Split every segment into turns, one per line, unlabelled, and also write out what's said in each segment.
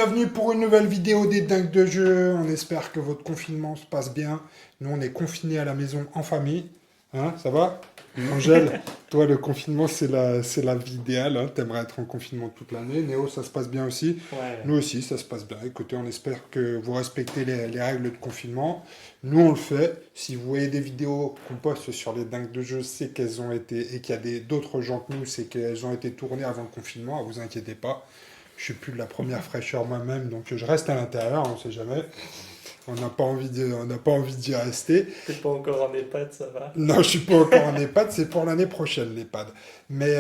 bienvenue pour une nouvelle vidéo des dingues de jeu. On espère que votre confinement se passe bien. Nous, on est confinés à la maison en famille. Hein, ça va? Angèle, toi, le confinement, c'est la vie idéale. Hein. T'aimerais être en confinement toute l'année. Néo, ça se passe bien aussi.
Ouais.
Nous aussi, ça se passe bien. Écoutez, on espère que vous respectez les règles de confinement. Nous, on le fait. Si vous voyez des vidéos qu'on poste sur les dingues de jeu, c'est qu'elles ont été, et qu'il y a d'autres gens que nous, c'est qu'elles ont été tournées avant le confinement. Ne vous inquiétez pas. Je suis plus de la première fraîcheur moi-même, donc je reste à l'intérieur, on ne sait jamais. On n'a pas envie d'y rester.
T'es pas encore en EHPAD, ça va?
Non, je suis pas encore en EHPAD, c'est pour l'année prochaine l'EHPAD. Mais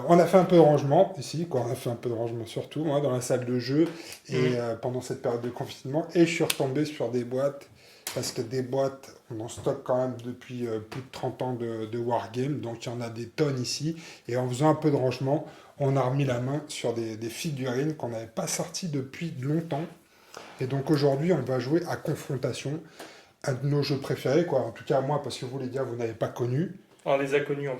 on a fait un peu de rangement ici, quoi. On a fait un peu de rangement surtout, moi, dans la salle de jeu et pendant cette période de confinement. Et je suis retombé sur des boîtes, parce que des boîtes, on en stocke quand même depuis plus de 30 ans de Wargame, donc il y en a des tonnes ici. Et en faisant un peu de rangement, on a remis la main sur des figurines qu'on n'avait pas sorties depuis longtemps. Et donc aujourd'hui, on va jouer à Confrontation, un de nos jeux préférés, quoi. En tout cas, moi, parce que vous, les gars, vous n'avez pas connu.
On les a connus en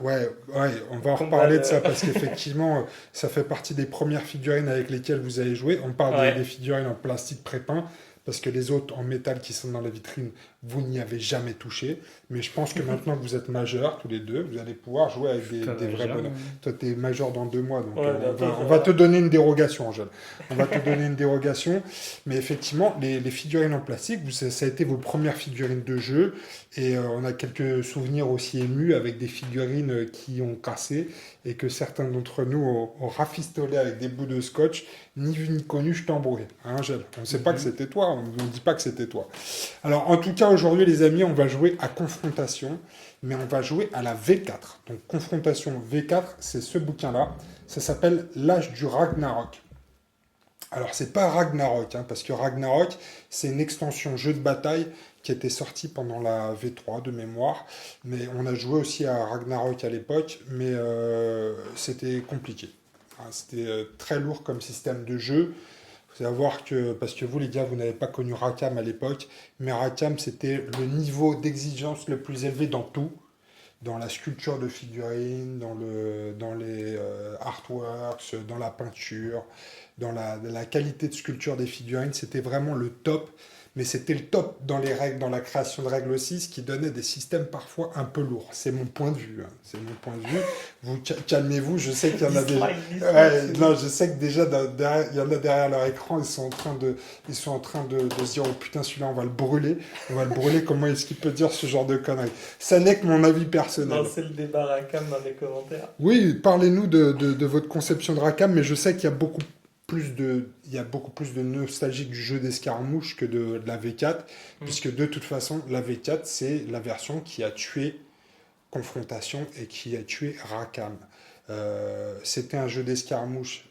Ouais, ouais, on va en
combat
reparler de
de...
ça parce qu'effectivement, ça fait partie des premières figurines avec lesquelles vous allez jouer. On parle des
Ouais.
figurines en plastique prépeint parce que les autres en métal qui sont dans la vitrine, vous n'y avez jamais touché. Mais je pense que maintenant que vous êtes majeurs, tous les deux, vous allez pouvoir jouer avec
Je suis pas
des vrais
majeur,
bonhommes. Toi, tu es majeur dans 2 mois, donc
Ouais,
on
bientôt,
va,
ça
on va te
va.
donner une dérogation, Angèle. On va te donner une dérogation. Mais effectivement, les figurines en plastique, ça a été vos premières figurines de jeu. Et on a quelques souvenirs aussi émus avec des figurines qui ont cassé et que certains d'entre nous ont rafistolé avec des bouts de scotch. Ni vu ni connu, je t'embrouille. Hein, Angèle, on ne sait pas que
Mhm.
c'était toi, on ne dit pas que c'était toi. Alors, en tout cas, aujourd'hui, les amis, on va jouer à Confrontation, mais on va jouer à la V4. Donc, Confrontation V4, c'est ce bouquin-là. Ça s'appelle L'âge du Ragnarok. Alors, c'est pas Ragnarok, hein, parce que Ragnarok, c'est une extension jeu de bataille qui était sortie pendant la V3 de mémoire. Mais on a joué aussi à Ragnarok à l'époque, mais c'était compliqué. Hein, c'était très lourd comme système de jeu. Il faut savoir que, parce que vous les gars, vous n'avez pas connu Rakam à l'époque, mais Rakam, c'était le niveau d'exigence le plus élevé dans tout. Dans la sculpture de figurines, dans les artworks, dans la peinture, dans la qualité de sculpture des figurines, c'était vraiment le top. Mais c'était le top dans les règles, dans la création de règles aussi, ce qui donnait des systèmes parfois un peu lourds. C'est mon point de vue. Hein. C'est mon point de vue. Vous calmez-vous, je sais qu'il y en a des.
Dislike, dislike,
Ouais,
c'est
non,
bon.
je sais que déjà il y en a derrière leur écran, ils sont en train de se dire oh putain celui-là on va le brûler, Comment est-ce qu'il peut dire ce genre de conneries? Ça n'est que mon avis personnel.
Lancer le débat Rakam dans les commentaires.
Oui, parlez-nous de votre conception de Rakam, mais je sais qu'il y a beaucoup plus de nostalgie du jeu d'escarmouche que de la V4,
Hmm.
puisque de toute façon, la V4, c'est la version qui a tué Confrontation et qui a tué Rakam. C'était un jeu d'escarmouche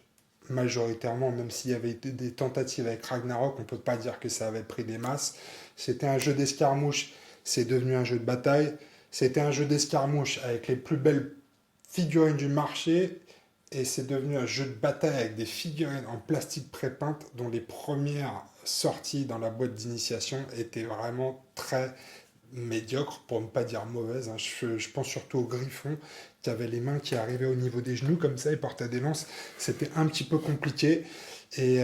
majoritairement, même s'il y avait été des tentatives avec Ragnarok, on ne peut pas dire que ça avait pris des masses. C'était un jeu d'escarmouche, c'est devenu un jeu de bataille. C'était un jeu d'escarmouche avec les plus belles figurines du marché et c'est devenu un jeu de bataille avec des figurines en plastique pré-peintes dont les premières sorties dans la boîte d'initiation étaient vraiment très médiocres, pour ne pas dire mauvaises. Hein. Je pense surtout au Griffon qui avait les mains qui arrivaient au niveau des genoux comme ça, il portait des lances. C'était un petit peu compliqué. Et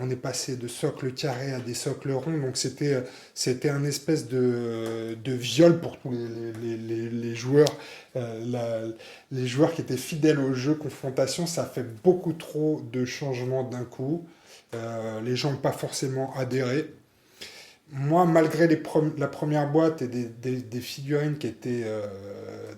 on est passé de socles carrés à des socles ronds, donc c'était un espèce de viol pour tous les joueurs. Les joueurs qui étaient fidèles au jeu confrontation, ça fait beaucoup trop de changements d'un coup. Les gens n'ont pas forcément adhéré. Moi, malgré la première boîte et des figurines qui étaient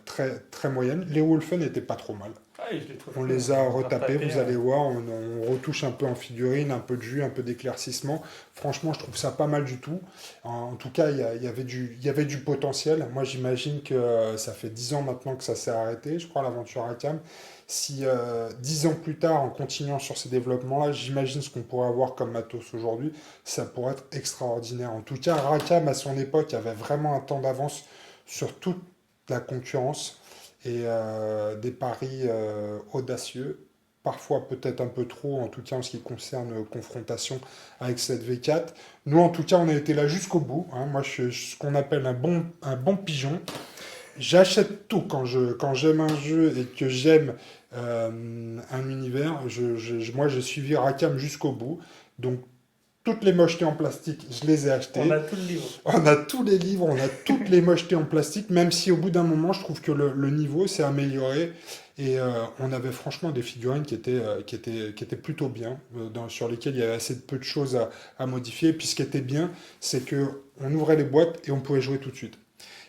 très, très moyennes, les Wolfen n'étaient pas trop mal.
Ah, et je les trouve
On
cool,
les
hein.
a
On va
retapés,
retaper,
vous allez voir, on retouche un peu en figurine, un peu de jus, un peu d'éclaircissement. Franchement, je trouve ça pas mal du tout. En tout cas, il y avait du potentiel. Moi, j'imagine que ça fait 10 ans maintenant que ça s'est arrêté, je crois, l'aventure Akam. Si 10 ans plus tard, en continuant sur ces développements-là, j'imagine ce qu'on pourrait avoir comme matos aujourd'hui, ça pourrait être extraordinaire. En tout cas, Rakam, à son époque, avait vraiment un temps d'avance sur toute la concurrence et des paris audacieux, parfois peut-être un peu trop, en tout cas en ce qui concerne confrontation avec cette V4. Nous, en tout cas, on a été là jusqu'au bout. Hein. Moi, je suis ce qu'on appelle un bon pigeon. j'achète tout quand j'aime un jeu et que j'aime un univers. Moi, j'ai suivi Rackham jusqu'au bout. Donc, toutes les mochetés en plastique, je les ai
On
achetées.
a tout le livre.
On a tous les livres, on a toutes les mochetés en plastique, même si au bout d'un moment, je trouve que le niveau s'est amélioré. Et on avait franchement des figurines qui étaient plutôt bien, sur lesquelles il y avait assez peu de choses à modifier. Et puis ce qui était bien, c'est que on ouvrait les boîtes et on pouvait jouer tout de suite.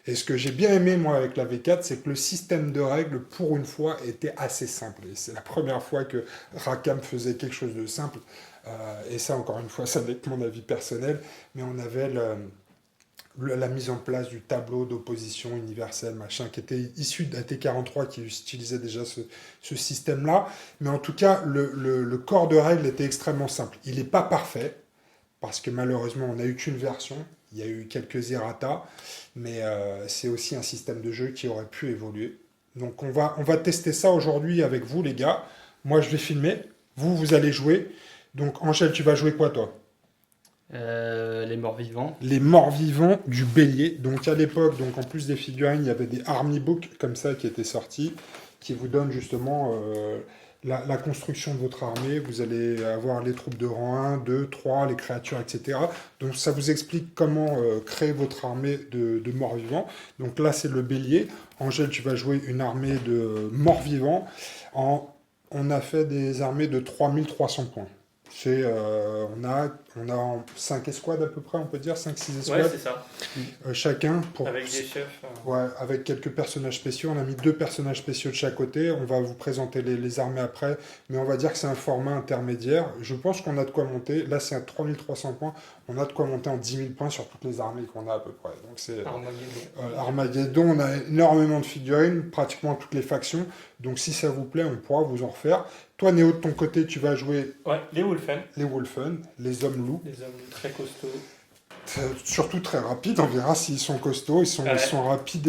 Et ce que j'ai bien aimé, moi, avec la V4, c'est que le système de règles, pour une fois, était assez simple. Et c'est la première fois que Rackham faisait quelque chose de simple. Et ça, encore une fois, ça n'est que mon avis personnel. Mais on avait la mise en place du tableau d'opposition universelle, machin, qui était issu d'AT43, qui utilisait déjà ce système-là. Mais en tout cas, le corps de règles était extrêmement simple. Il n'est pas parfait, parce que malheureusement, on n'a eu qu'une version. Il y a eu quelques errata, mais c'est aussi un système de jeu qui aurait pu évoluer. Donc on va tester ça aujourd'hui avec vous, les gars. Moi, je vais filmer. Vous allez jouer. Donc, Angèle, tu vas jouer quoi, toi?
Les morts vivants.
Les morts vivants du bélier. Donc, à l'époque, donc en plus des figurines, il y avait des army books comme ça qui étaient sortis, qui vous donnent justement la construction de votre armée. Vous allez avoir les troupes de rang 1, 2, 3, les créatures, etc. Donc, ça vous explique comment créer votre armée de morts vivants. Donc, là, c'est le bélier. Angèle, tu vas jouer une armée de morts vivants. On a fait des armées de 3300 points. On a 5 escouades à peu près, on peut dire, 5-6
Ouais,
escouades
c'est ça.
chacun.
Avec des chefs.
Ouais, avec quelques personnages spéciaux. On a mis 2 personnages spéciaux de chaque côté. On va vous présenter les armées après, mais on va dire que c'est un format intermédiaire. Je pense qu'on a de quoi monter. Là, c'est à 3300 points. On a de quoi monter en 10 000 points sur toutes les armées qu'on a à peu près. Donc c'est
Armageddon.
Armageddon. On a énormément de figurines, pratiquement toutes les factions. Donc si ça vous plaît, on pourra vous en refaire. Toi, Néo, de ton côté, tu vas jouer
Ouais, les Wolfen.
les Wolfen, les hommes loups.
Des hommes très costauds.
Surtout très rapides, on verra s'ils sont costauds,
Ouais.
ils sont rapides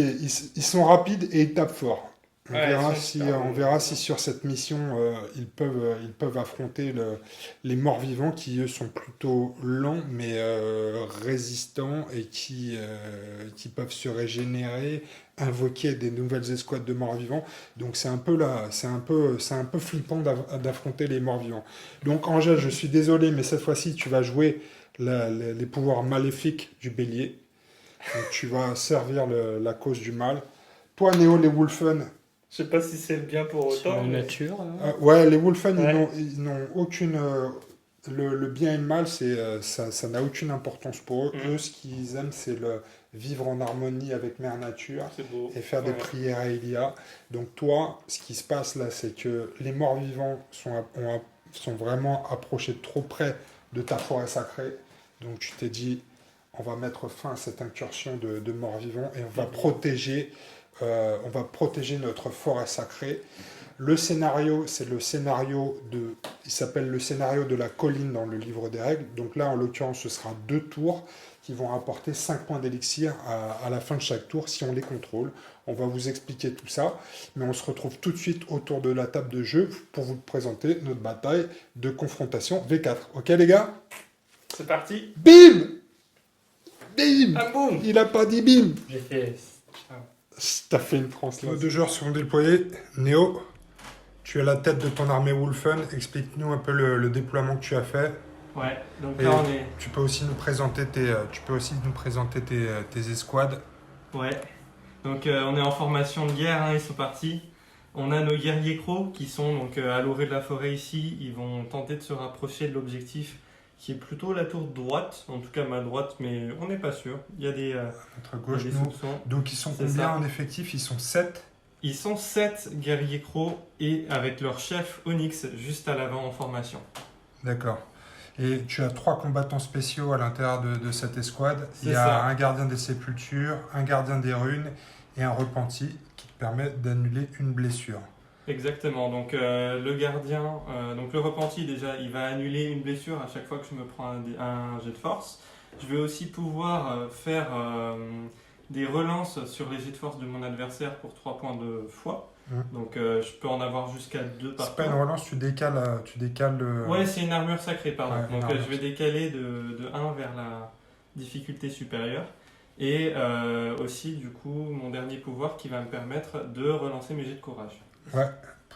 ils sont rapides et ils tapent fort.
Ouais, ils sont super
On
bons.
verra si sur cette mission ils peuvent affronter les morts vivants qui eux sont plutôt lents mais résistants et qui peuvent se régénérer, invoquer des nouvelles escouades de morts vivants. Donc c'est un peu flippant d'affronter les morts vivants. Donc Angèle, je suis désolé, mais cette fois-ci tu vas jouer les pouvoirs maléfiques du bélier. Donc, tu vas servir la cause du mal. Toi, Néo, les Wolfen,
Je sais pas si c'est le bien pour
Sur
autant.
la
mais-
nature.
ouais, les Wolfen,
Ouais.
ils n'ont aucune. Le bien et le mal, ça n'a aucune importance pour eux.
Mm.
Eux, ce qu'ils aiment, c'est le vivre en harmonie avec Mère Nature
C'est beau.
et faire des
Ouais.
prières à Elia. Donc toi, ce qui se passe là, c'est que les morts vivants sont vraiment approchés de trop près de ta forêt sacrée. Donc tu t'es dit, on va mettre fin à cette incursion de morts vivants et on va protéger notre forêt sacrée. Le scénario, c'est le scénario il s'appelle le scénario de la colline dans le livre des règles. Donc là, en l'occurrence, ce sera 2 tours qui vont apporter 5 points d'élixir à la fin de chaque tour si on les contrôle. On va vous expliquer tout ça, mais on se retrouve tout de suite autour de la table de jeu pour vous présenter notre bataille de confrontation V4. Ok les gars?
C'est parti.
Bim! Bim!
Ah boum.
Il a pas dit bim!
J'ai fait.
T'as fait une translation. Nos 2 joueurs seront déployés. Néo, tu es la tête de ton armée Wolfen. Explique-nous un peu le déploiement que tu as fait.
Ouais, donc
Et
là on est.
tu peux aussi nous présenter tes escouades.
Ouais. Donc on est en formation de guerre, hein, ils sont partis. On a nos guerriers crocs qui sont donc à l'orée de la forêt ici. Ils vont tenter de se rapprocher de l'objectif qui est plutôt la tour droite, en tout cas ma droite, mais on n'est pas sûr. Il y a des,
Notre gauche,
des
nous.
soupçons.
Donc ils sont
C'est
combien
ça.
en effectif? Ils sont 7.
Ils sont 7 guerriers crocs et avec leur chef Onyx juste à l'avant en formation.
D'accord. Et tu as 3 combattants spéciaux à l'intérieur de cette escouade. Il
C'est
y a
ça.
un gardien des sépultures, un gardien des runes et un repenti qui te permet d'annuler une blessure.
Exactement, donc le gardien, donc le repenti déjà, il va annuler une blessure à chaque fois que je me prends un jet de force. Je vais aussi pouvoir faire des relances sur les jets de force de mon adversaire pour 3 points de foi. Donc je peux en avoir jusqu'à 2 par
C'est pas une
tour.
relance, tu décales le...
Ouais, c'est une armure sacrée, pardon.
Ouais, une
Donc
armure
je vais décaler de 1 vers la difficulté supérieure. Et aussi, du coup, mon dernier pouvoir qui va me permettre de relancer mes jets de courage.
Ouais,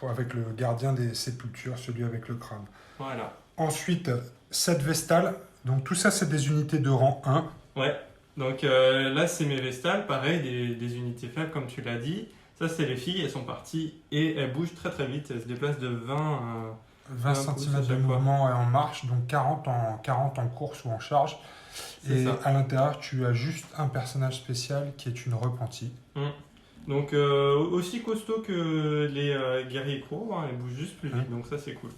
avec le gardien des sépultures, celui avec le crâne.
Voilà.
Ensuite, 7 Vestales. Donc tout ça, c'est des unités de rang 1.
Ouais. Donc là, c'est mes Vestales, pareil, des unités faibles, comme tu l'as dit. Ça, c'est les filles, elles sont parties et elles bougent très très vite. Elles se déplacent de
20 cm de mouvement et en marche, donc 40 en course ou en charge. Et
ça.
à l'intérieur, tu as juste un personnage spécial qui est une repentie.
Donc aussi costaud que les guerriers crocs, hein, elles bougent juste plus vite, donc ça c'est cool.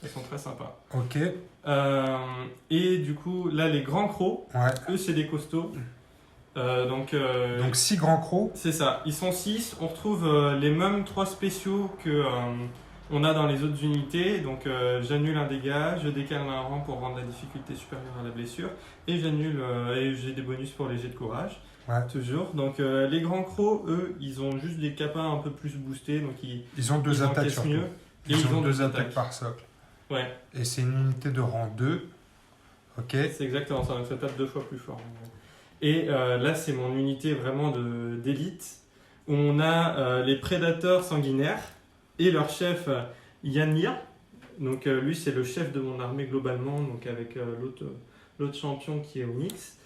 Elles sont très sympas.
Ok.
Et du coup, là, les grands crocs, eux, c'est des costauds. Donc
6 grands crocs.
C'est ça, ils sont 6. On retrouve les mêmes 3 spéciaux que on a dans les autres unités. Donc j'annule un dégât, je décale un rang pour rendre la difficulté supérieure à la blessure. Et j'annule et j'ai des bonus pour les jets de courage.
Ouais.
Toujours. Donc les grands crocs, eux, ils ont juste des capas un peu plus boostés. Donc
ils ont 2 attaques surtout.
Mieux, et
ils ont 2 attaques par socle.
Ouais.
Et c'est une unité de rang 2. Ok.
C'est exactement ça, donc ça tape 2 fois plus fort. Et là, c'est mon unité vraiment d'élite. On a les prédateurs sanguinaires et leur chef Yanir. Donc lui, c'est le chef de mon armée globalement, donc avec l'autre champion qui est Onyx.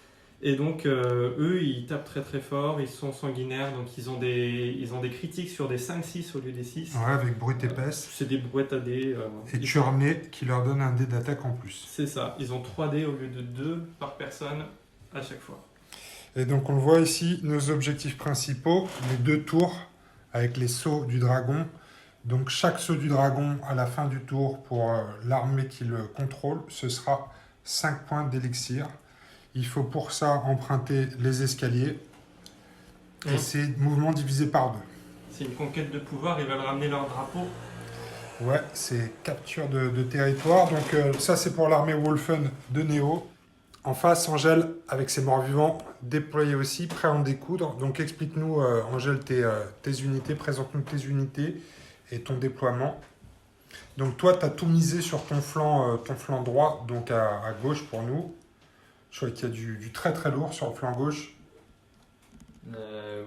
Et donc eux, ils tapent très très fort, ils sont sanguinaires, donc ils ont des critiques sur des 5-6 au lieu des 6.
Ouais, avec brute épaisse.
C'est des brouettes à dés.
Et turné qui leur donne un dé d'attaque en plus.
C'est ça, ils ont 3 dés au lieu de 2 par personne à chaque fois.
Et donc on voit ici nos objectifs principaux, les 2 tours avec les sauts du dragon. Donc chaque saut du dragon à la fin du tour pour l'armée qui le contrôle, ce sera 5 points d'élixir. Il faut pour ça emprunter les escaliers. Et c'est mouvement divisé par 2.
C'est une conquête de pouvoir, ils veulent ramener leur drapeau.
Ouais, c'est capture de territoire. Donc ça c'est pour l'armée Wolfen de Néo. En face, Angèle, avec ses morts-vivants, déployés aussi, prêts à en découdre. Donc explique-nous, Angèle, tes unités, présente-nous tes unités et ton déploiement. Donc toi, tu as tout misé sur ton flanc droit, donc à gauche pour nous. Je crois qu'il y a du très très lourd sur le flanc gauche.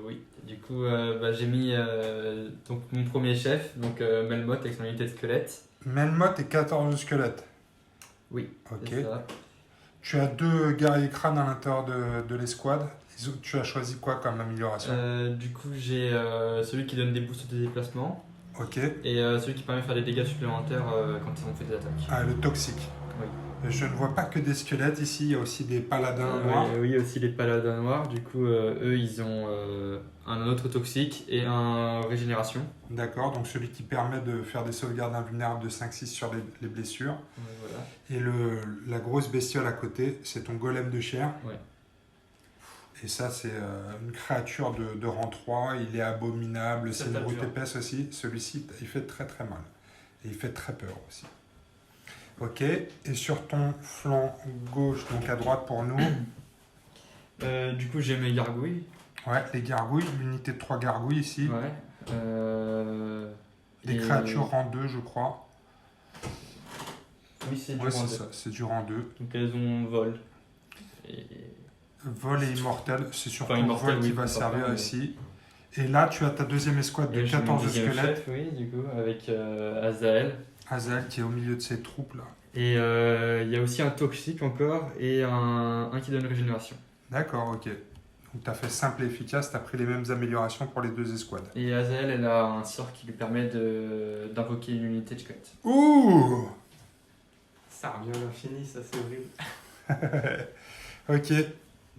Oui, du coup, j'ai mis donc, mon premier chef, donc Melmoth avec son unité de squelette.
Melmoth et 14 squelettes.
Oui,
ok.
c'est ça.
Tu as 2 guerriers crânes à l'intérieur de l'escouade. Tu as choisi quoi comme amélioration?
Du coup, j'ai celui qui donne des boosts de déplacement.
Ok.
Et celui qui permet de faire des dégâts supplémentaires quand on fait des attaques.
Ah, le toxique.
Oui.
Je ne vois pas que des squelettes ici, il y a aussi des paladins noirs.
Oui, aussi les paladins noirs. Du coup, eux, ils ont un autre toxique et un régénération.
D'accord, donc celui qui permet de faire des sauvegardes invulnérables de 5-6 sur les blessures.
Voilà.
Et la grosse bestiole à côté, c'est ton golem de chair.
Ouais.
Et ça, c'est une créature de rang 3, il est abominable, c'est une brute épaisse aussi. Celui-ci, il fait très très mal. Et il fait très peur aussi. Ok, et sur ton flanc gauche, donc à droite pour nous.
Du coup, j'ai mes gargouilles.
Ouais, les gargouilles, l'unité de 3 gargouilles ici.
Ouais.
Des créatures rang 2, je crois.
Oui, c'est du
ouais,
rang 2.
c'est ça, c'est du rang 2.
Donc elles ont vol. Et...
Vol et immortel, c'est surtout
immortel,
vol qui
oui,
va servir
mais...
ici. Et là, tu as ta deuxième escouade de 14 squelettes.
Chef, oui, du coup, avec Azael.
Azael qui est au milieu de ses troupes là.
Et il y a aussi un toxique encore et un qui donne régénération.
D'accord, ok. Donc tu as fait simple et efficace, tu as pris les mêmes améliorations pour les 2 escouades.
Et Azael, elle a un sort qui lui permet d'invoquer une unité de squelette.
Ouh!
Ça revient à l'infini, ça c'est horrible.
Ok.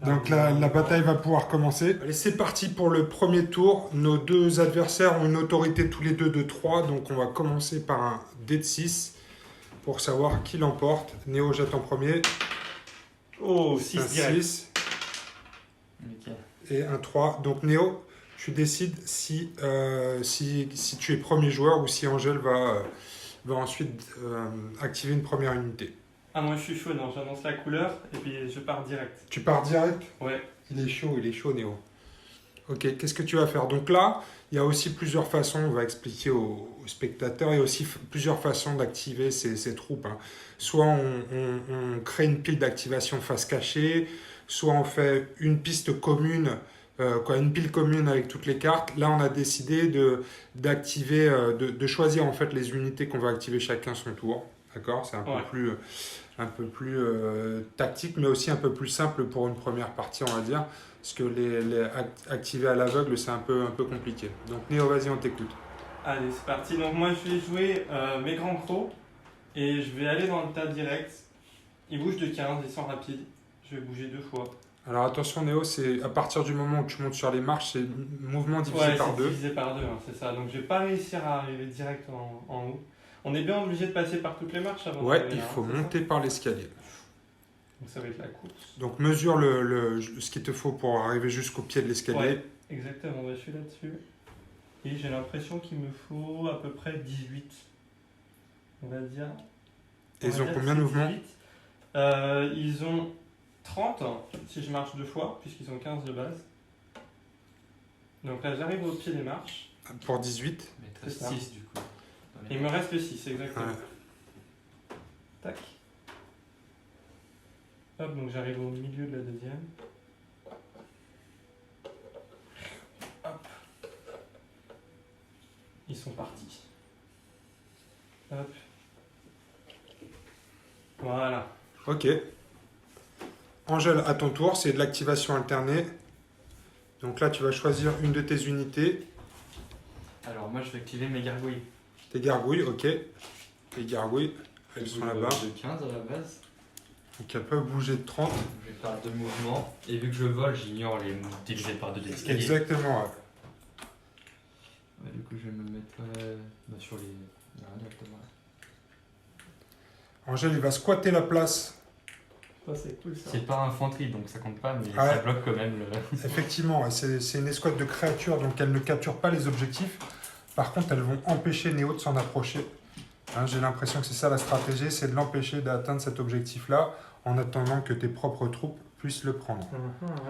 Donc la bataille va pouvoir commencer. Allez, c'est parti pour le premier tour. Nos 2 adversaires ont une autorité tous les deux de 3. Donc on va commencer par un dé de 6 pour savoir qui l'emporte. Néo jette en premier.
Oh, 6 direct.
6
Okay.
et un 3. Donc Néo, tu décides si tu es premier joueur ou si Angèle va ensuite activer une première unité.
Ah, moi je suis chaud, non, j'annonce la couleur et puis je pars direct.
Tu pars direct?
Ouais.
Il est chaud Néo. Ok, qu'est-ce que tu vas faire? Donc là, il y a aussi plusieurs façons, on va expliquer aux spectateurs, il y a aussi plusieurs façons d'activer ces troupes. Hein. Soit on crée une pile d'activation face cachée, soit on fait une piste commune, une pile commune avec toutes les cartes. Là, on a décidé d'activer, de choisir en fait les unités qu'on va activer chacun son tour. D'accord? C'est un peu plus tactique, mais aussi un peu plus simple pour une première partie, on va dire. Parce que activer à l'aveugle, c'est un peu compliqué. Donc Néo, vas-y, on t'écoute.
Allez, c'est parti. Donc moi, je vais jouer mes grands crocs et je vais aller dans le tas direct. Ils bougent de 15, ils sont rapides. Je vais bouger 2 fois.
Alors attention Néo, c'est à partir du moment où tu montes sur les marches, c'est mouvement divisé par 2.
Divisé par 2, c'est ça. Donc je vais pas réussir à arriver direct en haut. On est bien obligé de passer par toutes les marches avant
Ouais,
d'arriver
il
là,
faut
c'est ça.
monter par l'escalier.
Donc ça va être la course.
Donc mesure ce qu'il te faut pour arriver jusqu'au pied de l'escalier.
Ouais, exactement, je suis là-dessus. Et j'ai l'impression qu'il me faut à peu près 18. On va dire.
Et ils ont combien de mouvements?
Ils ont 30 si je marche 2 fois, puisqu'ils ont 15 de base. Donc là, j'arrive au pied des marches.
Pour 18.
Mais
C'est ça.
6 du coup.
Il me reste 6, exactement.
Ouais.
Tac. Hop, donc j'arrive au milieu de la deuxième. Hop. Ils sont partis. Hop. Voilà.
Ok. Angèle, à ton tour, c'est de l'activation alternée. Donc là, tu vas choisir une de tes unités.
Alors moi je vais activer mes gargouilles.
Tes gargouilles, ok. Tes gargouilles, elles sont là-bas.
De 15 à la base.
Donc elles peuvent bouger de 30.
Je vais faire 2 mouvements. Et vu que je vole, j'ignore les divisés par 2 de l'escalier.
Exactement. Ouais.
Ouais, du coup je vais me mettre sur les... Là, directement.
Angèle, il va squatter la place.
Ça, c'est cool ça.
C'est pas infanterie donc ça compte pas, mais
Ouais.
ça bloque quand même le...
Effectivement, ouais, c'est une escouade de créatures, donc elles ne capturent pas les objectifs. Par contre, elles vont empêcher Néo de s'en approcher. Hein, j'ai l'impression que c'est ça la stratégie, c'est de l'empêcher d'atteindre cet objectif-là en attendant que tes propres troupes puissent le prendre.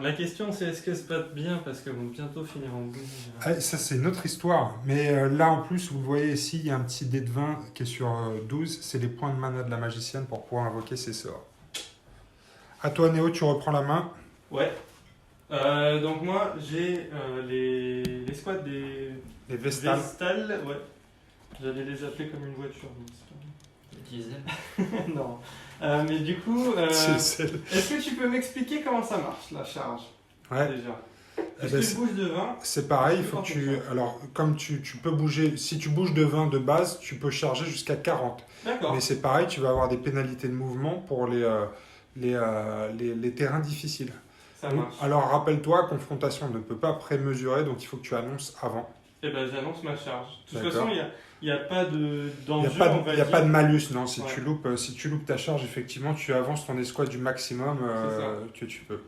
La question c'est est-ce que se battent bien parce qu'elles vont bientôt finir en bout.
Ah, ça, c'est une autre histoire. Mais là, en plus, vous le voyez ici, il y a un petit dé de 20 qui est sur 12. C'est les points de mana de la magicienne pour pouvoir invoquer ses sorts. À toi, Néo, tu reprends la main.
Ouais. Donc moi j'ai les squads des
Les Vestales.
Vestales, ouais. J'allais les appeler comme une voiture. Mais
Diesel.
c'est pas- non. Mais du coup, est-ce que tu peux m'expliquer comment ça marche la charge
Ouais.
déjà?
Eh
Est-ce
ben,
que je bouge de 20?
c'est pareil, il faut que tu... Alors, comme tu peux bouger... Si tu bouges de 20 de base, tu peux charger jusqu'à 40.
D'accord.
Mais c'est pareil, tu vas avoir des pénalités de mouvement pour les terrains difficiles.
Ça marche.
Alors, rappelle-toi, confrontation ne peut pas prémesurer, donc il faut que tu annonces avant.
Eh ben j'annonce ma charge. De toute
D'accord.
façon, il n'y a pas
Il
d'enjeu,
n'y a,
on va
y a
dire.
pas de malus, non. Si,
Ouais.
si tu loupes ta charge, effectivement, tu avances ton escouade du maximum que tu peux.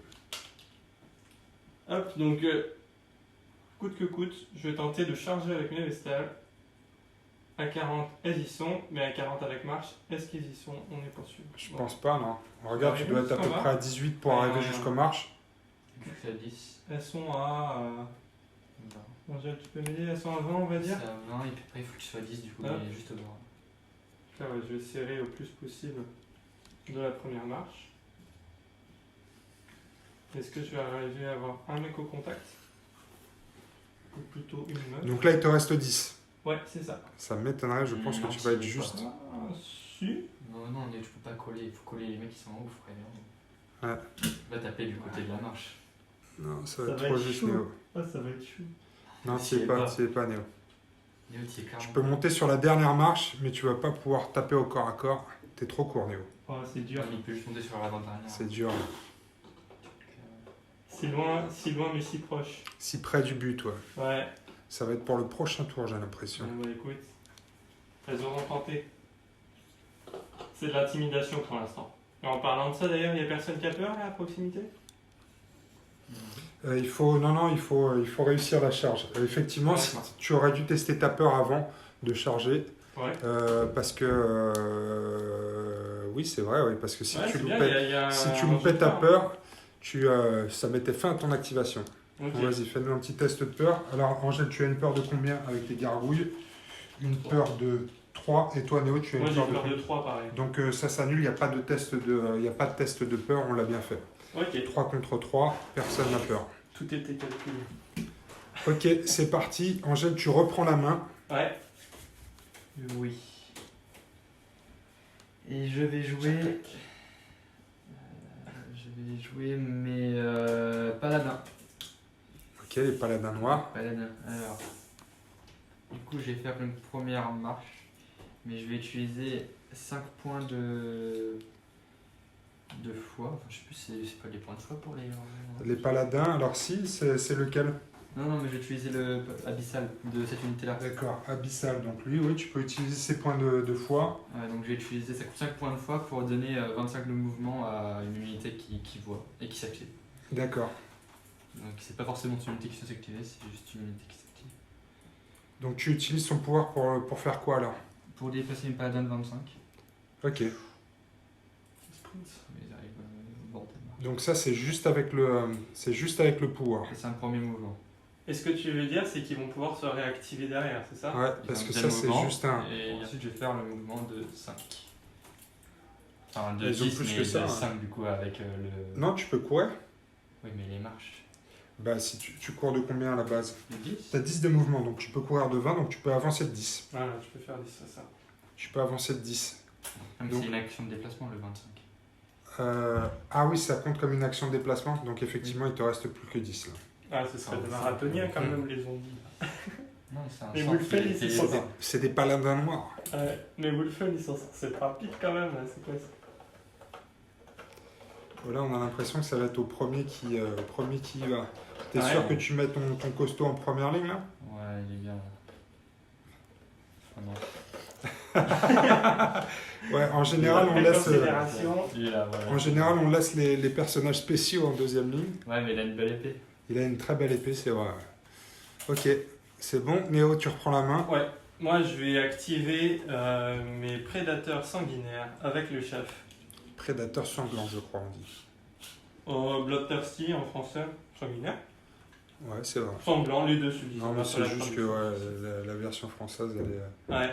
Hop, donc coûte que coûte, je vais tenter de charger avec mes Vestales. À 40, elles y sont, mais à 40 avec marche, est-ce qu'ils y sont? On est poursuivi.
Je pense pas, non. Regarde, tu dois être à peu près à 18 pour arriver jusqu'aux marches.
Je suis à 10.
Elles sont à.
20.
Angèle, tu peux m'aider? Elles sont à 20, on va
C'est
dire?
à 20 et puis après il faut que tu sois à 10 du coup,
Ah.
mais juste au bord.
Là, ouais, je vais serrer au plus possible de la première marche. Est-ce que je vais arriver à avoir un mec au contact? Ou plutôt une meuf?
Donc là, il te reste 10.
Ouais, c'est ça.
Ça m'étonnerait, je pense que
Non,
tu vas être
c'est
juste.
Ah, su.
Non, tu peux pas coller, il faut coller les mecs qui sont en haut, frère.
Ouais.
Va taper du côté de la marche.
Non, ça
Ça
va être
va
trop
être
juste,
chaud.
Néo.
Ah, ça va être chou.
Non,
T'y
tu
es
es pas,
pas.
tu es pas, Néo.
Néo, t'y es clairement.
Tu peux monter sur la dernière marche, mais tu vas pas pouvoir taper au corps à corps. T'es trop court, Néo.
Oh, c'est dur.
Il peut juste monter sur l'avant-dernière.
C'est dur.
Si loin, mais si proche.
Si près du but, ouais.
Ouais.
Ça va être pour le prochain tour, j'ai l'impression.
Bon, bah, écoute, elles auront tenté. C'est de l'intimidation pour l'instant. Et en parlant de ça, d'ailleurs, il n'y a personne qui a peur là, à proximité?
Il faut réussir la charge. Effectivement,
Ouais.
tu aurais dû tester ta peur avant de charger.
Ouais.
Parce que... oui, c'est vrai, oui, parce que si
Ouais,
tu
c'est bien,
loupais,
il y a
si tu
un
loupais
enjeu
ta
fort.
peur, ça mettait fin à ton activation.
Ok.
Bon, vas-y, fais-nous un petit test de peur. Alors, Angèle, tu as une peur de combien avec tes gargouilles? Une peur de 3. Et toi, Néo, tu as
Moi,
une
j'ai
peur de
peur
combien?
de 3 pareil.
Donc, ça s'annule, il n'y a pas de test de peur, on l'a bien fait.
Ok,
3 contre 3, personne n'a peur.
tout était calculé.
Ok, c'est parti. Angèle, tu reprends la main.
Ouais.
Oui. Et je vais jouer. Mes paladins.
Ok, les paladins noirs.
Paladins. Alors. Du coup, je vais faire une première marche. Mais je vais utiliser 5 points de foi. Enfin, je sais plus, c'est pas des points de foi pour les.
Les paladins, alors si, c'est lequel?
Non, mais je vais utiliser le abyssal de cette unité-là.
D'accord, abyssal. Donc lui, oui, tu peux utiliser ses points de foi.
Ouais, donc je vais utiliser, ça coûte 5 points de foi pour donner 25 de mouvement à une unité qui voit et qui s'active.
D'accord.
Donc c'est pas forcément une unité qui se s'activer, c'est juste une unité qui s'active.
Donc tu utilises son pouvoir pour faire quoi alors?
Pour déplacer une paladin de 25.
Ok.
Sprint. Mais ils arrivent au bord de marche.
Donc ça, c'est juste avec le pouvoir.
Et c'est un premier mouvement.
Et ce que tu veux dire, c'est qu'ils vont pouvoir se réactiver derrière, c'est ça?
Ouais,
Ils
parce
ont
que
déjà
ça,
le
c'est
mouvement,
juste un...
Et ensuite je vais faire le mouvement de 5. Enfin de
Ils ont
10,
plus
mais
que ça,
de
hein.
5 du coup avec le...
Non, tu peux courir.
Oui, mais les marches.
Bah, si tu cours de combien à la base?
De 10.
T'as 10 de mouvement, donc tu peux courir de 20, donc tu peux avancer de 10.
Ah, je peux faire ça.
Tu peux avancer de 10.
Ah, mais
Donc-
c'est une action de déplacement le 25.
Ah oui, ça compte comme une action de déplacement, donc effectivement, il te reste plus que 10 là.
Ah, ce serait des marathoniens quand même, les zombies.
Non, c'est un
Les
sort
Wolfen,
qui-
ils
qui
sont-
est-
C'est des paladins noirs.
Ouais, mais Wolfen, ils sont censés être rapides quand même, c'est quoi ça?
Voilà, on a l'impression que ça va être au premier qui y va. T'es
Ouais.
sûr que tu mets ton costaud en première ligne là?
Ouais, il est bien. Enfin, non.
Ouais, en général, on
Après
laisse,
considération.
Il est là, voilà.
en général, on laisse les personnages spéciaux en deuxième ligne.
Ouais, mais il a une belle épée.
Il a une très belle épée, c'est vrai. Ok, c'est bon. Néo, tu reprends la main.
Ouais, moi je vais activer mes prédateurs sanguinaires avec le chef.
Prédateur sanglant, je crois, on dit.
Bloodthirsty en français, sanguinaire.
Ouais, c'est vrai.
Sanglant, les deux suffisent.
Non,
On
mais
va
c'est
pas la
juste que
traduction.
la version française,
Ouais,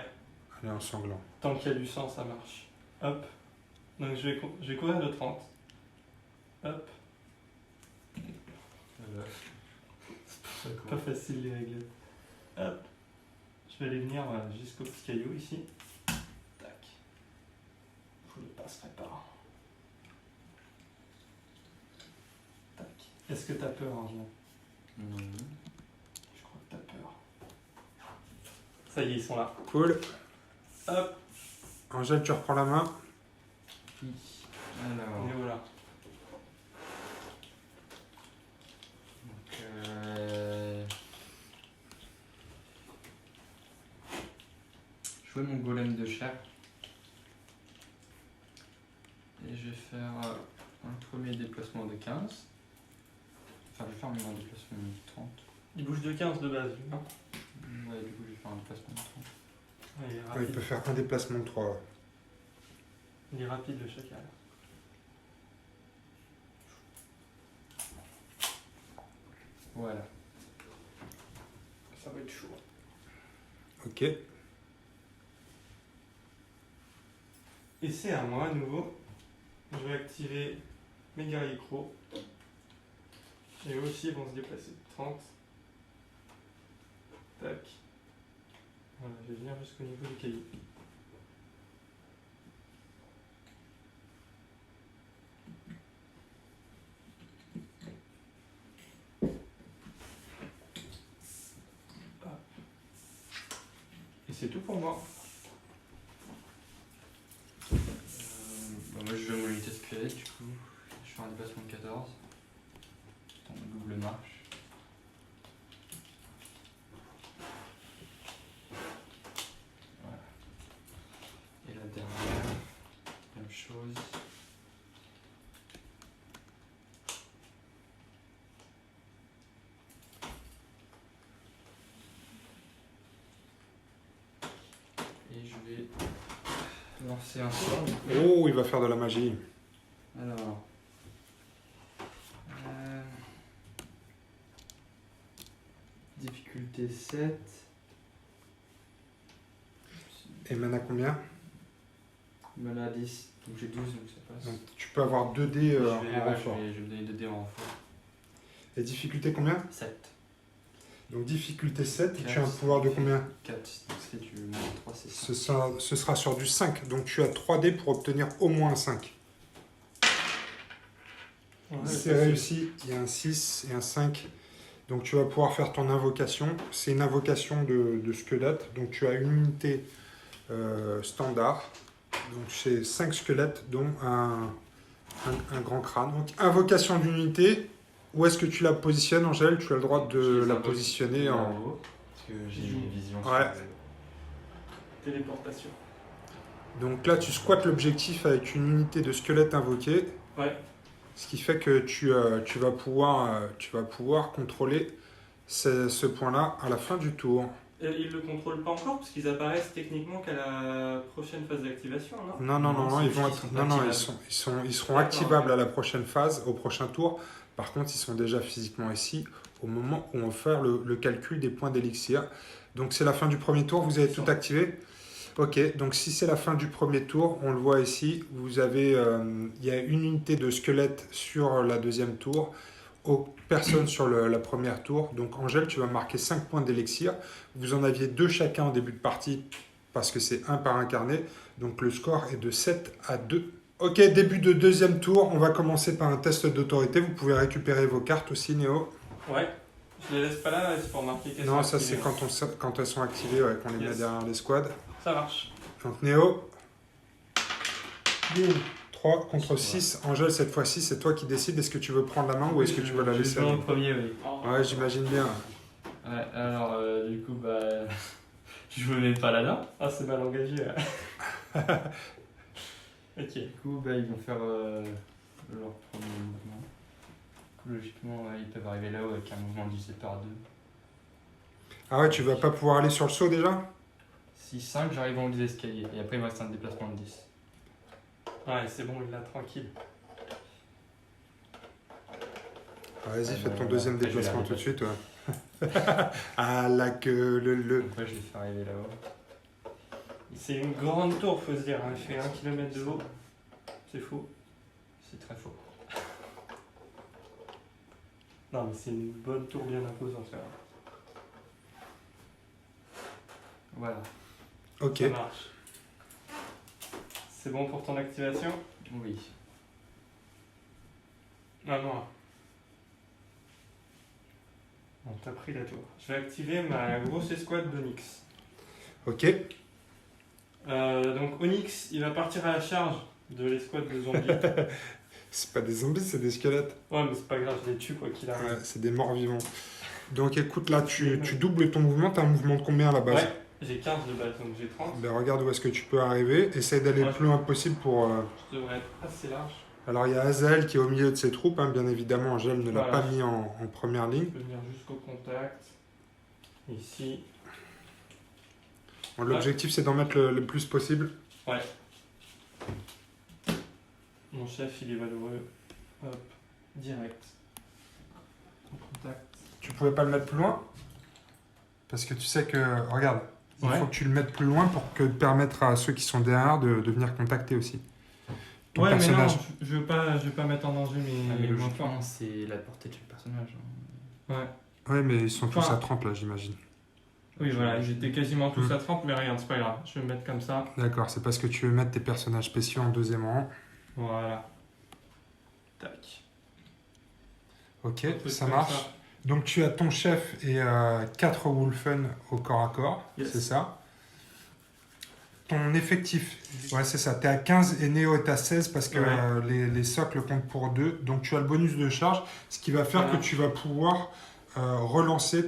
elle est en sanglant.
tant qu'il y a du sang, ça marche. Hop. Donc je vais courir de 30. Hop. Pas facile les réglettes. Hop. Je vais aller venir voilà, jusqu'au petit caillou ici. Tac. Je ne passerai pas. Tac. Est-ce que t'as peur, Angela?
Non.
Je crois que t'as peur. Ça y est, ils sont là.
Cool.
Hop.
Angèle, tu reprends la main.
Alors,
Et voilà.
donc, jouer mon golem de chair. Et je vais faire un premier déplacement de 15. Enfin, je vais faire un déplacement de 30.
Il bouge de 15 de base, lui, non?
Ouais, du coup, je vais faire un déplacement de 30.
Ah, il est
Ouais, il
rapide.
peut faire un déplacement de 3.
Il est rapide, le chacal.
Voilà.
Ça va être chaud.
Ok.
Et c'est à moi à nouveau. Je vais activer mes guerriers crocs. Et eux aussi ils vont se déplacer de 30. Tac. Voilà, je vais venir jusqu'au niveau du caillou. Hop. Et c'est tout pour moi.
Moi, je joue mon unité de squelette, du coup. Je fais un déplacement de 14. En double marche. Voilà. Et la dernière, même chose. Et je vais lancer un sort. du coup.
Oh, il va faire de la magie.
Alors. Difficulté 7.
Et mana combien?
Mana 10. Donc j'ai 12, donc ça passe.
Donc tu peux avoir 2 dés en renfort.
Je vais me donner 2 dés en renfort.
Et difficulté combien?
7.
Donc difficulté 7, et tu as un
Quatre.
pouvoir de combien?
4, donc c'est du moins 3, c'est 5.
Ce sera sur du 5, donc tu as 3 dés pour obtenir au moins un 5.
Ouais,
C'est réussi, il y a un 6 et un 5. Donc tu vas pouvoir faire ton invocation. C'est une invocation de squelette. Donc tu as une unité standard. Donc c'est 5 squelettes, dont un grand crâne. Donc invocation d'unité. Où est-ce que tu la positionnes, Angèle? Tu as le droit de la positionner en...
Parce que j'ai une vision
Ouais.
Téléportation.
Donc là tu squattes l'objectif avec une unité de squelette invoquée.
Ouais.
Ce qui fait que tu vas pouvoir contrôler ce point-là à la fin du tour.
Et ils le contrôlent pas encore parce qu'ils apparaissent techniquement qu'à la prochaine phase d'activation, non?
Non,
c'est
ils vont
juste
être,
qu'ils sont
non,
activables.
ils seront
D'accord,
activables
ok.
à la prochaine phase, au prochain tour. Par contre, ils sont déjà physiquement ici au moment où on va faire le calcul des points d'élixir. Donc c'est la fin du premier tour, vous avez tout activé? Ok, donc si c'est la fin du premier tour, on le voit ici, vous avez, il y a une unité de squelette sur la deuxième tour, personne sur la première tour. Donc Angèle, tu vas marquer 5 points d'élixir. Vous en aviez 2 chacun en début de partie, parce que c'est 1 par incarné. Donc le score est de 7 à 2. Ok, début de deuxième tour, on va commencer par un test d'autorité. Vous pouvez récupérer vos cartes aussi, Néo.
Ouais. Je les laisse pas là, c'est pour marquer qu'elles
Non,
sont
ça c'est
activées.
quand elles sont activées, ouais, qu'on les met
Yes.
derrière les squads.
Ça marche.
Donc Néo. 3 contre 6. Angèle, cette fois-ci, c'est toi qui décides. Est-ce que tu veux prendre la main ou est-ce que tu veux la laisser
Je
à
vais en
nous?
premier, oui.
Ouais, j'imagine bien.
Ouais, alors du coup, bah. Je me mets pas là-dedans.
Ah, c'est mal engagé. Ouais. Ok.
Du coup, bah, ils vont faire leur premier mouvement. Du coup, logiquement, ils peuvent arriver là-haut avec un mouvement divisé par 2.
Ah ouais, tu vas pas pouvoir aller sur le saut déjà?
Si 5, j'arrive en haut des escaliers. Et après, il me reste un déplacement de 10.
Ouais, c'est bon, il l'a tranquille.
Vas-y, fais ton
Ouais,
deuxième
après, je vais
déplacement
la
tout de suite. Ouais. Ah, la queue, le.
Après, je les fais arriver là-haut.
C'est une grande tour, faut se dire. Hein. Il fait 1 km de haut. C'est faux.
C'est très faux.
Non, mais c'est une bonne tour bien imposante. Là.
Voilà.
Ok.
Ça marche. C'est bon pour ton activation?
Oui.
Ah non. Bon, t'as pris la tour. Je vais activer ma grosse escouade d'Onyx.
Ok.
Donc Onyx, il va partir à la charge de l'escouade de zombies.
C'est pas des zombies, c'est des squelettes.
Ouais, mais c'est pas grave, je les tue quoi qu'il arrive.
Ouais, c'est des morts vivants. Donc écoute, là, tu doubles ton mouvement. T'as un mouvement de combien à la base?
Ouais, j'ai 15 de base, donc j'ai 30.
Ben, regarde où est-ce que tu peux arriver. Essaye d'aller le plus loin possible pour...
Je devrais être assez large.
Alors il y a Azael qui est au milieu de ses troupes. Hein. Bien évidemment, Angèle ne l'a
Voilà.
pas mis en première ligne.
Je peux venir jusqu'au contact. Ici.
Bon, l'objectif, c'est d'en mettre le plus possible.
Ouais. Mon chef, il est valeureux. Hop, direct. En contact.
Tu pouvais pas le mettre plus loin? Parce que tu sais que... Regarde, il
Ouais.
faut que tu le mettes plus loin pour permettre à ceux qui sont derrière de venir contacter aussi. Ton
Ouais,
personnage.
mais non, je veux pas mettre en danger
Ah, mais
mes
logiquement, c'est la portée de chaque personnage. Hein.
Ouais.
Ouais, mais ils sont tous
Enfin,
à 30 là, j'imagine.
Oui, voilà, j'étais quasiment tous à 30, mais regarde, c'est pas grave. Je vais me mettre comme ça.
D'accord, c'est parce que tu veux mettre tes personnages spéciaux en deuxième rang.
Voilà. Tac.
Ok,
Un peu
ça
comme
marche.
ça.
Donc tu as ton chef et 4 Wolfen au corps à corps,
Yes.
c'est ça. Ton effectif, ouais c'est ça, tu es à 15 et Néo est à 16 parce que
Ouais.
les socles comptent pour 2. Donc tu as le bonus de charge, ce qui va faire
Voilà.
que tu vas pouvoir relancer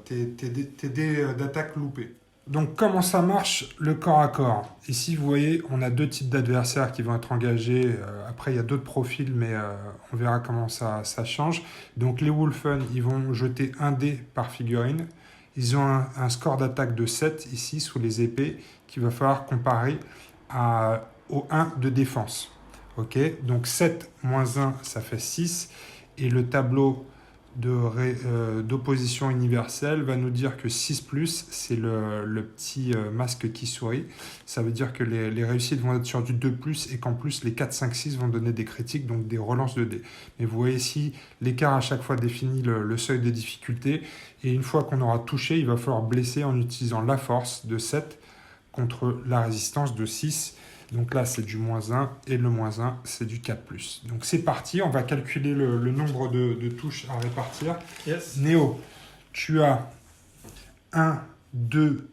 tes dés d'attaque loupés. Donc comment ça marche le corps à corps? Ici vous voyez, on a 2 types d'adversaires qui vont être engagés. Après il y a d'autres profils, mais on verra comment ça change. Donc les Wolfen, ils vont jeter 1 dé par figurine. Ils ont un score d'attaque de 7 ici sous les épées qu'il va falloir comparer au 1 de défense. Ok, donc 7 moins 1, ça fait 6. Et le tableau d'opposition universelle va nous dire que 6+, c'est le petit masque qui sourit. Ça veut dire que les réussites vont être sur du 2+, et qu'en plus, les 4, 5, 6 vont donner des critiques, donc des relances de dés. Mais vous voyez ici, l'écart à chaque fois définit le seuil de difficulté. Et une fois qu'on aura touché, il va falloir blesser en utilisant la force de 7 contre la résistance de 6. Donc là, c'est du -1 et le -1, c'est du 4+. Donc c'est parti, on va calculer le nombre de touches à répartir.
Yes.
Néo, tu as 1, 2,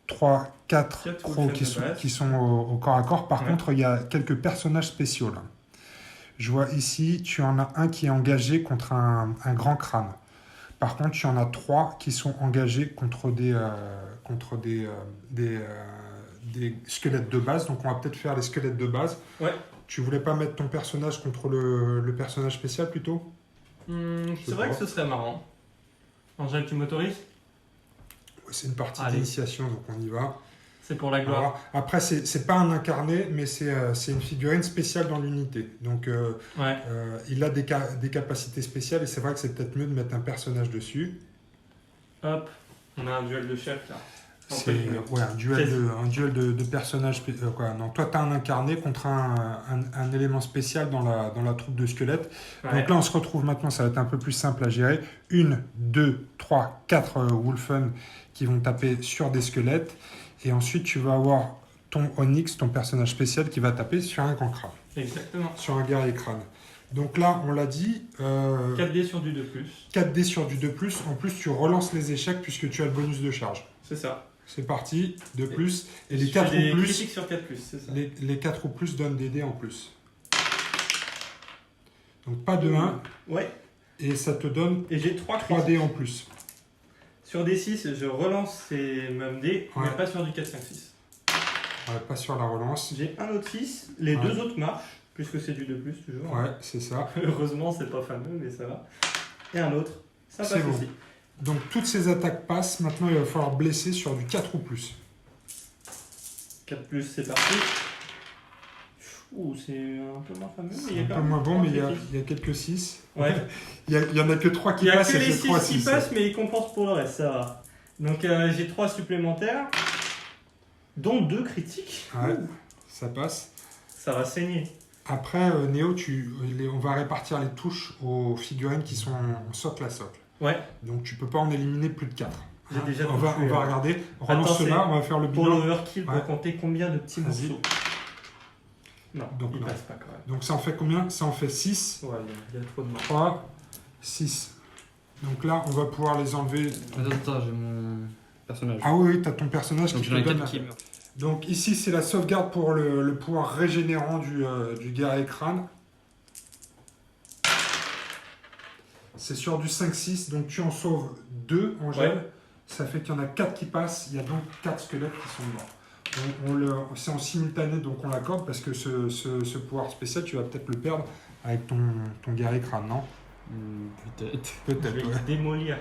3, 4
Quatre
pros
touches de base.
qui sont au corps à corps. Par
Ouais.
contre, il y a quelques personnages spéciaux là. Je vois ici, tu en as un qui est engagé contre un grand crâne. Par contre, tu en as 3 qui sont engagés contre des squelettes de base. Donc, on va peut-être faire les squelettes de base.
Ouais.
Tu voulais pas mettre ton personnage contre le personnage spécial plutôt?
C'est vrai que ce serait marrant. Angèle, tu m'autorises?
Ouais, c'est une partie
Allez.
d'initiation, donc on y va.
C'est pour la gloire.
Alors, après, c'est pas un incarné, mais c'est une figurine spéciale dans l'unité. Donc,
Ouais.
il a des capacités spéciales, et c'est vrai que c'est peut-être mieux de mettre un personnage dessus.
Hop, on a un duel de chef là.
C'est un duel de personnages. Non, toi, tu as un incarné contre un élément spécial dans la troupe de squelettes.
Ouais.
Donc là, on se retrouve maintenant, ça va être un peu plus simple à gérer. 1, 2, 3, 4 Wolfen qui vont taper sur des squelettes. Et ensuite, tu vas avoir ton Onyx, ton personnage spécial, qui va taper sur un grand crâne,
Exactement.
sur un guerrier crâne. Donc là, on l'a dit,
4D sur du 2+.
4D sur du 2+. En plus, tu relances les échecs puisque tu as le bonus de charge.
C'est ça.
C'est parti, 2+. Et les
Je
4
fais des
ou plus,
critiques sur 4+, c'est ça.
les 4 ou plus donnent des dés en plus. Donc pas de 1,
Ouais.
et ça te donne
Et j'ai 3
3
critiques.
dés en plus.
Sur des 6, je relance ces mêmes dés, mais
Ouais.
pas sur du 4, 5, 6.
Ouais, pas sur la relance.
J'ai un autre 6, les
Ouais.
deux autres marchent, puisque c'est du 2+, toujours.
Ouais, c'est ça.
Heureusement, c'est pas fameux, mais ça va. Et un autre, ça
C'est
passe
bon.
aussi.
Donc toutes ces attaques passent. Maintenant, il va falloir blesser sur du 4 ou plus.
4+, c'est parti. Ouh, c'est un peu moins fameux, mais il y
C'est
a
un
quand
peu
même
moins bon, mais il y a,
critiques.
il y a quelques 6.
Ouais.
Il y en a que 3 qui
Il y a
passent
que
et
les
c'est 3
6 qui
6.
passent, mais ils compensent pour le reste, ça va. Donc j'ai 3 supplémentaires, dont 2 critiques.
Ouais,
Ouh,
ça passe.
ça va saigner.
Après, Néo, on va répartir les touches aux figurines qui sont en socle à socle.
Ouais,
Donc tu peux pas en éliminer plus de 4.
J'ai déjà
on va
compris,
regarder.
Attends,
Relance cela, on va faire le
pour
bilan.
l'overkill,
Ouais.
pour compter combien de petits
Vas-y.
morceaux. Non,
Donc
il
non.
passe pas quand même.
Donc ça en fait combien? Ça en fait 6,
Ouais, il y a trop de morceaux.
3, 6. Donc là, on va pouvoir les enlever.
Attends, j'ai mon personnage.
Ah oui, tu as ton personnage
Donc
qui
j'en ai
te donne.
4 qui meurent.
Donc ici, c'est la sauvegarde pour le pouvoir régénérant du guerrier crâne. C'est sur du 5-6, donc tu en sauves 2 en gel.
Ouais.
Ça fait qu'il y en a 4 qui passent. Il y a donc 4 squelettes qui sont morts. C'est en simultané, donc on l'accorde parce que ce pouvoir spécial, tu vas peut-être le perdre avec ton guerrier crâne, non?
Peut-être.
Je
Peut-être,
vais
ouais.
démolir.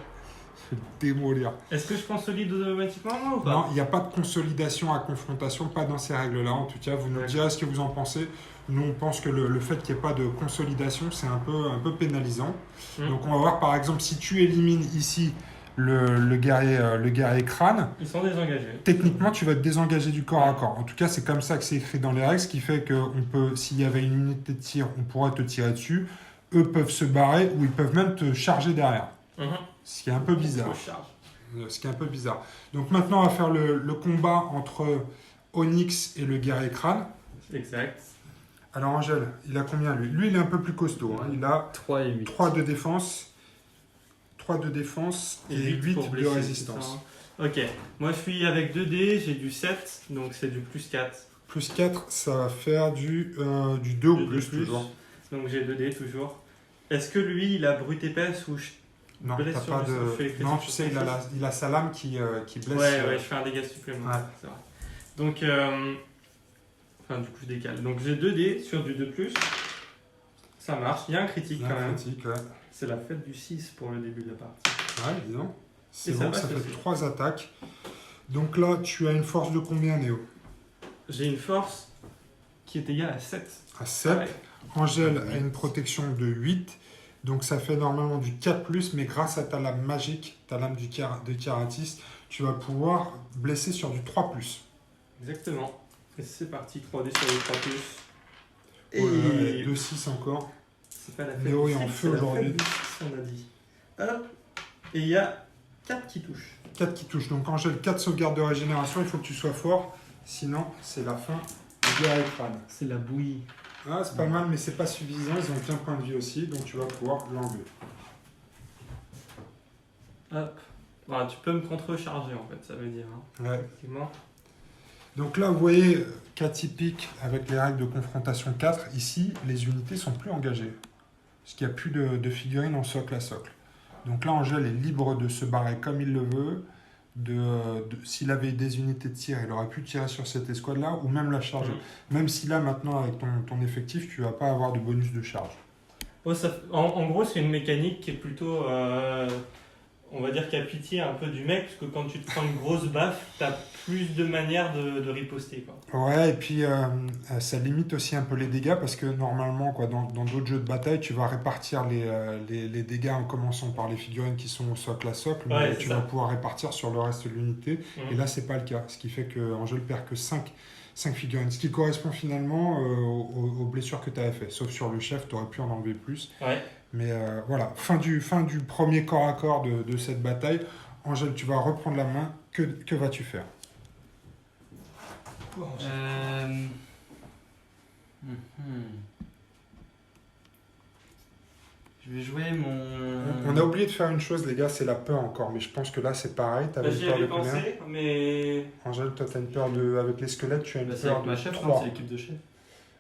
Démolir.
Est-ce que je consolide automatiquement moi, ou pas?
Non, il n'y a pas de consolidation à confrontation, pas dans ces règles-là. En tout cas, vous nous
Ouais.
direz ce que vous en pensez. Nous, on pense que le fait qu'il n'y ait pas de consolidation, c'est un peu pénalisant.
Mm.
Donc, on va voir, par exemple, si tu élimines ici le guerrier crâne,
Ils sont désengagés.
techniquement, tu vas te désengager du corps à corps. En tout cas, c'est comme ça que c'est écrit dans les règles, ce qui fait que s'il y avait une unité de tir, on pourrait te tirer dessus. Eux peuvent se barrer ou ils peuvent même te charger derrière.
Mhm.
Ce qui est un peu bizarre.
Je charge.
Ce qui est un peu bizarre. Donc maintenant, on va faire le combat entre Onyx et le guerrier crâne.
Exact.
Alors Angèle, il a combien lui? Lui, il est un peu plus costaud. Hein. Il a
3 et 8.
3 de défense, 3 de défense et 8
pour
de
blesser,
résistance.
c'est ça, hein. Ok, moi je suis avec 2D, j'ai du 7, donc c'est du plus 4.
Plus 4, ça va faire du 2 ou
Du
plus,
2+,
toujours.
Donc j'ai 2D toujours. Est-ce que lui il a brute épaisse ou je...
Non,
Blesse
t'as
sur
pas
le sol, je fais les
de...
critiques
Non,
sur
tu sais,
son
il a sa lame qui blesse.
Ouais, je fais un dégât supplémentaire,
Ouais.
c'est vrai. Donc, enfin du coup je décale. Donc j'ai 2D sur du 2+. Ça marche, il y a un critique
Il y a
quand
un
même.
critique, ouais.
C'est la fête du 6 pour le début de la partie.
Ouais, disons. C'est
Et ça
bon,
passe
ça fait
aussi.
3 attaques. Donc là, tu as une force de combien, Néo?
J'ai une force qui est égale à 7.
À 7.
Ouais.
Angèle a une protection de 8. Donc ça fait normalement du 4+, mais grâce à ta lame magique, ta lame de Karatis, tu vas pouvoir blesser sur du 3+.
Exactement. Et c'est parti, 3D sur les 3+.
Et 2-6 encore.
C'est pas la fête
Léo
du
est en
six,
feu
c'est la
aujourd'hui.
fête du six, on a dit. Hop. Et il y a 4 qui touchent.
4 qui touchent. Donc Angèle, 4 sauvegardes de régénération, il faut que tu sois fort. Sinon, c'est la fin de la crâne.
C'est la bouillie.
Ah, c'est pas mal, mais c'est pas suffisant. Ils ont 15 points de vie aussi, donc tu vas pouvoir l'enlever.
Hop. Voilà, tu peux me contre-charger en fait, ça veut dire. Hein.
Ouais.
Effectivement.
Donc là, vous voyez, cas typique avec les règles de confrontation 4, ici, les unités sont plus engagées. Parce qu'il n'y a plus de figurines en socle à socle. Donc là, Angèle est libre de se barrer comme il le veut. S'il avait des unités de tir, il aurait pu tirer sur cette escouade-là, ou même la charger. Même si là, maintenant, avec ton effectif, tu vas pas avoir de bonus de charge.
Oh, en gros, c'est une mécanique qui est plutôt, on va dire, qui a pitié un peu du mec, parce que quand tu te prends une grosse baffe, t'as plus de manières de riposter, quoi.
Ouais, et puis ça limite aussi un peu les dégâts, parce que normalement, quoi, dans d'autres jeux de bataille, tu vas répartir les dégâts en commençant par les figurines qui sont au socle à socle, mais
Ouais,
tu
c'est
vas
ça.
pouvoir répartir sur le reste de l'unité.
Mhm.
Et là, c'est pas le cas, ce qui fait que Angèle perd que 5 figurines, ce qui correspond finalement aux blessures que tu avais fait. Sauf sur le chef, tu aurais pu en enlever plus.
Ouais.
Mais voilà, fin du premier corps à corps de cette bataille. Angèle, tu vas reprendre la main. Que vas-tu faire?
Je vais jouer mon...
On a oublié de faire une chose, les gars, c'est la peur encore. Mais je pense que là, c'est pareil. Tu avais
J'y
une peur de
avais
combien?
pensé, mais
Angèle, toi, tu as une peur avec les squelettes, tu as une
C'est
peur
avec
de
ma chef, non,
3.
c'est l'équipe de chef.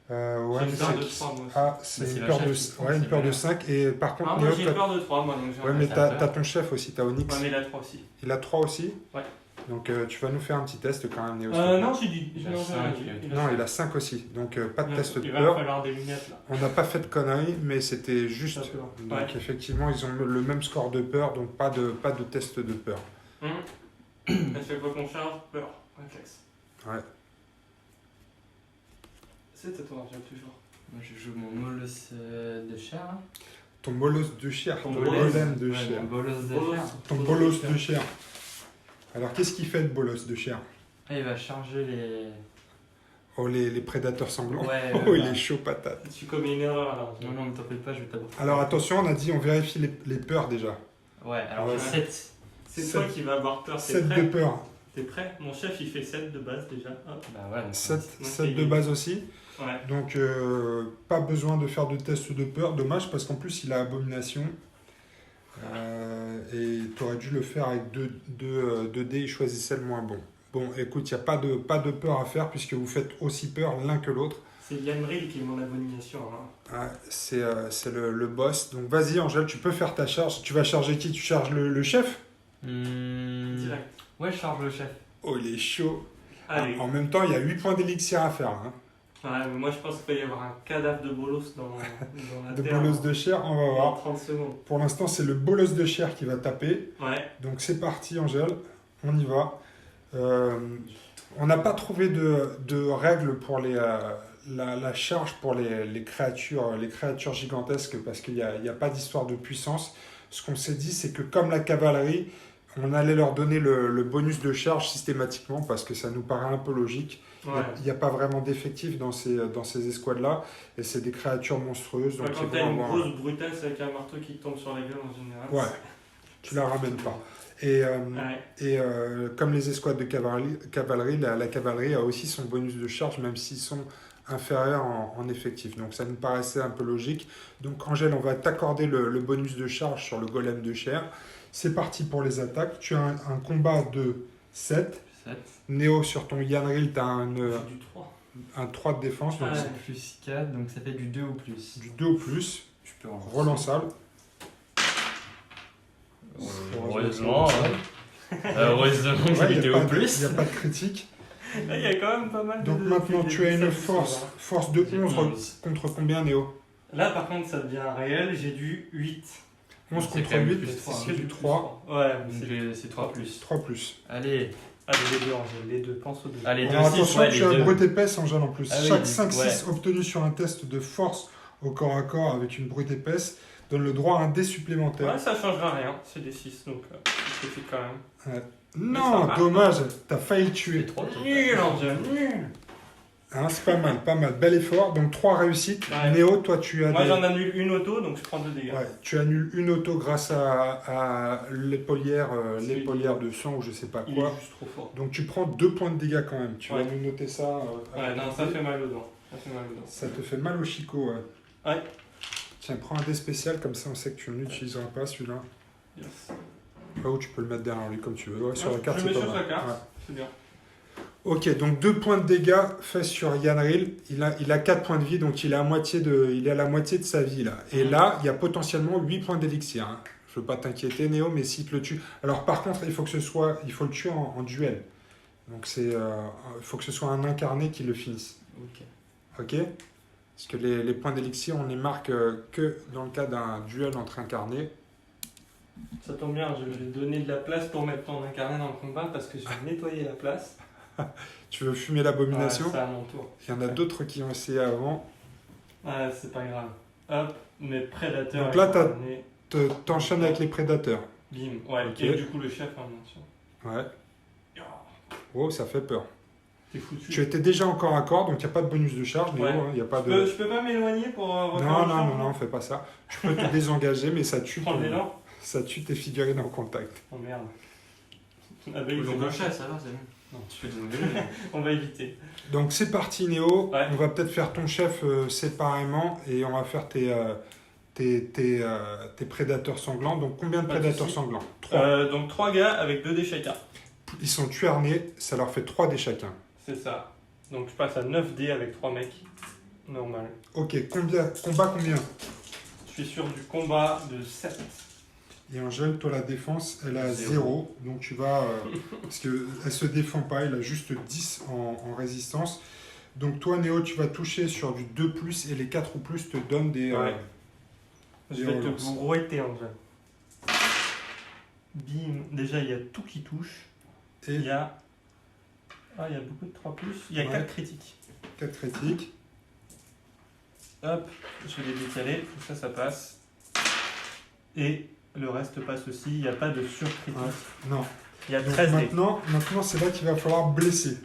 Ouais,
j'ai
mais
une peur de
c'est
3 moi aussi.
ah, c'est
Mais c'est
une
la
peur
chef
de,
qui prend,
ouais, une
c'est
peur
pas
de
la-
5. Et par contre,
Ah, moi
Néo,
j'ai
toi-
peur de 3, moi, donc j'ai
ouais, mais
c'est la
t'as
peur.
ton chef aussi, t'as Onyx.
Ouais, mais la 3 aussi.
Il a 3 aussi.
Ouais.
Donc tu vas nous faire un petit test quand même, Néo. s'il te plaît.
Non, j'ai dit.
Il a
non,
cinq,
j'ai-
Non, il a 5 aussi. Donc pas de test de
Il va
peur.
falloir des lunettes là.
On n'a pas fait de conneries, mais c'était juste.
Ça peur.
Donc
Ouais.
effectivement, ils ont le même score de peur, donc pas de test de peur.
À chaque fois qu'on charge, peur. Réflexe.
Ouais.
C'est à toi, j'ai toujours.
Moi, je joue mon molosse de chair. Hein.
Ton bolos de chair,
Ton
ton
bolos.
golem de
Ouais,
chair.
mon bolos de
Bolos.
chair.
Ton bolos de chair. Alors qu'est-ce qu'il fait de bolos de chair?
Ah, il va charger les...
Oh, les prédateurs sanglants.
Ouais,
Oh, il
bah.
est chaud patate.
Tu commets une erreur là.
Non, non, ne t'appelle pas, je vais t'aborder.
Alors attention, on a dit on vérifie les peurs déjà.
Ouais, alors
Ouais.
j'ai 7.
C'est toi qui vas avoir peur, t'es
7 de
prêt?
peur.
T'es prêt? Mon chef il fait 7 de base déjà. Hop.
Bah ouais, donc
7 de base aussi.
Ouais.
Donc pas besoin de faire de test de peur. Dommage parce qu'en plus il a abomination. Et tu aurais dû le faire avec 2 dés, il choisissait le moins bon. Bon, écoute, il n'y a pas de peur à faire puisque vous faites aussi peur l'un que l'autre.
C'est Yanril qui est mon abomination. Hein.
Ouais, c'est le boss. Donc vas-y Angèle, tu peux faire ta charge. Tu vas charger qui? Tu charges le chef?
Direct.
Ouais, je charge le chef.
Oh, il est chaud.
Allez.
En même temps, il y a 8 points d'élixir à faire. Hein.
Ouais, mais moi je pense qu'il va y avoir un cadavre de bolos dans la
De
terre.
bolos de chair, on va
En
voir.
30 secondes.
Pour l'instant, c'est le bolos de chair qui va taper.
Ouais.
Donc c'est parti Angèle, on y va. On n'a pas trouvé de règles pour la charge pour les créatures gigantesques parce qu'il n'y a pas d'histoire de puissance. Ce qu'on s'est dit, c'est que comme la cavalerie, on allait leur donner le bonus de charge systématiquement parce que ça nous paraît un peu logique.
Ouais.
Il n'y a pas vraiment d'effectifs dans ces escouades-là et c'est des créatures monstrueuses. Donc
Quand
ils
t'as
vont
une
avoir-
grosse brutasse avec un marteau qui te tombe sur la gueule en général.
Ouais, tu la ramènes pas. Et,
Ouais.
comme les escouades de cavalerie, la cavalerie a aussi son bonus de charge, même s'ils sont inférieurs en effectif. Donc ça nous paraissait un peu logique. Donc Angèle, on va t'accorder le bonus de charge sur le golem de chair. C'est parti pour les attaques. Tu as un combat de 7.
7.
Néo, sur ton Yanril, tu as
C'est du 3.
un 3 de défense, donc
Ouais.
c'est
Plus 4, donc ça fait du 2 ou plus.
du 2 au plus,
Je peux relancer.
relançable.
Heureusement, heureusement que
Ouais,
j'ai
il
du
n'y
2
a,
ou plus.
pas de critique.
Là, il y a quand même pas mal de.
Donc maintenant, tu as une force de
J'ai
11
11.
contre combien, Néo?
Là, par contre, ça devient réel. J'ai du 8.
11
C'est
contre
quand même
8,
plus trois,
c'est du 3.
Ouais,
Donc c'est 3 plus.
3 plus.
Allez,
Allez, les deux, Angèle, les deux, pense aux deux.
allez, 2,
Alors
6,
attention,
ouais,
tu
les
as un
deux.
brute épaisse, Angèle, en plus.
Ah oui,
Chaque
ouais.
5-6 obtenu sur un test de force au corps à corps avec une brute épaisse donne le droit à un dé supplémentaire.
Ouais, ça changera rien, c'est des 6, donc c'est fait quand même.
Non,
ça
dommage, t'as failli le tuer.
Les 3 total.
Nul, Angel, nul.
Hein, c'est pas mal. Bel effort. Donc 3 réussites.
Ouais.
Néo, toi tu as
Moi
des...
j'en annule une auto, donc je prends 2 dégâts.
Ouais, tu annules une auto grâce à l'épaulière
C'est-
l'épaulière de sang ou je sais pas
Il est
quoi.
juste trop fort.
Donc tu prends 2 points de dégâts quand même. Tu
Ouais.
vas nous noter ça.
Ouais,
avec
non,
un
ça
dé.
fait mal aux dents. Ça fait mal aux dents.
Ça te fait mal au chicot, ouais.
Ouais.
Tiens, prends un dé spécial, comme ça on sait que tu ne l'utiliseras pas celui-là.
Yes.
Là où tu peux le mettre derrière lui comme tu veux. Ouais, sur la carte,
je le
c'est
mets
pas
sur
mal.
sa carte,
Ouais.
c'est bien.
Ok, donc 2 points de dégâts faits sur Yanril. Il a 4 points de vie, donc il est à la moitié de sa vie là. Et là, il y a potentiellement 8 points d'élixir. Hein. Je veux pas t'inquiéter, Néo, mais s'il te le tue. Alors par contre, il faut le tuer en duel. Donc il faut que ce soit un incarné qui le finisse.
Ok.
Ok? Parce que les points d'élixir, on les marque que dans le cas d'un duel entre incarnés.
Ça tombe bien, je vais donner de la place pour mettre ton incarné dans le combat parce que je vais nettoyer la place.
Tu veux fumer l'abomination?
Ouais, c'est à mon tour.
Il y en a d'autres qui ont essayé avant.
Ouais, c'est pas grave. Hop, mes prédateurs.
Donc là, t'as-
incarnés.
T'enchaînes avec les prédateurs.
Bim. Ouais,
Ok.
et du coup le chef, hein, bien sûr.
Ouais. Oh, ça fait peur.
T'es foutu.
Tu étais déjà en corps à corps, donc il n'y a pas de bonus de charge, Néo.
Ouais.
Hein, y a pas
Je
de...
peux pas m'éloigner pour refaire
Non,
le
non,
champ,
non, non, fais pas ça. Tu peux te désengager, mais ça tue,
Prends le l'élan.
ça tue tes figurines en contact.
Oh merde. Ah bah,
Donc
c'est
le
bon.
chat, ça va, c'est bon.
Non.
Tu fais des engueuler.
On va éviter.
Donc c'est parti, Néo.
Ouais.
On va peut-être faire ton chef séparément et on va faire tes prédateurs sanglants. Donc combien de
Pas de
prédateurs
soucis.
sanglants? 3.
Donc 3 gars avec 2 dés chacun.
Ils sont tuarnés, ça leur fait 3 dés chacun.
C'est ça. Donc je passe à 9 dés avec 3 mecs. Normal.
Ok, combat combien?
Je suis sur du combat de 7.
Et Angèle, toi la défense, elle a 0.
Zéro.
Donc tu vas... parce qu'elle se défend pas, elle a juste 10 en résistance. Donc toi Néo, tu vas toucher sur du 2+, et les 4 ou plus te donnent des...
Ouais. Je vais te
relances.
brouetter en fait. Bim. Déjà il y a tout qui touche.
Et
Il y a... Ah, il y a beaucoup de 3+. Il y a
Ouais.
4 critiques.
4 critiques.
Hop, je vais les décaler. Tout ça, ça passe. Et le reste passe aussi. Il n'y a pas de surcritique.
Ouais. Non.
Il y a
Donc
13 dés.
maintenant, c'est là qu'il va falloir blesser.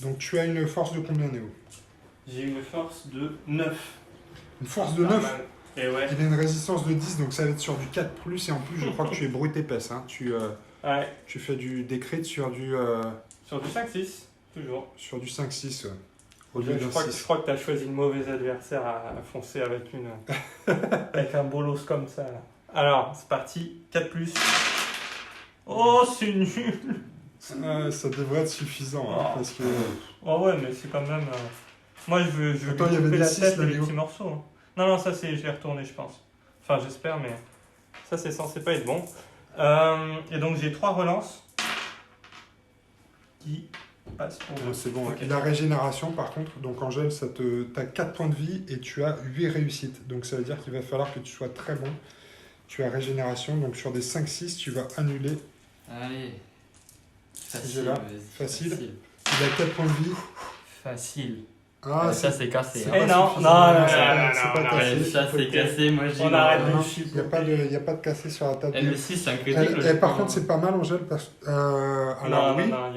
Donc tu as une force de combien, Néo?
J'ai une force de 9.
Une force de
Pas
9.
mal. Et ouais.
Il a une résistance de 10, donc ça va être sur du 4+, et en plus je crois que tu es brut épaisse. Hein.
Ouais.
Tu fais des crits sur du
Sur du 5-6, toujours.
5-6. Ouais. Au
Je
lieu d'un
crois, que,
6.
je crois que tu as choisi le mauvais adversaire à foncer avec avec un bolos comme ça. Là. Alors, c'est parti. 4+. Oh, c'est nul.
Ça devrait être suffisant, hein,
Oh.
parce que...
Oh ouais, mais c'est quand même... Moi, je veux
Attends, il y avait
couper
des
la
6,
tête
là,
et les
Léo.
petits morceaux. Hein. Non, ça, je vais retourner, je pense. Enfin, j'espère, mais ça, c'est censé pas être bon. Et donc, j'ai 3 relances qui passent pour
Ouais,
2.
c'est bon.
Ok.
La régénération, par contre, donc Angèle, t'as 4 points de vie et tu as 8 réussites. Donc ça veut dire qu'il va falloir que tu sois très bon. Tu as régénération, donc sur des 5-6, tu vas annuler.
Allez. Facile,
J'ai là.
vas-y.
Facile. Il a 4 points de vie.
Facile.
Ah,
Ça, c'est cassé.
c'est
hein.
Eh
pas
non,
suffisant.
non,
C'est
non,
pas-
non,
c'est pas
non,
cassé.
Ouais, ça, c'est cassé. Moi, j'y
On
vais.
arrête
Non,
de chipoter.
il n'y a pas de cassé sur la table.
Eh, le 6, c'est un critique. le
Par
jeu.
contre, c'est pas mal, Angèle, parce que... alors
Non,
oui,
non, il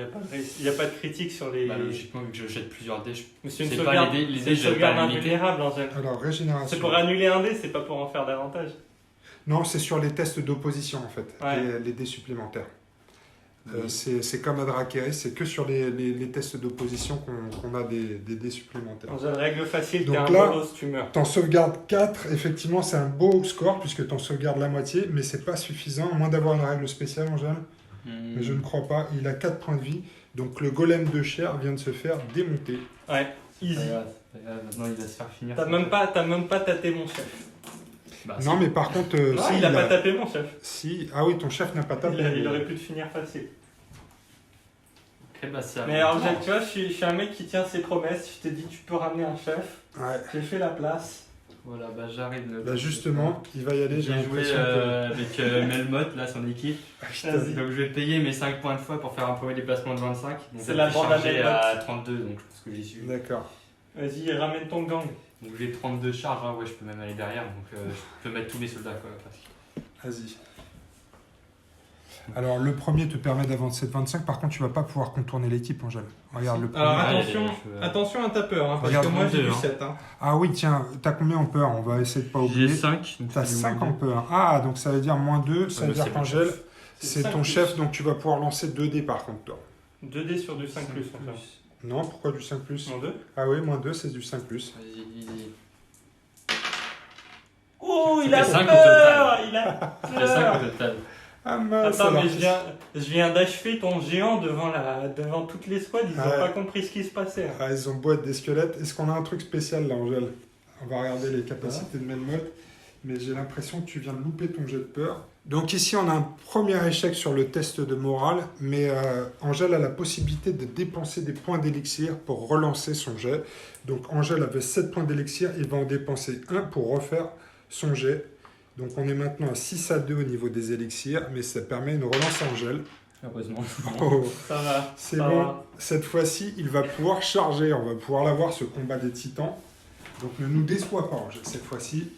n'y a pas de critique sur les...
Bah, logiquement, vu que je jette plusieurs dés,
Mais c'est une
c'est
sauvegarde,
pas les dés,
c'est une
je vais
sauvegarde
pas limiter.
invulnérable, Angèle.
alors régénération.
C'est pour annuler un dé, c'est pas pour en faire davantage.
Non, c'est sur les tests d'opposition, en fait,
Ouais.
les dés supplémentaires.
Oui.
C'est comme à Drakeris, c'est que sur les tests d'opposition qu'on a des dés supplémentaires.
Angèle, règle facile,
Donc
t'es un
là-
bolos, tu meurs.
T'en sauvegardes 4, effectivement, c'est un beau score, puisque t'en sauvegardes la moitié, mais c'est pas suffisant, à moins d'avoir une règle spéciale, Angèle. Mais je ne crois pas. Il a 4 points de vie, donc le golem de chair vient de se faire démonter.
Ouais, easy.
Maintenant, il va se faire finir.
T'as même pas tâté mon chef.
Bah,
Non, mais par contre,
Non,
si,
il a pas tapé mon chef.
Ah oui, ton chef n'a pas tapé.
Il aurait pu te finir facile.
Ok, bah, c'est à
Mais
moi.
Angèle, tu vois, je suis un mec qui tient ses promesses. Je t'ai dit, tu peux ramener un chef.
Ouais.
J'ai fait la place.
Voilà, bah, j'arrive.
Bah justement, il va y aller, j'ai
J'ai joué
l'impression que...
avec Melmoth, là, son équipe.
Putain,
Vas-y.
Donc, je vais payer mes 5 points de foi pour faire un premier déplacement de 25. Donc,
C'est
ça
la
peut
bande à
charger
Melmoth.
à 32, donc je pense que j'y suis.
D'accord.
Vas-y, ramène ton gang.
Donc j'ai 32 charges, hein, ouais, je peux même aller derrière, donc je peux mettre tous mes soldats quoi.
Vas-y. Alors, le premier te permet d'avancer de 25. Par contre, tu vas pas pouvoir contourner l'équipe, Angèle. Regarde le premier.
Alors
Ouais,
attention,
je-
attention à ta peur, hein, parce
Regarde
que moi j'ai
mon
du
Dieu, hein.
7. Hein.
Ah oui, tiens, t'as combien en peur? On va essayer de pas oublier.
J'ai 5.
T'as 5 en peur. Ah, donc ça veut dire -2. Ça veut
mais
dire
c'est
qu'Angèle,
C'est
c'est
5
ton
plus.
chef, donc tu vas pouvoir lancer 2 dés par contre, toi.
2 dés sur du 5 plus, enfin.
Non, pourquoi du 5 plus?
En 2.
Ah oui, -2, c'est du 5 plus.
Vas-y, vas-y.
Oh, il
Ça
a
fait 5 au
peur.
total.
Il a
Ça fait 5
peur.
au total.
Ah mince,
Attends,
alors,
mais je viens d'achever ton géant devant toutes les squads, ils
Ouais.
ont pas compris ce qui se passait. Hein.
Ah, ils ont beau être des squelettes. Est-ce qu'on a un truc spécial là, Angèle? On va regarder les capacités de Melmoth. Mais j'ai l'impression que tu viens de louper ton jet de peur. Donc ici, on a un premier échec sur le test de morale. Mais Angèle a la possibilité de dépenser des points d'élixir pour relancer son jet. Donc Angèle avait 7 points d'élixir. Il va en dépenser 1 pour refaire son jet. Donc on est maintenant à 6-2 au niveau des élixirs. Mais ça permet une relance à Angèle.
Heureusement.
Oh.
Ça va.
C'est
ça
bon,
va.
cette fois-ci, il va pouvoir charger, on va pouvoir l'avoir, ce combat des titans. Donc ne nous déçois pas, Angèle, cette fois-ci.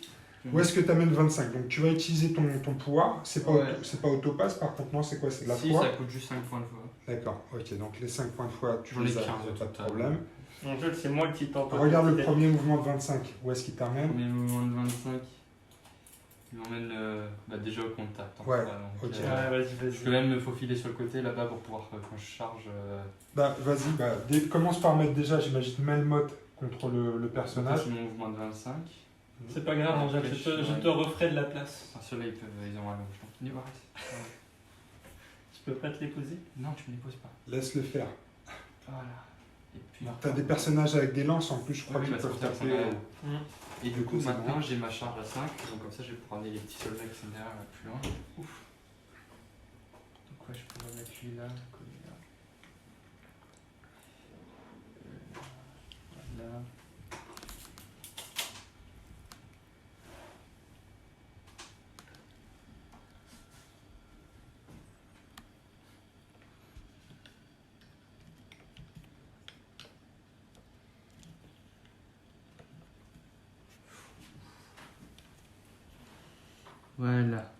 Où est-ce que tu amènes 25? Donc tu vas utiliser ton pouvoir, c'est pas,
Ouais.
c'est pas autopasse, par contre, non, c'est quoi? C'est de la
Si,
foi?
ça coûte juste 5 points de foi.
D'accord, ok, donc les 5 points de foi, tu
J'en ai
les as,
15
pas de
total.
problème.
Mon jeu, c'est moi le titan. toi,
Regarde
t'es
le
petit.
premier mouvement de 25, où est-ce qu'il t'amène?
Premier mouvement de 25. Il m'emmène déjà au contact. En
Ouais,
tout cas, donc,
ok.
Ouais, vas-y,
je peux
vas-y.
même me faufiler sur le côté là-bas pour pouvoir, quand je charge.
Bah vas-y, commence par mettre déjà, j'imagine, Melmoth contre le personnage.
C'est mon mouvement de 25.
C'est pas grave, Angèle,
Après,
je te referai de la place.
Ah, ceux-là, ils ont un long. Je t'en prie.
Je peux pas te les poser?
Non, tu me les poses pas.
Laisse-le faire.
Voilà. Et puis.
T'as des personnages avec des lances en plus, je crois
Oui,
qu'ils
bah,
peuvent
c'est pour ça que
taper.
ça m'a- Et du coup,
c'est
maintenant,
bon.
j'ai ma charge à 5. Donc, comme ça, je vais pouvoir amener les petits soldats qui sont derrière là, plus loin. Ouf. Donc, ouais, je pourrais mettre lui là, comme là. Voilà. Voilà.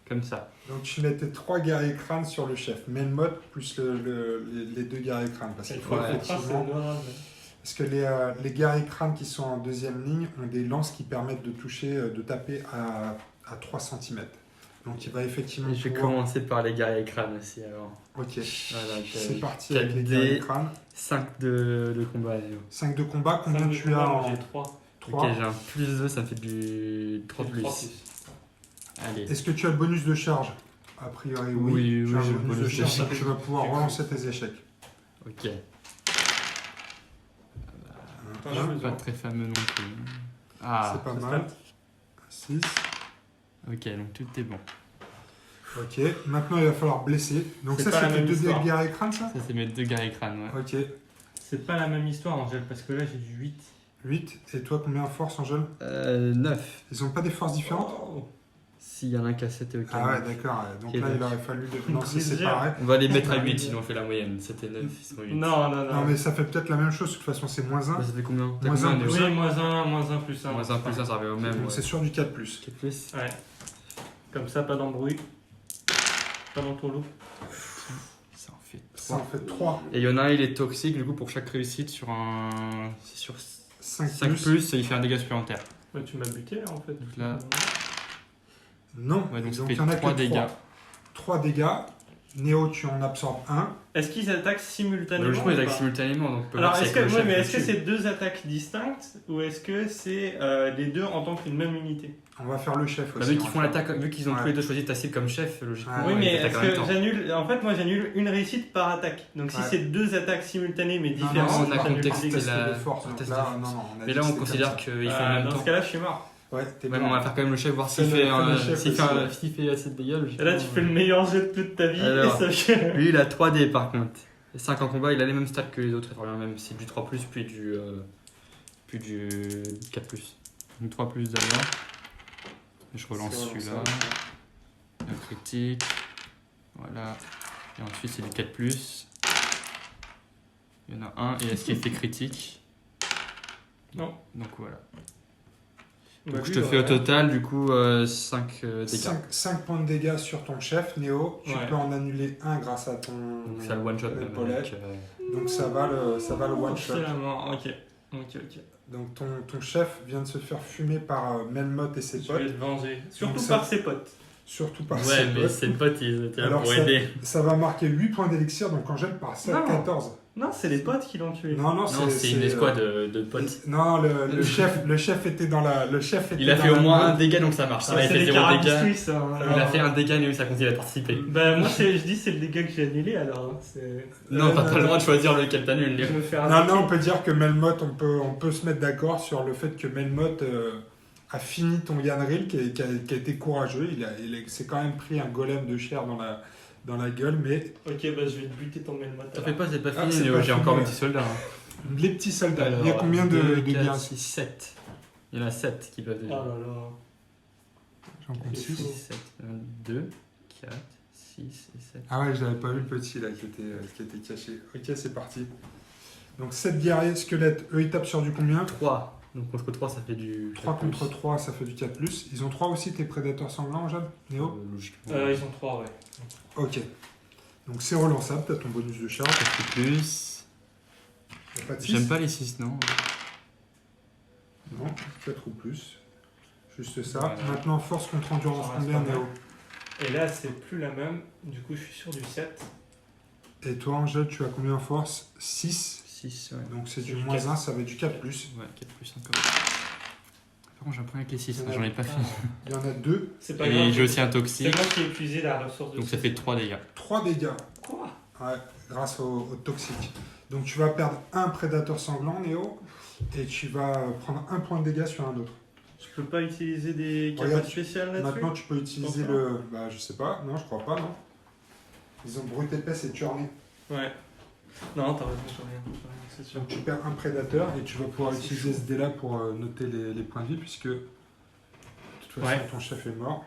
Comme ça.
Donc tu mettais 3 guerriers crânes sur le chef, Melmoth plus les 2 guerriers crânes. Parce qu'il faut
Ouais.
effectivement. Parce que les guerriers crânes qui sont en deuxième ligne ont des lances qui permettent de toucher, de taper à 3 cm. Donc il va effectivement.
Je vais
pouvoir-
commencer par les guerriers crânes aussi alors.
Ok.
Voilà,
C'est parti
4
avec les guerriers
dés,
crânes.
5 de combat.
5 de combat, combien tu as en
J'ai 3.
3
Ok, j'ai un plus 2, ça fait du 3 plus. Allez.
Est-ce que tu as le bonus de charge? A priori, oui.
Oui,
tu
oui,
as
j'ai
le bonus de charge, donc tu vas pouvoir
J'ai
relancer tes échecs.
Ok.
Attends,
Pas très fameux non plus. Ah,
C'est pas
ça
mal. 6.
ok, donc tout est bon.
Ok, maintenant il va falloir blesser. Donc
C'est
ça,
pas la
c'était
même
2
histoire.
guerriers crânes, ça?
Ça, c'est mes 2 guerriers crânes, ouais.
Ok.
C'est pas la même histoire, Angèle, parce que là j'ai du 8.
8. Et toi, combien en force, Angèle?
9.
Ils ont pas des forces différentes?
S'il y en a un qui a 7 et aucun.
Ah ouais, d'accord. Donc
Ok,
là, il
donc.
aurait fallu les lancer
Grisère.
séparés.
On va les mettre à 8 sinon on fait la moyenne. C'était 9, ils sont 8.
Non, non, non.
Non, mais ça fait peut-être la même chose. De toute façon, c'est -1.
Ça fait combien? T'as
Moins
combien,
un,
Néo?
plus
Oui, moins 1 plus 1.
Moins 1 plus 1, ça revient au même.
Donc
Ouais.
c'est sur du 4+.
4 plus.
Ouais. Comme ça, pas d'embrouille. Pas dans ton loup.
Ça en fait
Ça en
3.
fait 3.
Et il y en a un, il est toxique, du coup, pour chaque réussite sur un. C'est sur
5
5 plus, il fait un dégât supplémentaire.
Ouais, tu m'as buté là en fait.
Donc là-
Non.
Ouais, donc ça
il
fait
y en a
3
que
dégâts.
3 dégâts. Néo, tu en absorbes 1.
Est-ce qu'ils attaquent simultanément
Logiquement, ils
ou
attaquent
pas
simultanément, donc on peut
Alors,
voir
est-ce
si
que,
le
ouais,
chef
mais
le
est-ce que
tue.
c'est 2 attaques distinctes ou est-ce que c'est les deux en tant qu'une même unité?
On va faire le chef
Bah,
aussi.
vu qu'ils font l'attaque, vu qu'ils ont
Ouais.
tous les deux choisi ta cible comme chef, logiquement.
Ah,
Oui,
ouais,
mais
ils attaquent
est-ce
en même
que
temps.
j'annule. En fait, moi j'annule une réussite par attaque. Donc si
Ouais.
c'est 2 attaques simultanées mais
Non, non,
différentes,
on a
j'annule
contexte,
les dégâts.
la-
de force. Donc
test
là,
de force.
non, non, on a
Mais
dit
là,
que
on
c'était
considère
comme ça.
qu'ils font en même
Dans
temps.
ce cas-là, je suis mort.
Ouais, t'es
Ouais, mais
mort.
on va faire quand même le chef, voir
C'est
s'il
le-
fait,
c'est le chef
s'il
aussi,
fait,
ouais.
s'il fait assez de dégâts.
Et là, tu fais le meilleur jeu de toute ta vie.
Alors.
et ça fait-
Lui, il a 3D par contre. 5 en combat, il a les mêmes stats que les autres. Enfin, même, c'est du 3, puis du 4. Donc 3 d'abord. Je relance
C'est
celui-là.
vraiment ça.
Un critique. Voilà. Et ensuite, c'est du 4. Il y en a un. Et est-ce qu'il fait critique?
Non.
Donc voilà.
Bah,
Donc je
lui,
te fais au
ouais.
total du coup 5 dégâts.
5 points de dégâts sur ton chef, Néo. Tu
Ouais.
peux en annuler un grâce à ton
Donc ça le one shot même
épaulette.
avec.
Donc ça va le one shot.
C'est la mort, ok. Ok.
Donc ton chef vient de se faire fumer par Melmoth et ses
Je
potes.
vais te venger. Surtout
Donc ça-
par ses potes.
Surtout par
Ouais,
ses
mais
potes.
ses potes ils étaient là
Alors
pour aider.
ça va marquer 8 points d'élixir, donc Angèle par 7,
Non.
14.
Non, c'est les potes qui l'ont tué.
Non,
Non, c'est une escouade de potes.
Non, le chef était dans la. Le chef était
Il a
dans
fait au
la
moins
meute.
un dégât donc ça marche. Ça a
C'est
été
les
0
carabes
dégâts.
suisses. Hein,
Il
alors.
a fait un dégât mais oui ça continue à participer.
Bah, moi, je dis c'est le dégât que j'ai annulé alors. Hein.
Non, t'as pas le droit de choisir lequel t'annules.
Je me fais
Non,
arnaquer.
on peut dire que Melmoth, on peut se mettre d'accord sur le fait que Melmoth a fini ton Yanril, qui a été courageux. Il s'est quand même pris un golem de chair dans la gueule, mais
Ok, bah, je vais te buter ton mailmot.
T'en fais pas, c'est pas
Ah,
fini,
c'est
Léo,
pas
j'ai
fini,
encore
ouais.
mes petits soldats. Hein.
les petits soldats.
Alors,
il y a combien de
2,
guerriers
4, 6, 7. Il y en a 7 qui peuvent
Oh
déjà.
là là.
J'en compte
C'est
6.
fou.
7, 2, 4, 6 et 7.
Ah ouais, je n'avais pas vu le petit là qui était caché. Ok, c'est parti. Donc 7 guerriers squelettes, eux ils tapent sur du combien
3. Donc contre 3, ça fait du.
3 contre 3, ça fait du 4+. Ils ont 3 aussi tes prédateurs sanglants, Jade Néo
Logiquement.
Ils ont 3, ouais.
Ok. Donc c'est relançable, t'as ton bonus de charge.
Ça fait plus.
Y a pas de 6.
J'aime pas les 6, non.
Non, 4 ou plus. Juste ça.
Voilà.
Maintenant, force contre endurance,
Ça reste
combien
pas mal.
Néo
Et là, c'est plus la même. Du coup, je suis sur du 7.
Et toi, Angèle, tu as combien en force 6.
6, ouais.
Donc c'est
C'est
du
du
moins
4.
1, ça va être du 4+.
Ouais, 4 plus encore. Par contre, j'ai un problème avec les 6,
Il y en a-
j'en ai pas fini.
Il y en a 2.
C'est pas grave.
Et j'ai aussi un
C'est
toxique,
moi qui ai épuisé la ressource de
donc ça
six.
fait 3 dégâts.
3 dégâts.
Quoi
Ouais, grâce au toxique. Donc tu vas perdre un prédateur sanglant, Néo. Et tu vas prendre un point de dégâts sur un autre.
Je peux pas utiliser des
Regarde,
capacités spéciales là-dessus
Maintenant, tu peux utiliser
Enfin.
le. Bah, je sais pas. Non, je crois pas, non. Ils ont brut épaisse et turné.
Ouais. Non, t'as raison, j'ai rien, c'est sûr.
Donc tu perds un prédateur et tu vas pouvoir
C'est
utiliser
chaud.
ce dé-là pour noter les points de vie puisque de toute façon
Ouais.
ton chef est mort.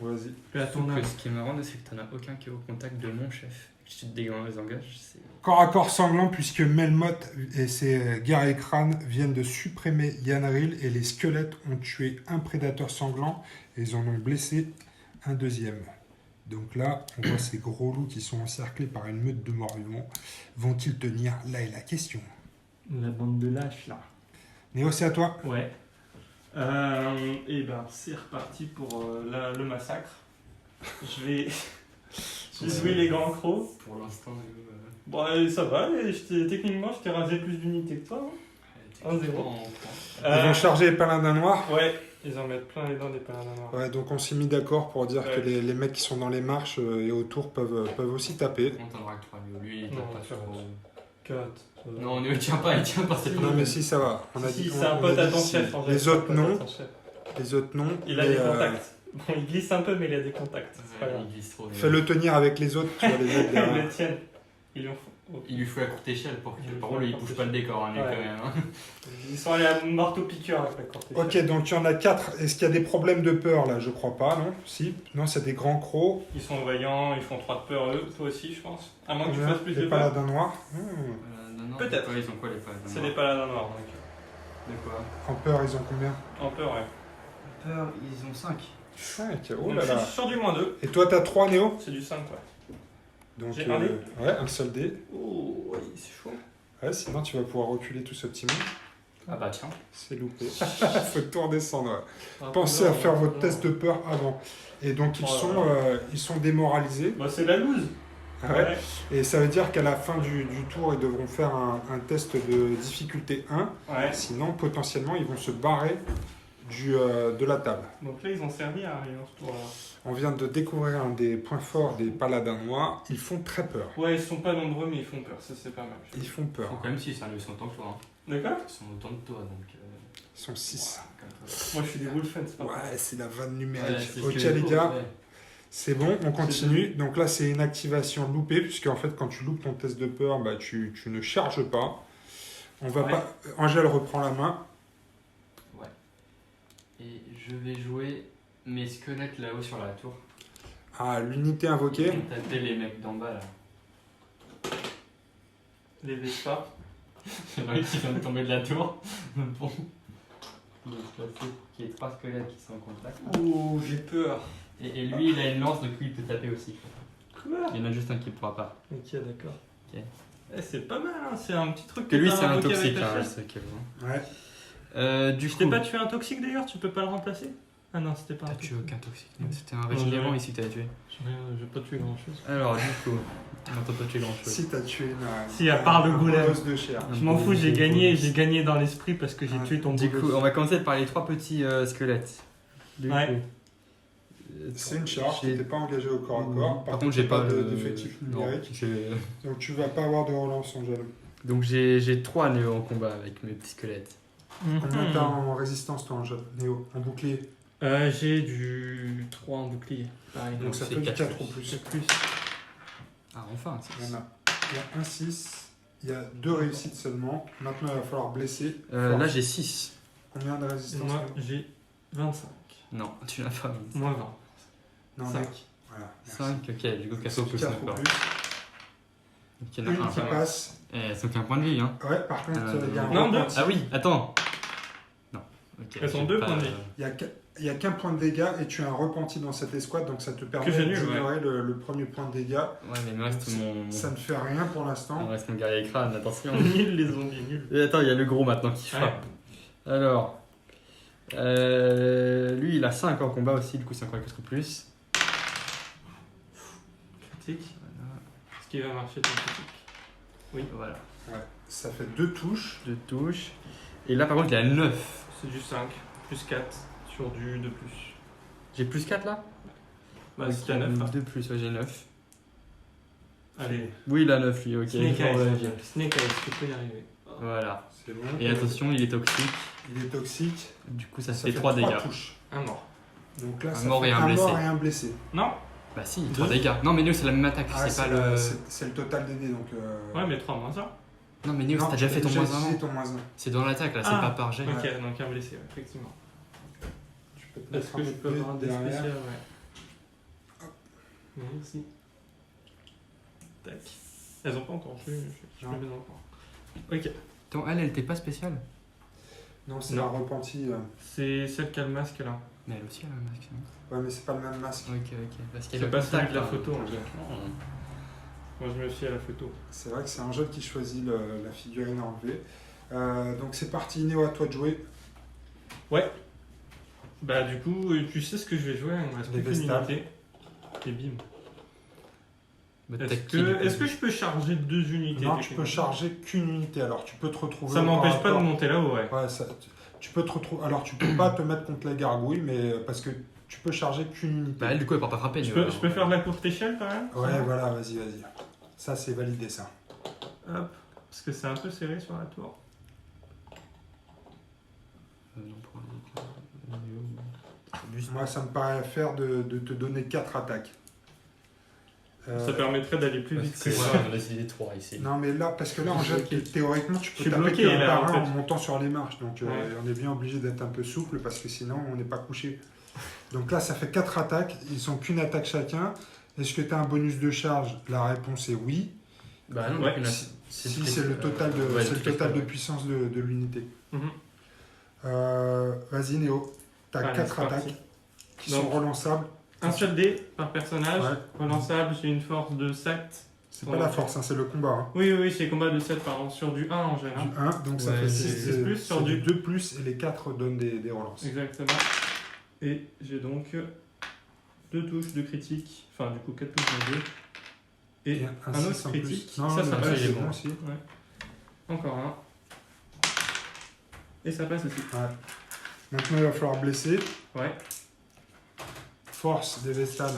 Vas-y.
Puis à ton
Sauf
âme.
que ce qui est marrant, c'est que t'en as aucun qui est au contact de mon chef. Si tu te désengages, c'est.
Corps à corps sanglant puisque Melmoth et ses guerriers crânes viennent de supprimer Yanril et les squelettes ont tué un prédateur sanglant et ils en ont blessé un deuxième. Donc là, on voit ces gros loups qui sont encerclés par une meute de morts-vivants. Vont-ils tenir? Là est la question.
La bande de lâches là.
Néo, c'est à toi.
Ouais. Et ben c'est reparti pour le massacre. Je vais jouer les grands crocs.
Pour l'instant,
Bon, ça va, techniquement je t'ai rasé plus d'unités que toi. Hein. 1-0.
Ils vont charger les paladins noirs.
Ouais, ils en mettent plein les dents des paladins noirs.
Ouais, donc on s'est mis d'accord pour dire
Ouais.
que les mecs qui sont dans les marches et autour peuvent aussi taper.
On t'en drague 3, lui, il
Non,
tape pas
ça va.
trop.
4.
Non, il tient pas, c'est pas.
Non mais si ça va. On a
Si,
dit,
c'est un
on
pote
a
à
dit
ton
si.
chef. en fait,
Les
c'est un
autres
pote à
non.
ton chef.
Les autres non.
Il a
mais,
des contacts. Bon, il glisse un peu, mais il a des contacts. C'est pas grave.
Il glisse trop.
Fais-le tenir avec les autres, tu vas les mettre
Ils
derrière.
le tiennent. Ils lui ont oh.
Il lui faut la courte échelle pour
Il lui
que.
faut
Par contre,
la
il
courte
bouge pas le décor, hein, lui,
Ouais.
quand même. Hein.
Ils sont allés à marteau-piqueur avec la courte échelle.
Ok, donc il y en a 4. Est-ce qu'il y a des problèmes de peur là? Je crois pas, non? Si. Non, c'est des grands crocs.
Ils sont vaillants, ils font 3 de peur eux, toi aussi je pense. À moins que tu
Combien?
fasses plus
Les
de peur.
paladins noirs.
Non,
Peut-être.
Ils ont quoi les paladins
C'est des paladins noirs donc.
De quoi
En peur, ils ont combien?
En peur, ouais.
Peur, ils ont 5.
5. Oh
Donc
là
je
là.
suis sur du -2,
Et toi, t'as 3 Néo?
c'est du 5 ouais.
Donc,
J'ai un dé.
ouais, un seul dé.
Oh, ouais, c'est chaud.
Ouais, sinon tu vas pouvoir reculer tout ce petit monde.
Ah bah tiens.
C'est loupé. Faut tout redescendre. Ouais. Pensez à faire votre test de peur avant. Et donc ils sont démoralisés.
Bah c'est la loose.
Ouais. Et ça veut dire qu'à la fin du tour, ils devront faire un test de difficulté 1.
Ouais.
Sinon, potentiellement, ils vont se barrer de la table.
Donc là ils ont servi à rien ce tour-là.
On vient de découvrir un des points forts des paladins noirs. Ils font très peur.
Ouais, ils sont pas nombreux mais ils font peur, ça c'est pas mal.
Ils font peur.
Faut quand même 6, hein, ils sont autant que toi. Hein.
D'accord.
Ils sont autant que toi, donc.
Ils sont 6.
Comme toi.
Moi je suis des Wolfen, c'est pas
Ouais,
pareil.
c'est la vanne
Ouais,
numérique.
c'est ce
Ok
que
les
faut,
gars,
ouais.
c'est bon, on continue. Donc là, c'est une activation loupée, puisque en fait, quand tu loupes ton test de peur, bah, tu ne charges pas. On va
Ouais.
pas. Angèle reprend la main.
Et je vais jouer mes squelettes là-haut sur la tour.
Ah, l'unité invoquée.
Taper les mecs d'en bas là.
Les Vespa.
J'ai un qui vient de tomber de la tour. Bon. Il est placé, il y a 3 squelettes qui sont en contact.
Ouh, j'ai peur.
Et lui, il a une lance, donc lui, il peut taper aussi.
Quoi?
Il y en a juste un qui ne pourra pas.
Ok, d'accord.
Ok.
Eh, c'est pas mal, hein. C'est un petit truc
Que lui,
t'as
c'est un
invoqué avec
toxique,
ta
hein,
chasse.
ce qu'il y a.
Ouais.
Du
Je t'ai
coup,
pas tué un toxique d'ailleurs, tu peux pas le remplacer? Ah non, c'était pas un
t'as tué
toxique.
aucun toxique. C'était un régénérant
j'ai-
ici que t'avais tué.
J'ai pas tué grand chose.
Alors, du coup, non, t'as pas tué grand chose.
Si t'as tué une.
Si, à part le golem.
boss de chair.
Je m'en fous, j'ai gagné dans l'esprit parce que j'ai
Ouais.
tué ton
Du
beau
coup,
gosse.
on va commencer par les 3 petits squelettes. Du
Ouais.
coup,
C'est une charge,
j'ai-
tu n'es pas engagé au corps à corps.
Par contre, j'ai pas
d'effectif
non,
numérique.
j'ai-
Donc tu vas pas avoir de relance en gel.
Donc j'ai 3 néos en combat avec mes petits squelettes.
Combien t'as en résistance toi en gel, Néo? En bouclier?
J'ai du 3 en bouclier. Pareil.
Donc ça
c'est
fait du
4
4 ou plus.
C'est plus.
Ah, enfin, c'est
Il y en a. Il y a un 6, il y a 2 réussites seulement. Maintenant il va falloir blesser.
Là, j'ai 6.
Combien de résistance?
Moi,
Néo
j'ai 25.
Non, tu n'as pas.
Moins 20.
Non,
5.
mec. Voilà. merci.
5, ok, du coup, 4
C'est
au
du
plus
4 ou
encore.
plus.
Donc, il y en a
Une
un.
qui passe.
Eh, elles ont qu'un point de vie, hein.
Ouais, par contre, il y a un
Non, deux.
repenti.
Ah oui, attends. Non, ok.
Elles ont
j'ai
2
pas-
points de vie.
Il y a qu'un point de dégâts et tu as un repenti dans cette escouade, donc ça te permet
Que j'annule,
d'ignorer le premier point de dégâts.
Ouais, mais il me reste mon.
Ça ne fait rien pour
Il
l'instant.
me reste mon guerrier crâne, attention.
Nul les zombies, nul.
Et attends, il y a le gros maintenant qui frappe. Alors. Lui, il a 5 en combat aussi, du coup, c'est encore 4 plus.
Critique.
Voilà.
Ce qui va marcher ton critique.
Voilà.
Ouais. Ça fait 2 touches.
2 touches. Et là, par contre, il a 9.
C'est du 5, plus 4 sur du 2 plus.
J'ai plus 4 là
Bah, si t'as 9 là.
2 plus, ouais, j'ai 9.
Allez.
Oui, il a 9 lui, ok.
Snake
je vais
Eyes,
enlever.
Snake Eyes, tu peux y arriver.
Voilà.
C'est bon.
Et attention, il est toxique.
Il est toxique.
Du coup, ça,
Ça
fait 3 dégâts.
touches.
Un mort.
Donc là,
Un
ça
mort
fait
et un blessé.
mort et un blessé.
Non.
Bah si,
Deux.
3 dégâts. Non, mais nous, c'est la même attaque,
Ah,
c'est pas le.
c'est le total des dés. Donc,
Ouais, mais 3 moins 1.
Non, mais Néo,
non,
t'as déjà fait ton moins 1
utilisé
avant.
ton moins 1.
C'est dans l'attaque là, c'est
Ah.
pas par jet.
Ok, donc un blessé, ouais, effectivement.
Tu peux te
Est-ce
mettre
que
un
je
peu
peux
de
avoir des
derrière.
spéciales? Ouais. Merci. Tac. Elles ont pas encore, je
Non.
me mets dans le coin. Ok.
Attends, elle était pas spéciale.
Non, c'est
Non.
la repentie.
C'est celle qui a le masque là.
Mais elle aussi, elle a un masque. hein.
Ouais, mais c'est pas le même masque.
Ok, ok. Parce qu'il y
C'est
avait
pas
contact,
celui de la
là.
photo, en
Ok.
fait.
Oh.
Moi je me fie à la photo.
C'est vrai que c'est un jeu qui choisit la figurine enlevée. Donc c'est parti, Néo, à toi de jouer.
Bah du coup, tu sais ce que je vais jouer, il me reste
Les
plus qu'une
Vestales.
unité. Et bim.
Bah, t'as
Est-ce
qui, du coup
que je peux charger 2 unités
Non, tu peux
techniquement?
charger qu'une unité. Alors tu peux te retrouver.
Ça
au corps
m'empêche
à
pas de
corps.
monter là-haut, ouais.
Ouais, tu peux te retrouver. Alors tu peux pas te mettre contre la gargouille, mais parce que tu peux charger qu'une unité.
Bah, elle, du coup, elle part pas frapper.
Je
Néo,
peux faire de la courte échelle quand même?
Ouais, voilà, vas-y, vas-y. Ça, c'est validé, ça.
Hop. Parce que c'est un peu serré sur la tour.
Non, pour Néo.
Moi, ça me paraît faire de te donner 4 attaques.
Ça permettrait d'aller plus vite que
C'est
ça.
ça, on a décidé 3 ici.
Non, mais là, parce que là, en jeu, théoriquement, tu
Je
peux
suis
taper
bloqué,
qu'un
là,
par
en
un
fait.
en montant sur les marches. Donc,
Ouais.
on est bien obligé d'être un peu souple parce que sinon, on n'est pas couché. Donc là, ça fait 4 attaques. Ils sont qu'une attaque chacun. Est-ce que tu as un bonus de charge? La réponse est oui.
Bah, non,
Ouais.
donc,
Si c'est le total de,
ouais,
c'est le
triple,
total de
ouais.
puissance de l'unité.
Mhm.
Vas-y, Néo. Tu as
Allez,
4
c'est parti.
attaques qui
Donc,
sont relançables.
Un seul dé par personnage.
Ouais.
Relançable, j'ai une force de 7.
C'est pas la force, hein, c'est le combat. Hein.
Oui, c'est combat de 7 pardon, sur du 1 en général.
Du 1, donc ça
Ouais,
fait
c'est
6
plus sur du-
2 plus et les 4 donnent des relances.
Exactement. Et j'ai donc 2 touches de critique, enfin du coup 4 touches de 2. Et un
six
autre
en
critique.
plus. Non,
ça
mais
passe.
c'est
il est
bon
bon.
aussi.
Encore un. Et ça passe aussi.
Ouais. Maintenant, il va falloir blesser.
Ouais.
Force des vestales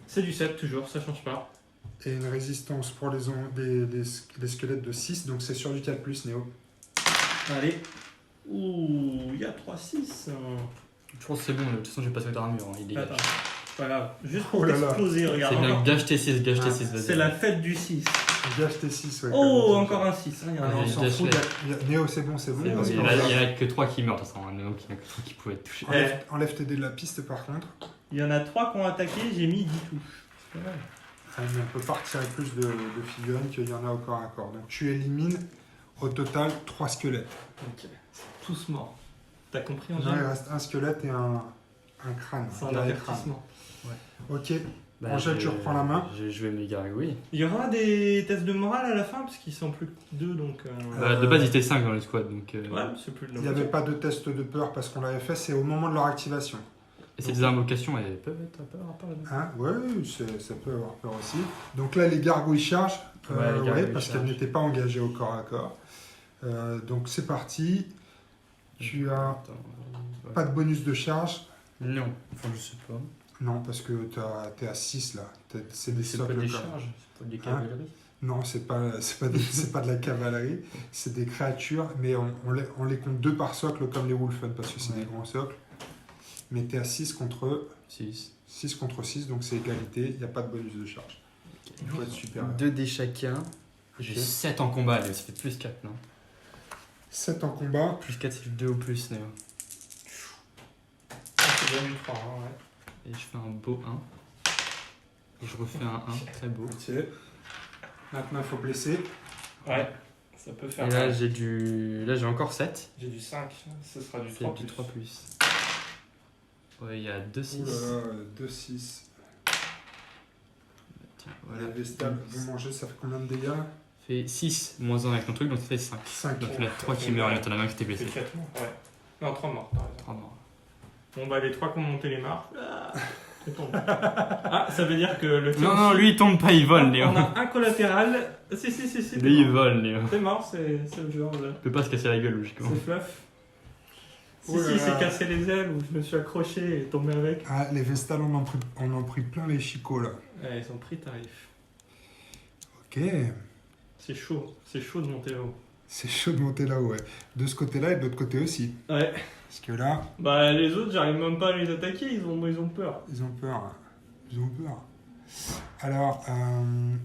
C'est du 7 toujours, ça change pas.
et une résistance pour les squelettes de 6. Donc c'est sur du 4+, Néo.
Allez. Ouh, il y a 3-6.
Je pense que c'est bon, de toute façon, je vais passer d'armure. Hein, il dégage.
Attends, c'est pas grave. Juste
Oh
pour
là là.
exploser, regarde.
C'est bien,
encore.
gâche T6, gâche
Ah,
T6, vas-y.
C'est la fête du 6.
Gâche tes 6. Ouais,
Oh,
comme on dit.
encore un 6. Hein, il y en a
Ah,
un.
on
Allez,
s'en
gâche-les.
fout. Néo, c'est bon.
C'est
parce
bon,
qu'on
il y
va-
en a que 3 qui meurent, de toute façon. Donc il y en a que 3 qui pouvaient être touchés.
Enlève tes dés de la piste, par contre.
Il y en a 3 qui ont attaqué, j'ai mis 10 touches. C'est pas mal.
On peut pas retirer plus de figurines qu'il y en a au corps à corps. Donc tu élimines Au total, 3 squelettes.
Ok, c'est tous morts. T'as compris en
Non, il reste un squelette et un crâne.
C'est un
guerrier crâne.
avertissement.
Ok,
Bah,
Angèle, tu reprends la main.
J'ai joué mes gargouilles.
Il y aura des tests de morale à la fin, parce qu'ils sont plus que 2, donc...
Bah, de base, ils étaient 5 dans le squad, donc...
Ouais, c'est plus de
Il n'y avait pas de test de peur parce qu'on l'avait fait, c'est au moment de leur activation.
Et ces invocations, elles peuvent être peur,
Hein, ouais, ça peut avoir peur aussi. Donc là, les gargouilles chargent,
Ouais, les gargouilles
parce
chargent.
qu'elles n'étaient pas engagées au corps à corps. Donc c'est parti. Tu as
Ouais.
pas de bonus de charge.
Non, enfin, je sais pas.
Non, parce que t'es à 6 là. C'est des
C'est pas
socles
des
comme-
charges, c'est pas des
Hein
cavaleries.
Non, c'est pas de la cavalerie, c'est des créatures, mais on les compte 2 par socle comme les Wolfen parce que c'est
Ouais.
des grands socles. Mais t'es à 6 contre
6.
6, donc c'est égalité, il n'y a pas de bonus de charge. Il faut être super.
2 dés chacun. J'ai
Ok.
7 en combat, Léo. Ça fait plus 4, non?
7 en combat,
Plus 4, c'est 2 ou plus, Néo.
C'est bien du 3, hein, ouais.
Et je fais un beau 1. Et je refais un 1, très beau.
ok. Maintenant il faut blesser.
Ouais, ça peut faire
Et là,
mal.
j'ai encore 7.
J'ai du 5, ce sera du
C'est
3
du
plus.
3 plus. Ouais, il y a 2, 6.
Ouh là là, 2, 6.
Tiens,
Voilà,
voilà.
Vestal, vous mangez, ça fait combien de dégâts là?
Fait 6 moins 1 avec ton truc, donc ça fait 5.
5.
Donc il y en a 3 qui meurent et t'en as un qui t'est
C'est
blessé.
4 morts, ouais. Non, 3 morts, t'as raison.
3 morts.
Bon, bah, les 3 qui ont monté les marches. C'est tombé. Ah, ça veut dire que le tien
Non, non,
aussi-
lui il tombe pas, il vole, Léo.
On a un collatéral. Si.
Lui il vole, Léo.
C'est mort, c'est le genre là.
Il peut pas se casser la gueule, logiquement.
C'est fluff. Si,
Oh là
il s'est
là.
cassé les ailes ou je me suis accroché et tombé avec.
Ah, les Vestales, on en pris plein les chicots là.
Ouais, ils ont pris tarif.
Ok,
C'est chaud de monter là-haut.
c'est chaud de monter là-haut, ouais. De ce côté-là et de l'autre côté aussi.
Ouais.
Parce que là,
Bah, les autres, j'arrive même pas à les attaquer, ils ont peur.
ils ont peur. hein. Ils ont peur. Alors,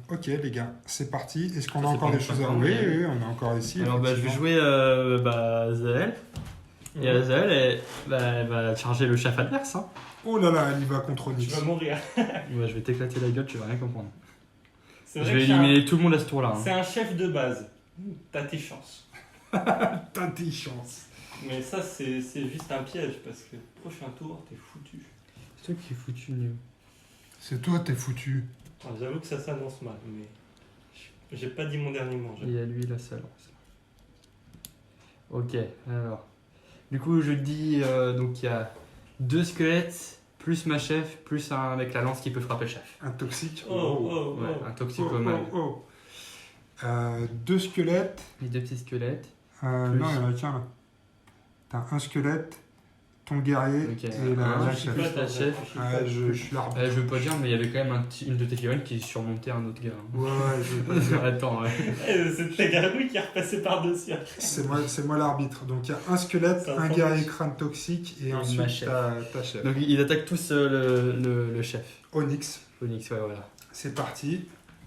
ok les gars, c'est parti. Est-ce qu'on
Ça,
a
c'est
encore
pas
des
une
choses à...
cinquante,
Oui,
mais-
oui, on a encore ici.
Alors bah, je vais
effectivement.
jouer Azael. Et Azael, elle va charger le chef adverse. Hein.
Oh là là, elle y va contre
Tu
Onyx.
vas mourir.
Ouais, je vais t'éclater la gueule, tu vas rien comprendre.
C'est
Je
vrai
vais
que c'est un-
éliminer tout le monde à ce tour-là. hein.
c'est un chef de base. T'as tes chances.
T'as tes chances.
Mais ça, c'est juste un piège parce que prochain tour, t'es foutu.
C'est toi qui es foutu, Néo.
C'est toi, t'es foutu.
Alors, j'avoue que ça s'annonce mal, mais j'ai pas dit mon dernier mot. j'avoue.
Et à lui, là, ça lance. Ok, alors. Du coup, je dis, donc il y a 2 squelettes, plus ma chef, plus un avec la lance qui peut frapper le chef.
Un toxique.
Oh.
Ouais, un
Oh,
toxicomane.
oh. 2 squelettes.
Les 2 petits squelettes.
Non, il y en a qu'un là. T'as un squelette, ton guerrier
Ok,
et la
un,
chef.
plus la chef.
Ouais, je suis l'arbitre.
Je veux pas dire, mais il y avait quand même une de tes figurines qui surmontait un autre gars. hein.
Ouais, je veux pas dire.
Attends, ouais.
C'est ta gargouille qui est repassée par-dessus.
C'est moi l'arbitre. Donc il y a un squelette,
C'est un
un
sandwich.
guerrier crâne toxique et
Et ma
ensuite
chef.
ta chef.
Donc ils attaquent tous le chef.
Onyx,
Onyx, ouais, voilà.
c'est parti.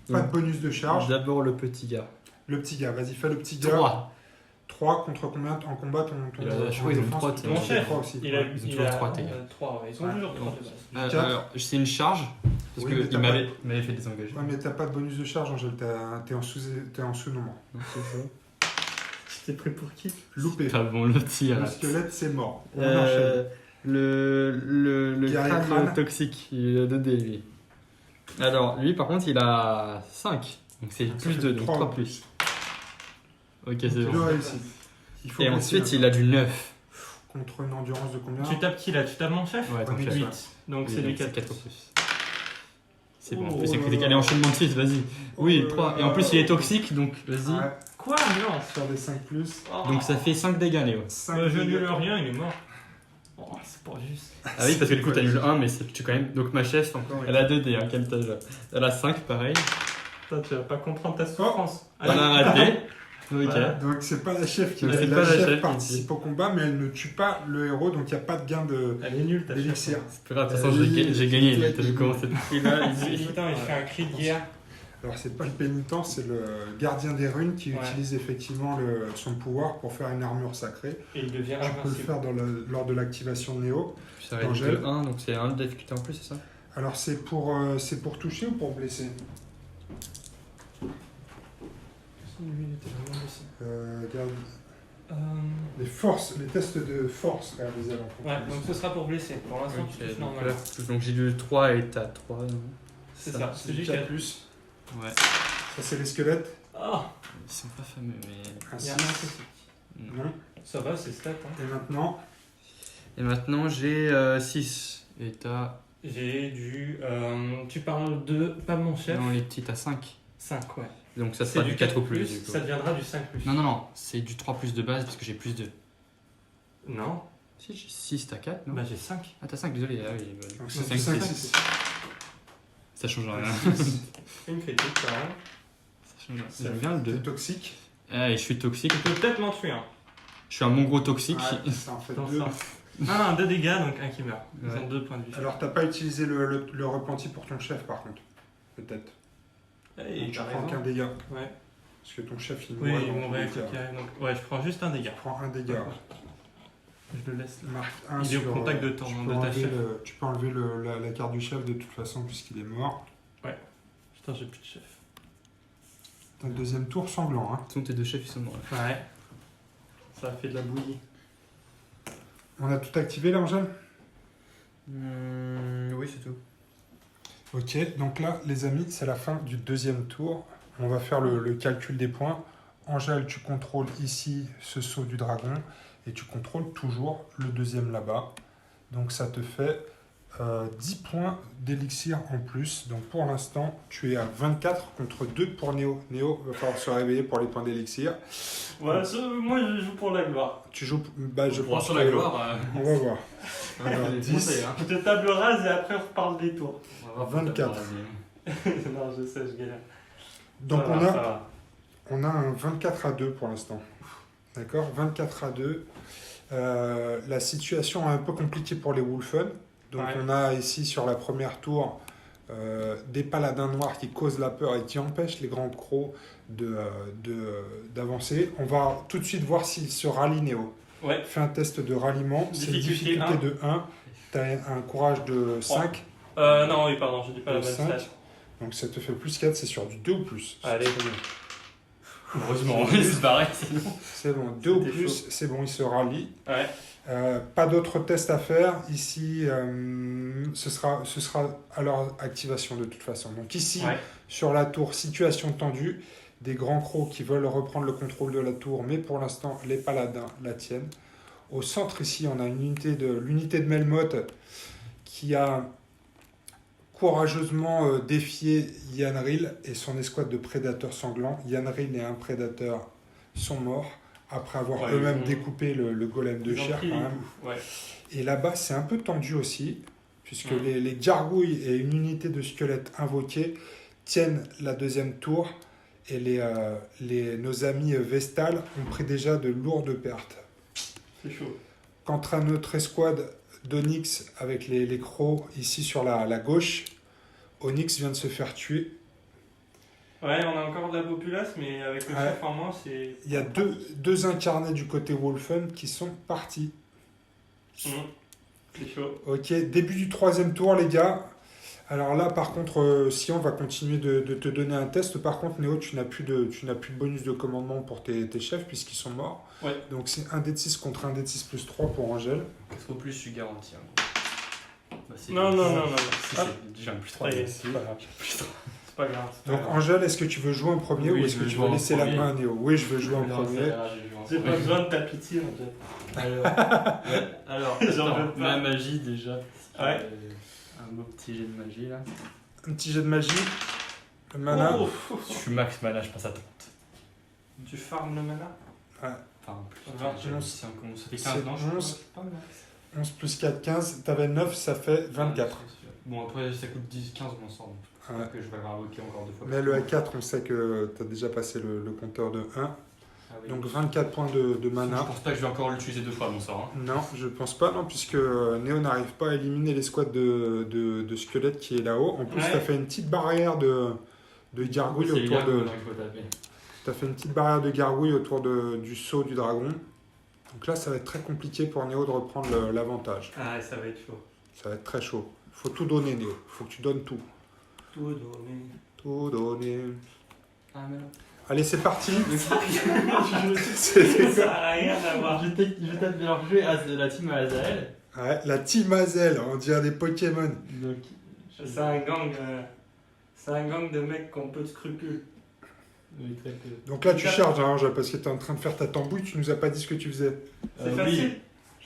Pas de bonus de charge.
D'abord le petit gars.
Le petit gars, vas-y, fais le petit gars.
3.
3 contre combien en combat ton
Il a-
ton
je crois qu'ils ont
défense,
trois,
tu
t'es
peux
Mon
faire
chef,
trois aussi.
il a,
Ouais.
Ils ont toujours trois, tes gars.
3, ils sont
Ouais.
toujours 3 de base.
Quatre.
Alors, c'est une charge. Parce
Oui, mais
que
t'as
il
pas-
m'avait fait désengager.
Ouais, mais t'as pas de bonus de charge, Angèle, t'es en sous-nombre.
Donc, c'est ça.
Tu t'es pris pour qui?
Loupé.
Pas bon, le tir.
Le squelette, c'est mort. On enchaîne.
Le
Guerrier
crâne
crâne.
toxique, il a 2 dés lui. Alors, lui par contre, il a 5. Donc c'est
Ça
plus
fait
2, donc
3
3 plus. Ok, c'est
Tu
bon.
dois réussir. Il faut
Et
blesser,
ensuite,
hein.
il a du 9.
Contre une endurance de combien
Tu tapes qui là? Tu tapes mon chef?
Ouais, ton
Onyx,
chef.
ouais.
8. Donc
Oui,
c'est du
donc
4.
4 plus. C'est bon, en
Oh
plus c'est
là
critique.
là.
Allez, enchaînement de 6, vas-y. Oui, 3. Et en plus, il est toxique, donc vas-y.
Ouais,
Quoi? Non.
faire des 5 plus.
Donc ça fait 5 dégâts, Léo.
5
Je nul rien, il est mort. Oh, c'est pas juste.
Ah oui, parce que du coup, t'as nul 1, mais tu quand même. Donc ma chef, elle a 2 dés, hein, quel t'as. Elle a 5, pareil.
Toi, tu vas pas comprendre ta souffrance.
Elle a raté. Ok.
Voilà.
Donc c'est pas la chef qui
Donc,
l'a
c'est
fait.
pas
La
la
chef
chef qui
participe au combat, mais elle ne tue pas le héros, donc il n'y a pas de gain de
Elle est nulle ta chef.
d'élixir.
C'est pas grave, de toute façon, j'ai gagné. T'as vu comment c'est.
Et là, putain, il fait un cri de guerre.
Alors c'est pas le pénitent, c'est le gardien des runes qui
Ouais.
utilise effectivement son pouvoir pour faire une armure sacrée.
Et il devient
Tu peux le
invincible.
faire lors de l'activation de Néo.
Ça rajoute
Angèle.
1, donc c'est 1 de difficulté en plus, c'est ça?
Alors c'est pour toucher ou pour blesser?
lui, il était vraiment blessé.
Regarde.
Euh,
Les forces, les tests de force, regarde les ailes en
Ouais, donc ce sera pour blesser. Pour l'instant,
Ok,
tu touches
donc,
normalement.
là, donc j'ai du 3 et t'as 3, non?
C'est ça,
C'est
c'est
du
lui qui
4
a.
plus.
Ouais.
Ça, c'est les squelettes.
Ah,
Ils sont pas fameux, mais.
Un
il y a un
6.
critique.
Non.
Ça va, c'est stat. Hein.
Et maintenant,
Et maintenant j'ai 6. Et t'as.
J'ai du. Tu parles de. Pas mon chef.
Non, les petits, t'as 5.
5, ouais.
Donc ça
C'est
sera
du
du 4
4
au plus. Du coup.
ça deviendra du 5 plus.
Non, non, non, c'est du 3 plus de base parce que j'ai plus 2.
Non,
Si, j'ai 6, t'as 4, non?
bah j'ai 5.
Ah, t'as 5, désolé. Ah oui, bah,
donc
c'est
c'est
5,
5,
6.
6.
Ça change rien.
Une critique quand même.
Ça change rien. J'aime bien le
T'es
2.
toxique.
Ah, et je suis toxique.
Tu peux peut-être m'en tuer un.
Je suis un bon gros toxique.
Ouais, ça en fait
Dans
2.
ça. Ah, 2 dégâts, donc un qui meurt. Ils
Ouais.
ont 2 points de vie.
Alors, t'as pas utilisé le repenti pour ton chef, par contre. Peut-être.
Hey,
Donc, tu
t'as
prends
raison.
qu'un dégât.
Ouais.
Parce que ton chef, il
Oui,
mourrait
ils
dans tous
mourraient
les
quoi
cas.
qu'il arrive. Donc, ouais, je prends juste un dégât.
Tu prends un dégât.
Je le laisse là.
Marque 1
Il est au
sur,
contact de
tu
ton-
peux
de ta
enlever
chef.
tu peux enlever la carte du chef de toute façon, puisqu'il est mort.
Putain, j'ai plus de chef.
T'as le deuxième tour sanglant. Hein.
De toute façon, tes 2 chefs, ils sont morts.
Ouais. Ça a fait de la bouillie.
On a tout activé là, Angèle?
Oui, c'est tout.
Ok, donc là, les amis, c'est la fin du deuxième tour. On va faire le calcul des points. Angèle, tu contrôles ici ce saut du dragon et tu contrôles toujours le deuxième là-bas. Donc ça te fait 10 points d'élixir en plus. Donc pour l'instant, tu es à 24 contre 2 pour Néo. Néo va falloir se réveiller pour les points d'élixir.
Ouais, moi je joue pour la gloire.
Tu joues, bah, je pense
sur
que-
la gloire.
On va voir. Alors, 10.
Je te table rase et après on reparle des tours.
24.
Non, je sais, je galère.
Donc
Ça va, ça va.
on a un 24 à 2 pour l'instant. D'accord, 24 à 2. La situation est un peu compliquée pour les Wolfen. Donc
Ouais.
on a ici sur la première tour des paladins noirs qui causent la peur et qui empêchent les grands crocs d'avancer. On va tout de suite voir s'ils se rallient, Néo.
Ouais.
Fais un test de ralliement. C'est
Difficulté
difficulté de 1. Tu as un courage de 5.
Non, oui, pardon, je dis pas la
Le
bonne
5.
stat.
Donc ça te fait plus 4, c'est sur du 2 ou plus.
Allez.
C'est bon.
Heureusement, c'est pareil, sinon.
C'est bon, 2 ou
C'était
plus,
chaud.
c'est bon, ils se rallient.
Ouais.
Pas d'autres tests à faire. Ici, ce sera à leur activation de toute façon. Donc ici,
Ouais.
sur la tour, situation tendue. Des grands crocs qui veulent reprendre le contrôle de la tour, mais pour l'instant, les paladins la tiennent. Au centre, ici, on a l'unité de Melmoth qui a courageusement défié Yanril et son escouade de prédateurs sanglants. Yanril et un prédateur sont morts après avoir
Ouais,
eux-mêmes
ils ont-
découpé le golem de
Ils ont
chair
pris
quand
les
même.
coups. Ouais.
Et là-bas, c'est un peu tendu aussi, puisque
Mm.
les gargouilles et une unité de squelettes invoqués tiennent la deuxième tour, et nos amis Vestal ont pris déjà de lourdes pertes.
C'est chaud.
Quant à notre escouade d'Onyx avec les crocs ici sur la gauche, Onyx vient de se faire tuer.
Ouais, on a encore de la populace, mais avec le
Ouais.
chef en moins, c'est.
Il y a deux incarnés du côté Wolfen qui sont partis.
Mhm. C'est chaud.
Ok, début du troisième tour, les gars. Alors là, par contre, si on va continuer de te donner un test. Par contre, Néo, tu n'as plus de bonus de commandement pour tes chefs puisqu'ils sont morts.
Ouais.
Donc c'est 1 d 6 contre 1 d 6 plus 3 pour Angèle.
4 au plus, je suis garanti. Bah, c'est
Non, non, non, non.
Si,
Hop.
c'est déjà un plus 3.
Ça y est, c'est pas grave. C'est pas grave. c'est pas
Donc
grave.
Angèle, est-ce que tu veux jouer en premier
Oui,
ou
je
est-ce que
veux
tu
jouer
veux
en
laisser la
premier.
main à Néo? Oui, je veux jouer en premier.
J'ai pas besoin de ta pitié en fait.
Alors,
J'en
attends,
veux pas.
ma magie déjà.
Ouais.
Un beau petit jet de magie là.
Un petit jet de magie. Le mana.
Oh,
Je suis max mana, je passe à 30.
tu farmes le mana.
Enfin, plus.
21,
Ça fait
c'est
15 non, je
11.
crois. Pas mal.
11 plus 4, 15. T'avais 9, ça fait 24.
Bon, après, ça coûte 10, 15 mon sort. Donc je crois
Ouais.
que je vais avoir invoqué encore 2 fois.
Mais le A4, on sait que tu as déjà passé le compteur de 1.
Ah oui.
Donc 24 points de
Je
mana.
pense pas que je vais encore l'utiliser 2 fois mon sort. Hein.
Non, je pense pas, non, puisque Néo n'arrive pas à éliminer l'escouade de squelettes qui est là-haut. En plus,
Ouais.
tu as fait une petite barrière de gargouilles
C'est les
autour
gargouilles,
de.
donc, il faut taper.
T'as fait une petite barrière de gargouilles autour du saut du dragon. Donc là, ça va être très compliqué pour Néo de reprendre l'avantage.
Ah, ça va être chaud.
Ça va être très chaud. Faut tout donner, Néo. Faut que tu donnes tout.
Tout donné.
Tout donner.
Ah, mais là.
Allez, c'est parti.
Ça
C'est-
n'a rien à voir.
Je vais peut-être leur jouer à la team Azael.
Ouais, la team Hazel, on dirait des Pokémon.
Donc,
C'est un gang, de mecs qui ont peu de scrupules.
oui, très peu.
Donc là, tu charges, hein, Angèle, parce que t'es en train de faire ta tambouille, tu nous as pas dit ce que tu faisais.
C'est
Oui,
facile.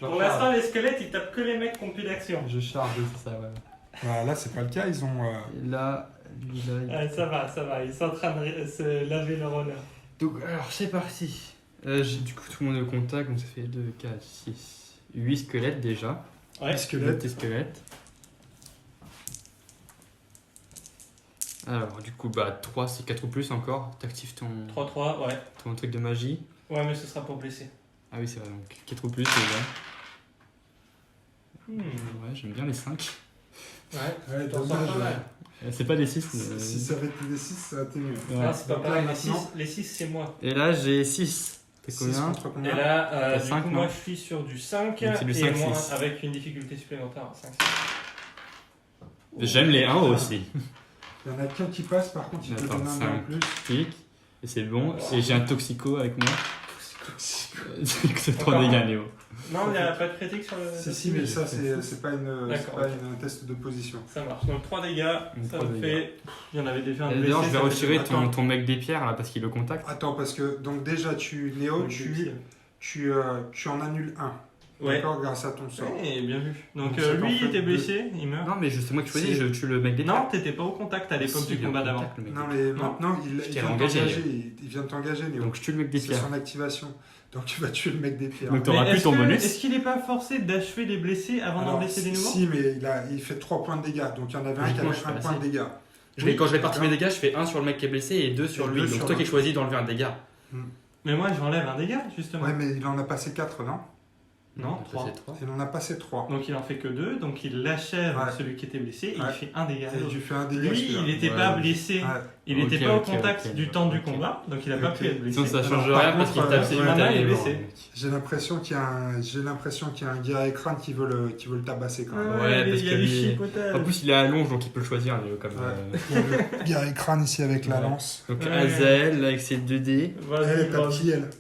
je
Pour l'instant, les squelettes, ils tapent que les mecs qui ont plus d'action.
Je charge, c'est ça, ouais.
Voilà, là, c'est pas le cas, ils ont.
Et là, lui, là, il-
Ça va. Ils sont en train de se laver leur honneur.
Donc, alors, c'est parti. J'ai du coup tout le monde est au contact, donc ça fait 2, 4, 6, 8 squelettes déjà.
Ouais.
Squelette.
Des squelettes. Alors, du coup, 3, c'est 4 ou plus encore. T'actives ton
3-3, ouais.
truc de magie.
Ouais, mais ce sera pour blesser.
Ah oui, c'est vrai, donc 4 ou plus déjà.
Hmm.
Ouais, j'aime bien les 5.
Ouais,
T'en sors pas mal.
C'est pas des 6.
Si ça avait été des 6, ça aurait été mieux.
Ouais.
Ah, c'est pas
Donc
pareil,
là,
les 6,
maintenant-
c'est moi.
Et là, j'ai 6. T'es
6
combien?
contre
Et
combien?
là,
T'as
du
cinq,
coup,
non
moi, je suis sur du 5
Donc c'est du
et
5,
moi,
6.
avec une difficulté supplémentaire, 5.
J'aime les 1 aussi.
Il y en a qu'un qui passe, par contre, il te
Attends,
donne un
cinq.
en plus.
Clic. Et c'est bon. Et j'ai un toxico avec moi. C'est trop
Encore
dégâts,
un.
Néo.
Non, il n'y a pas de critique sur le.
Si, mais ça, c'est pas
D'accord,
un test de position.
Ça marche. Donc 3 dégâts, ça
Trois
me
dégâts.
fait. Il y en avait déjà un
Et
blessé.
d'ailleurs, je vais
ça fait
retirer
deux.
Attends.
ton mec des pierres là parce qu'il le contacte.
Attends, parce que, donc déjà, Néo,
Donc,
tu en annules un.
Ouais.
D'accord, grâce à ton sort.
Ouais, bien vu. Donc
Donc, ça t'en
lui,
fait
il était
deux.
blessé, il meurt.
Non, mais c'est moi qui choisis,
C'est-
je tue le mec des pierres.
Non, t'étais pas au contact à l'époque
Si,
du
il
combat
le
d'avant.
contacte, le mec
Non,
des
mais
Non.
maintenant, il
Je t'ai
vient de
engagé,
t'engager. Il vient de t'engager, Néo.
Donc je tue le mec des
C'est
pierres.
son activation. Donc tu vas tuer le mec des pierres.
Donc, t'auras
Mais
plus
est-ce
ton
que-
bonus.
Est-ce qu'il n'est pas forcé d'achever les blessés avant d'en
Alors,
blesser des nouveaux?
Si, mais il fait 3 points de dégâts. Donc il y en avait un qui
Logiquement,
avait
je fais
1 point de
assez.
dégâts.
Quand je répartis mes
d'accord.
dégâts, je fais 1 sur le mec qui est blessé et 2 sur
Et
lui.
deux
Donc
sur
toi qui
l'autre.
choisis d'enlever un dégât.
Mais moi, j'enlève un dégât, justement.
Ouais, mais il en a passé 4, non?
Non,
ça,
3.
c'est 3.
Il en a passé 3.
Donc il en fait que 2, donc il l'achève
Ouais.
celui qui était blessé et
Ouais.
il fait un dégât.
Et tu fais un dégât.
Lui,
celui-là.
il n'était
Ouais.
pas blessé,
Ouais.
il n'était
Ok,
pas
ok,
au contact
ok.
du temps du
Ok.
combat, donc il n'a pas
Ok.
pu être blessé.
Sinon ça change
Alors, par
rien parce qu'il
contre,
tape
ouais,
simultanément.
maintenant, il est blessé.
J'ai l'impression qu'il y a un guerrier crâne qui veut le tabasser quand même.
Ouais, parce
il y a
que
du
lui-
chipotage.
En plus il est à longe donc il peut le choisir Léo, comme
Le guerrier crâne ici avec la
Ouais.
lance.
Donc
Ouais.
Azael là, avec ses 2D.
Vas-y,
Elle tape
vas-y.
qui elle?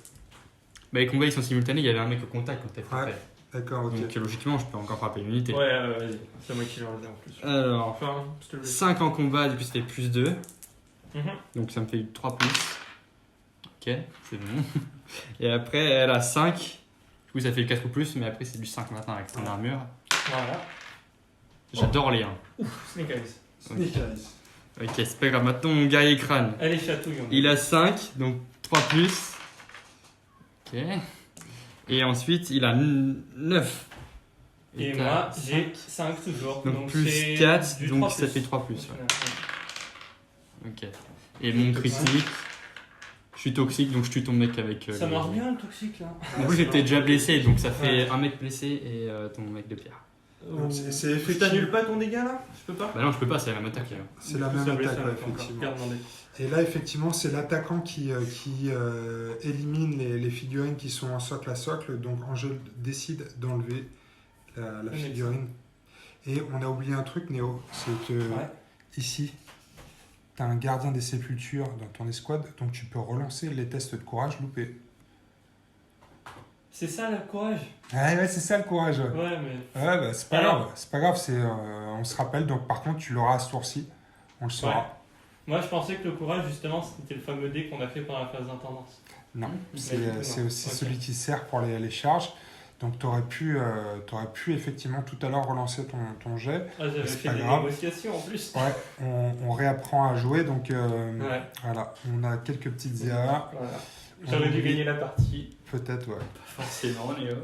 Bah les combats ils sont simultanés, il y avait un mec au contact quand t'as
Ouais.
fait.
D'accord, ok.
Donc logiquement je peux encore frapper une unité.
Ouais, vas-y, c'est moi qui l'ai enlevé en plus.
Alors,
Enfin, s'il te plaît.
5 en combat, du coup ça fait plus 2.
Mhm.
Donc ça me fait 3 plus. Ok, c'est bon. Et après elle a 5. Du coup ça fait le 4 ou plus, mais après c'est du 5 maintenant avec son armure.
Voilà.
J'adore les 1.
Snake Eyes.
Snake Eyes.
Ok, c'est pas grave. Maintenant mon guerrier crâne.
Elle est chatouille.
Il a 5, donc 3 plus. Ok. Et ensuite il a 9.
Et
t'as
moi,
cinq.
j'ai 5 toujours.
Donc plus
c'est
4,
du
donc
3
ça
plus.
fait 3 plus. Ouais.
Ouais.
Ok. Et mon critique. Je suis toxique donc je tue ton mec avec.
Ça marche bien le toxique là.
En plus j'étais déjà blessé donc ça fait
Ouais.
un mec blessé et ton mec de pierre.
Donc, c'est
Je
effectivement.
t'annule pas ton dégât là? Je peux pas?
Bah non je peux pas, c'est la même attaque là.
C'est la
Du coup,
même
ça blesse
attaque,
un
ouais,
peu encore.
effectivement.
Bien demandé.
Et là, effectivement, c'est l'attaquant qui élimine les figurines qui sont en socle à socle. Donc, Angèle décide d'enlever la figurine. Et on a oublié un truc, Néo. C'est que
Ouais.
ici, tu as un gardien des sépultures dans ton escouade. Donc, tu peux relancer les tests de courage loupés.
C'est ça le courage?
Ouais, c'est ça le courage. Ouais,
Ouais, mais.
bah, c'est pas
Alors-
grave. C'est pas grave. On se rappelle. Donc, par contre, tu l'auras à ce tour-ci. On le saura.
Moi je pensais que le courage justement c'était le fameux dé qu'on a fait pendant la phase d'intendance.
Non, c'est
du coup, non.
c'est aussi
Ok.
celui qui sert pour les charges. Donc tu aurais pu effectivement tout à l'heure relancer ton jet.
Ah, j'avais
C'est
fait
pas
des
grave.
négociations en plus.
Ouais, on réapprend à jouer. Donc
Ouais.
voilà, on a quelques petites erreurs.
Voilà. J'aurais dû gagner la partie.
Peut-être, ouais.
Forcément Léo.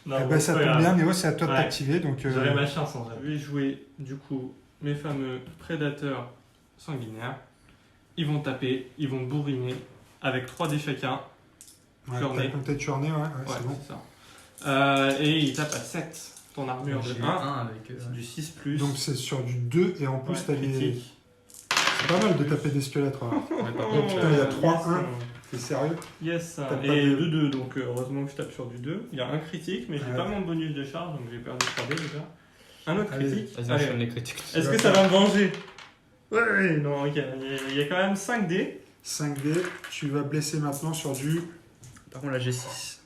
Non,
Eh
bon,
ben, ça
c'est pas
tombe
grave.
bien, Néo, c'est à toi de
Ouais.
t'activer. Donc,
J'aurais ma chance en vrai. Je vais jouer du coup mes fameux prédateurs sanguinaires. Ils vont taper, ils vont bourriner avec 3 dés chacun.
ouais,
Journée.
t'as compté Journée, ouais,
Ouais,
c'est bon.
c'est ça. Et ils tapent à 7. Ton armure de
J'ai
1.
1 avec eux.
C'est du 6 plus.
Donc c'est sur du 2 et en plus
Ouais,
t'as les...
critique.
C'est pas mal de taper des squelettes. Voilà.
Ouais, par
Oh,
contre,
putain, il y a 3-1.
yes.
T'es sérieux?
Yes,
T'as pas
et
de-
2-2, donc heureusement que je tape sur du 2. Il y a un critique, mais j'ai
Ouais.
pas mon bonus de charge, donc j'ai perdu 3D déjà. Un autre
Allez.
critique.
vas-y,
Allez.
enchaîne les critiques.
Est-ce que ça va me venger? Ouais, non, ok. Il y a quand même 5 dés.
5D. Tu vas blesser maintenant sur du...
Par contre, là, j'ai 6.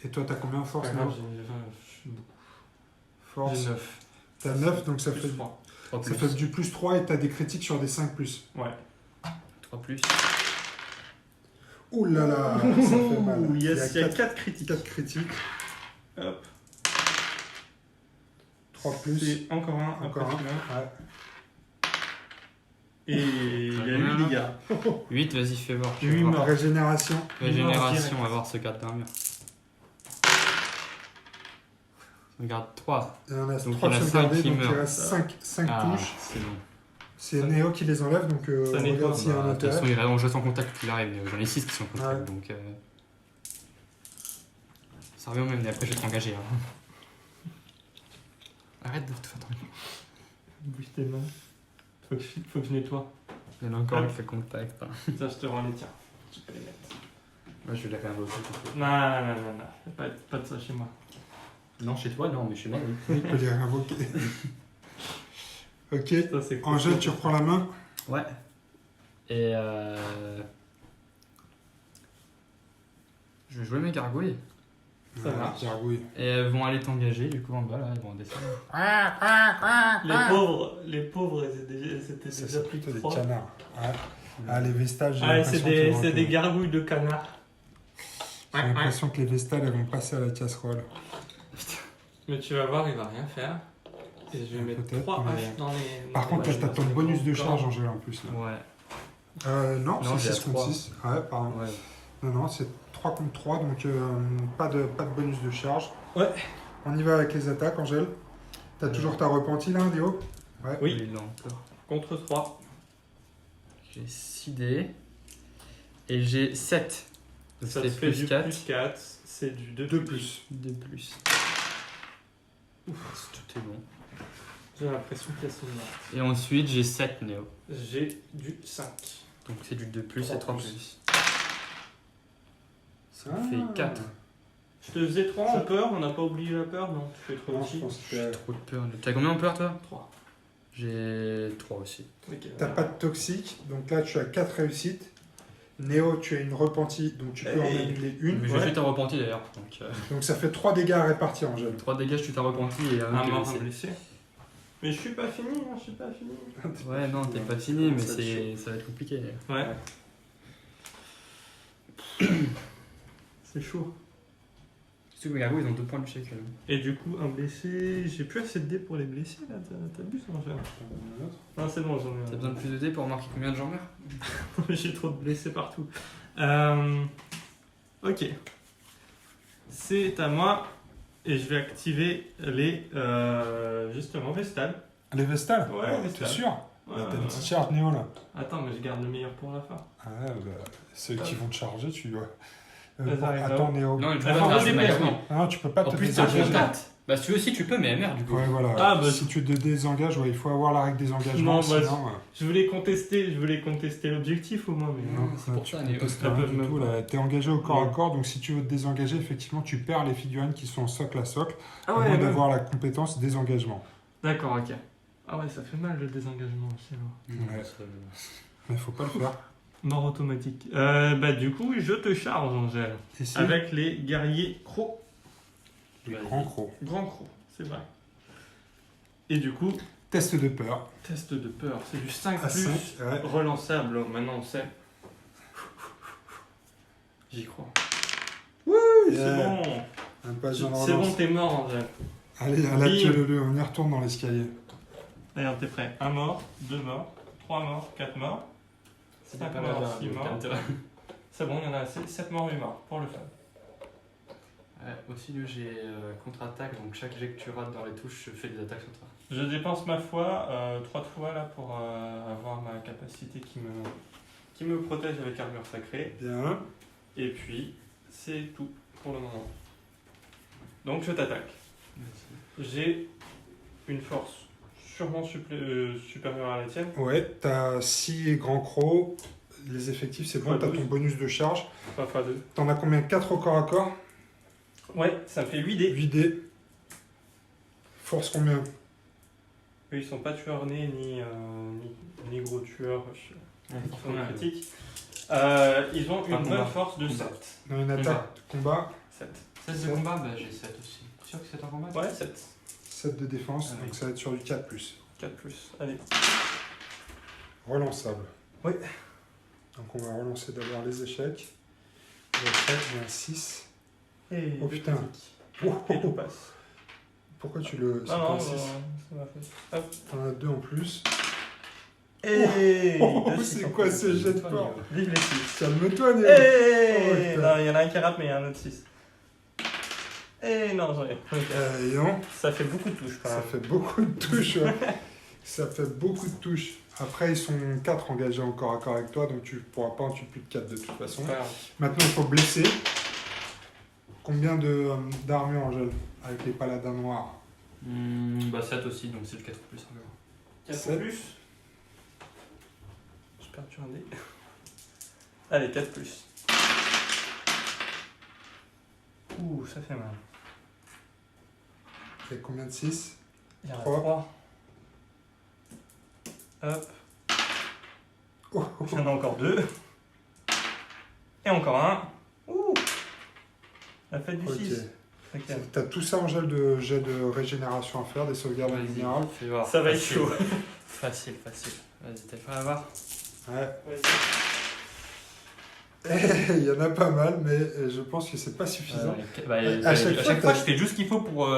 Et toi, t'as combien en force,
Pas
Néo?
grave, j'ai
Force.
9.
T'as 9, donc ça
Plus
fait,
3.
3
ça
plus.
fait du plus 3 et t'as des critiques sur des 5 plus.
Ouais.
3 plus.
Ouh là là, ça fait mal.
Ouh, yes, il y a
4
4 critiques.
critiques.
Hop.
3 plus.
C'est encore un.
Encore
après
un.
celui-là.
Ouais.
Et il y a 8 dégâts.
8, vas-y, fais voir. je vais
8
voir.
morts.
Régénération.
Régénération, on va voir ce 4 d'armure. On garde 3.
Et on a
Donc,
3
il y en a
sauvegardés,
cinq qui
donc il
meurent.
reste 5
Ah,
touches.
c'est bon.
C'est
Ça-
Néo qui les enlève, donc
Ça nettoie.
regarde s'il y a un
Bah, de toute façon,
intérêt.
on reste en contact qu'il arrive. J'en ai 6 qui sont en contact,
Ouais.
donc. Ça revient au même, mais après, je vais te engager. Hein. Arrête de te faire tomber.
Bouge tes mains. Faut que je nettoie.
Il y en a encore un qui fait contact. Hein.
Ça, je te rends les tiens. Tu peux les mettre.
Moi, je vais les réinvoquer.
Non. Pas de ça chez moi.
Non, chez toi, non, mais chez moi, oui.
Il peut les réinvoquer. Ok.
Ça, c'est cool.
Angèle, tu reprends la main.
Ouais. Et je vais jouer mes gargouilles.
Ça marche.
Gargouille.
Et elles vont aller t'engager, du coup, en bas, là, elles vont descendre.
Les pauvres, c'était
Ça,
déjà
c'est
plus
plutôt
que
des
3.
canards. Ouais. Ah, les vestales, j'ai
Ah, c'est
l'impression qu'ils vont
des
être-
gargouilles de canard.
J'ai l'impression que les vestales, elles vont passer à la casserole.
Mais tu vas voir, il va rien faire. Et je vais mettre
Peut-être,
3
mais-
haches dans les.
Par contre,
là,
là, t'as ton bonus de charge, Angèle, en plus. Là.
Ouais.
Non,
Non,
c'est
j'ai
6 contre
3.
6. Ouais, pardon.
Ouais.
Non, c'est 3 contre 3, donc pas de bonus de charge.
Ouais.
On y va avec les attaques, Angèle. T'as toujours ta repentie, là, Léo? Ouais.
Oui.
Il est là encore.
Contre 3.
J'ai 6 dés. Et j'ai 7. Donc
Ça te
c'est
fait
plus
du
4.
plus 4. C'est du 2
2 plus.
2 plus. Ouf, tout est bon.
J'ai l'impression qu'il y a son mort.
Et ensuite, j'ai 7 néo.
J'ai du 5.
Donc c'est du 2 plus et
3
3
plus.
plus. Ça
Ah.
fait 4.
Je te faisais 3 en peur, on n'a pas oublié la peur, non? Tu fais 3
Non,
aussi.
je pense
J'ai
que
trop de peur. T'as combien en peur toi?
3.
J'ai 3 aussi.
Ok.
t'as pas de toxique, donc là, tu as 4 réussites. Néo, tu as une repentie, donc tu peux en
Hey.
annuler une.
Mais je
Ouais.
suis ta repenti d'ailleurs. Donc
Donc ça fait 3 dégâts à répartir, Angèle.
3 dégâts, je suis ta repenti et un
Un
qui est
mort, un
blessé.
blessé. Mais je suis pas fini, hein, je suis pas fini.
Ouais, non, t'es pas fini, mais
Ça va être
ça va être compliqué.
Ouais. C'est chaud.
Surtout que mes gargouilles, ils ont 2 points de chèque.
Et du coup, un blessé. J'ai plus assez de dés pour les blessés là, t'abuses en fait. Non, c'est bon, j'en ai.
T'as besoin de plus de dés pour remarquer combien de gens meurent?
J'ai trop de blessés partout. Ok. C'est à moi. Et je vais activer les. Justement, Vestales.
Les vestales?
Ouais, les
T'es
vestales.
sûr?
Ouais,
T'as une
ouais.
petite charge Néo là.
Attends, mais je garde le meilleur pour la fin.
Ah ouais, bah, ceux qui vont te charger, tu dois.
Elles arrivent
Attends,
là-haut.
Néo.
Non, tu peux
Elles
pas
ont
faire
deux
un
déplacements.
déplacement.
Ah non, tu peux pas
En
te
plus, c'est un
désengager.
contact. Bah, si tu veux aussi, tu peux, mais elle meurt du coup.
Ouais, voilà.
Ah, bah,
si tu te désengages, ouais, il faut avoir la règle des engagements.
Non, bah,
sinon,
Je voulais contester l'objectif au moins, mais
non,
c'est pour
tu
ça,
peux
Néo.
tester
Elles
rien
peuvent
du
même
tout,
pas.
là. T'es engagé au corps
Ouais.
à corps, donc si tu veux te désengager, effectivement, tu perds les figurines qui sont socle à socle,
Ah
à moins
ouais,
d'avoir la compétence désengagement.
D'accord, ok. Ah ouais, ça fait mal le désengagement aussi. Alors.
Ouais. Mais faut pas le faire.
Mort automatique. Bah du coup, je te charge, Angèle.
Et si
Avec les guerriers crocs.
les grands crocs.
Grand crocs, c'est vrai. Et du coup,
Test de peur.
test de peur. C'est du 5
À
plus
5, ouais.
relançable. Maintenant, on sait. J'y crois.
Yeah.
C'est bon.
Un pas besoin de
C'est bon,
relance.
t'es mort, Angèle.
Allez, à la
Bim.
queue on y retourne dans l'escalier.
D'ailleurs, t'es prêt. 1 mort, 2 morts, 3 morts, 4 morts.
C'est
5
pas
morts,
mal,
6 morts. C'est bon, il y en a assez. 7 morts, 8 morts. Pour le fun.
Aussi, nous, j'ai contre-attaque, donc chaque jet que tu rates dans les touches, je fais des attaques sur toi.
Je dépense ma foi 3 fois là pour avoir ma capacité qui me protège avec armure sacrée.
Bien.
Et puis, c'est tout pour le moment. Donc, je t'attaque. J'ai une force sûrement supérieure à la tienne.
Ouais, t'as 6 grands crocs. Les effectifs, c'est bon,
Fois
t'as
12.
ton bonus de charge.
Pas x2.
T'en as combien? 4 au corps à corps?
Ouais, ça me fait 8 dés.
8 dés. Force combien?
Eux, ils sont pas tueurs nés ni gros tueurs. Ils sont critiques. Ils ont une
combat.
bonne force de
Combat.
7.
Dans une attaque de combat,
7.
16 de combat, bah j'ai 7 aussi. T'es sûr que c'est en combat?
Ouais, 7.
7 de défense,
Ah oui.
donc ça va être sur du 4+.
4+. Allez.
Relançable.
Oui.
Donc on va relancer d'abord les échecs. Et après, il y a un 6.
Et
Oh putain.
Et tout passe.
Pourquoi tu le... c'est
Non,
pas
non,
un 6
ça m'a fait. Hop.
T'en as 2 en plus.
Et
C'est quoi ce jet de fort?
Vive les 6.
Calme-toi, Néo.
Et
putain.
non, il y en a un qui rate, mais il y a un autre 6. Et non, j'en ai.
Non,
Ça fait beaucoup de touches quand
ça
même.
fait beaucoup de touches. Ouais. Ça fait beaucoup de touches. Après, ils sont 4 engagés en corps à corps avec toi, donc tu pourras pas en tuer plus de 4 de toute façon.
C'est pas grave.
Maintenant, il faut blesser. Combien d'armure, Angèle, avec les paladins noirs?
Bah 7 aussi, donc c'est le 4 plus encore.
4
7.
plus. J'ai perdu un dé. Allez, 4 plus. Ouh, ça fait mal.
Et combien de 6?
Il y en a
3.
3. Hop.
Oh,
Il y en a encore 2. Et encore un. Ouh. La fête du
ok.
6. Ok.
T'as tout ça, Angèle, de jet de régénération à faire, des sauvegardes en général.
fais voir.
Ça va être
Facile.
chaud.
Facile, facile. Vas-y, t'es prêt à voir?
Ouais.
Vas-y.
Il y en a pas mal, mais je pense que c'est pas suffisant.
À
chaque
chaque
fois,
fois, je fais juste ce qu'il faut pour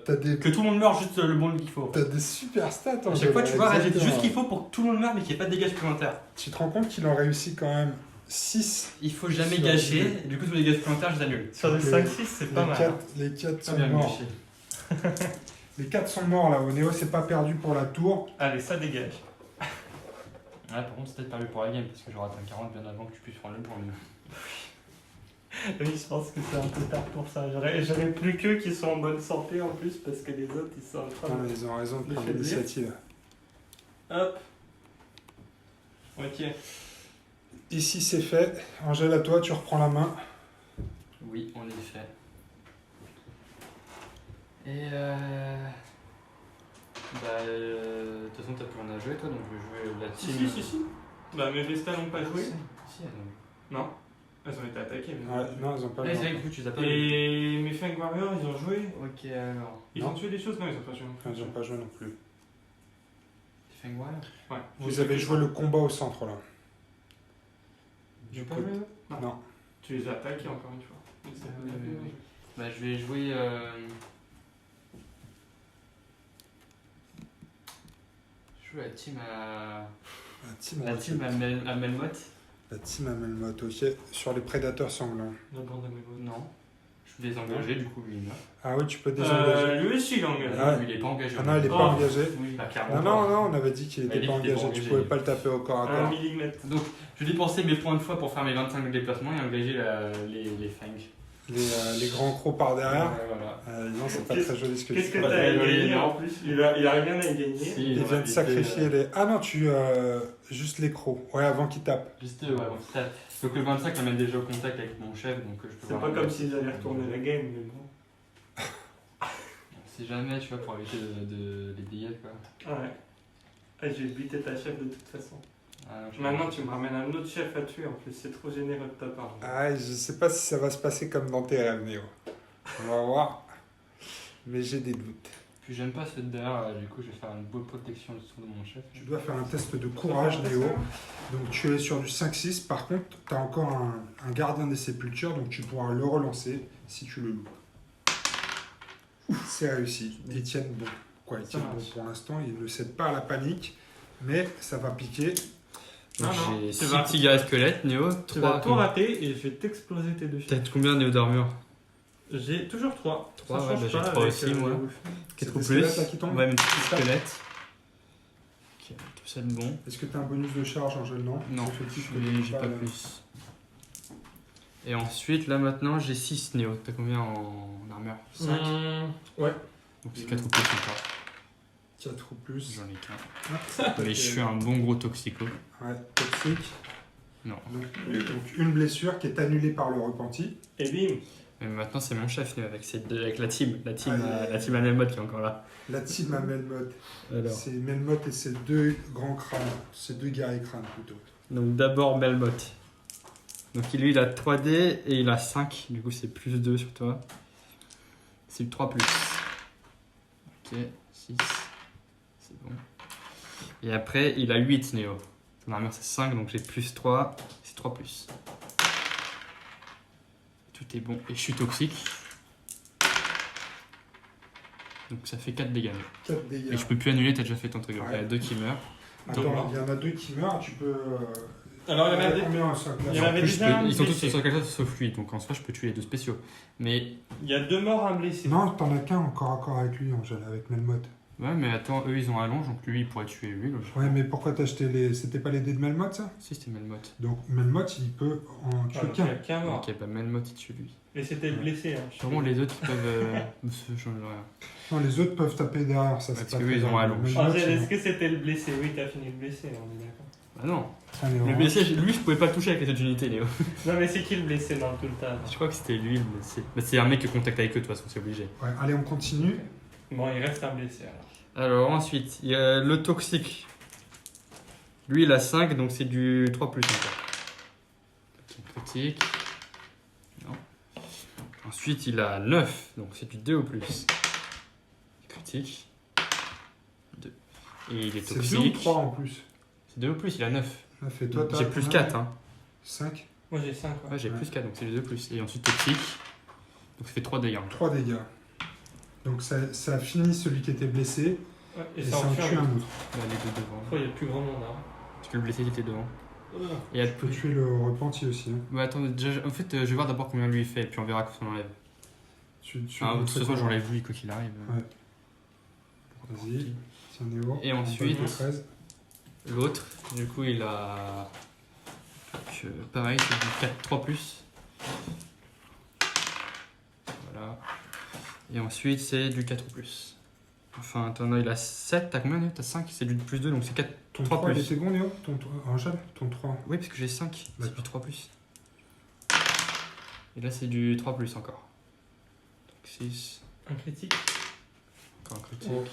T'as des,
que tout le monde meure juste le bon qu'il faut.
t'as des super stats,
À
Angèle.
chaque fois, tu vois, j'ai
exactement.
juste ce qu'il faut pour que tout le monde meure mais qu'il n'y ait pas de dégâts supplémentaires.
Tu te rends compte qu'il en réussit quand même 6.
Il faut jamais
Sur
gâcher,
les-
et du coup, tous les dégâts supplémentaires, je les annule.
Sur des
Les-
5-6, c'est pas mal.
Les 4
Pas
sont
bien
morts.
gâché.
Les 4 sont morts là. Au Néo, c'est pas perdu pour la tour.
Allez, ça dégage.
Ouais, par contre, c'est peut-être perdu pour la game parce que j'aurais atteint 40 bien avant que tu puisses prendre le point.
Oui, je pense que c'est un peu tard pour ça. J'aurais plus qu'eux qui sont en bonne santé en plus parce que les autres ils sont en train
Non,
de.
mais ils ont raison de
Les
prendre
faiblir.
l'initiative.
Hop. Ok.
Ici, c'est fait. Angèle, à toi, tu reprends la main.
Oui, en effet. Et bah, de toute façon, t'as plus rien à jouer toi, donc je vais jouer la team.
Si. Bah, mes Vestas n'ont pas joué.
Si, elles ont-
Non. Elles ont été attaquées. Mais
Ouais, non, ils ont pas
Ah,
le
c'est vrai
droit.
que tu les as pas vus.
Et mes Fang Warriors, ils ont joué.
Ok, alors.
Ils
Non.
ont tué des choses. Non, ils ont pas tué.
Enfin, ils ont pas joué non plus.
Fang Warrior.
Ouais.
Vous avez joué le combat au centre là.
J'ai
Du
pas
coup,
joué. Non.
non.
Tu les as attaqués encore une fois. Donc, c'est
Oui,
bien
oui,
joué.
oui. Bah, je vais jouer. Je joue la team à.
La team,
La team à Melmoth.
La team à Melmoth, ok. Sur les prédateurs sanglants.
D'abord de mes mots.
Non. Je vais les engager, du coup, lui, il meurt.
Ah oui, tu peux désengager.
Lui aussi, il est engagé.
Ah,
Lui, il est pas engagé.
Ah non, il est
Oh.
pas engagé.
Oui, bah, clairement.
Non,
pas.
non, non, on avait dit qu'il
Il a
était
dit
pas
qu'il était
engagé.
pas
Tu
engagé.
pouvais pas le taper au corps à
Un
corps.
millimètre.
Donc, je vais dépenser mes points de foi pour faire mes 25 de déplacement et engager les fangs.
Les grands crocs par derrière.
Ouais, voilà.
Non, c'est pas
Qu'est-ce-
très joli ce que
Qu'est-ce
tu
que
fais.
t'as à
Ouais,
gagner
non.
en plus il a rien à gagner.
Si,
Il vient de sacrifier les. Ah non, tu. Juste les crocs. Ouais, avant qu'il tape.
Juste, ouais, bon, c'est ça. Donc le 25 m'amène déjà au contact avec mon chef, donc je peux
C'est
voir
pas
un
comme
peu.
s'ils allaient retourner la game, mais bon.
On sait jamais, tu vois, pour éviter de les dégâts, quoi.
Ouais. Ah, j'ai buté ta chef de toute façon.
Ah, non, je
Maintenant, tu me ramènes un autre chef à tuer en plus. C'est trop généreux de ta part.
Ah, je sais pas si ça va se passer comme dans tes rêves, Néo. On va voir. Mais j'ai des doutes.
Puis j'aime pas ce derrière, du coup je vais faire une bonne protection autour de mon chef.
Tu dois faire un test de courage, Néo. Donc tu es sur du 5-6. Par contre, tu as encore un gardien des sépultures, donc tu pourras le relancer si tu le loupes. C'est réussi. Ils tiennent bon. Quoi, ils
Ça
tiennent bon
marche.
pour l'instant. Ils ne cèdent pas à la panique. Mais ça va piquer.
Non, non,
J'ai
tu
6
vas-
petits gars squelettes, Néo.
Tu vas tout rater et je vais t'exploser tes deux
T'as
chefs.
combien Néo d'armure?
J'ai toujours 3.
Trois, ouais, bah, j'ai trois aussi, moi. 4
des
ou
squelettes,
plus.
là, qui tombent
Ouais, mes petits squelettes. Ok, tout ça de bon.
Est-ce que tu as un bonus de charge en jeu? Non.
Non,
C'est effectif,
j'ai pas plus. Et ensuite, là maintenant, j'ai 6 Néo. T'as combien en armure? 5.
Ouais.
Donc c'est 4 ou plus encore.
4 ou plus.
J'en ai qu'un.
Ah,
Mais je suis un bon gros toxico.
Ouais, toxique.
Non.
Donc une blessure qui est annulée par le repenti.
Et bim.
Mais maintenant, c'est mon chef, Néo, avec la team. La team,
Allez.
la team à Melmoth qui est encore là.
La team à Melmoth.
Alors.
C'est Melmoth et ses deux grands crânes. Ses deux guerriers crânes plutôt.
Donc d'abord Melmoth. Donc lui il a 3D et il a 5, du coup c'est plus 2 sur toi. C'est du 3 plus. Ok, 6. C'est bon. Et après il a 8 Néo. Ton armure c'est 5 donc j'ai plus 3. C'est 3 plus. Tout est bon. Et je suis toxique. Donc ça fait 4 dégâts.
4 dégâts.
Et je peux plus annuler, t'as déjà fait ton truc. Donc
Ouais.
il y en a 2 qui meurent.
Attends, il y en a 2 qui meurent, tu peux.
Alors, il y en avait-
combien sur la
il y
place
en
En
avait
plus, je
déjà
peux-
un
ils sont tous
blessé.
sur quelque chose sauf lui, donc en soi je peux tuer les 2 spéciaux. Mais
Il y a 2 morts, un blessé.
Non, t'en as qu'un encore à corps avec lui, Angèle, avec Melmoth.
ouais, mais attends, eux ils ont un longe, donc lui il pourrait tuer lui. Logique.
Ouais, mais pourquoi t'as acheté les. C'était pas les dés de Melmoth, ça?
Si c'était Melmoth.
Donc Melmoth, il peut en
Ah,
tuer
donc, il y a
qu'un.
qu'un mort.
Ok, bah Melmoth il tue lui.
Et c'était le blessé. Hein.
Sûrement les autres ils peuvent. Se changer rien.
Non, les autres peuvent taper derrière, ça
Ouais,
c'est
parce
pas
que
très
eux, ils ont
grave.
un long.
Melmoth,
Angèle,
ils
est-ce que c'était le blessé? Oui, t'as fini le blessé, on est d'accord.
Bah non.
Allez,
Le
on-
blessé, lui je pouvais pas le toucher avec les autres unités, Léo.
Non, mais c'est qui le blessé dans tout le tas là
Je crois que c'était lui le blessé. Bah, c'est un mec qui contact avec eux de toute façon, c'est obligé.
Ouais, allez, on continue.
Bon, il reste un blessé alors.
Alors ensuite, il y a le toxique. Lui il a 5, donc c'est du 3 plus encore. Ok, critique. Non. Ensuite il a 9, donc c'est du 2 au plus. Critique. 2. Et il est
C'est 2 ou
toxique.
3 en plus.
C'est 2 au plus, il a 9.
Ça fait toi,
J'ai plus 4, hein.
5,
Moi j'ai 5.
Ouais, j'ai
Ouais.
plus 4, donc c'est du 2 plus. Et ensuite toxique. Donc ça fait 3 dégâts.
3 dégâts. Donc ça finit celui qui était blessé
Et
et
ça
ça
en
en
tue
tue
un.
un autre.
Là, les deux devant.
Oh, il y a plus grand monde là.
Parce que le blessé il était devant. Et
Tu peux tuer le repenti aussi. Hein.
Ouais, attends, déjà, en fait, je vais voir d'abord combien lui il fait, puis on verra quand on enlève.
Tu
Ah, de toute
fais
façon,
quoi?
j'enlève lui, quoi qu'il arrive.
Ouais. Vas-y. Tiens, Néo.
Et ensuite-
On passe au 13.
L'autre, du coup, il a. Donc, pareil, c'est du 4, 3 plus. Voilà. Et ensuite, c'est du 4 plus. Enfin, attends, non, il a 7, t'as combien, Néo? T'as 5, c'est du plus 2, donc c'est 4.
Ton
3
3, il
plus.
était bon, Néo? Angèle, ton 3.
Oui, parce que j'ai 5, c'est
D'accord.
du 3 plus. Et là, c'est du 3 plus encore. Donc 6,
Un critique.
encore un critique.
Oh.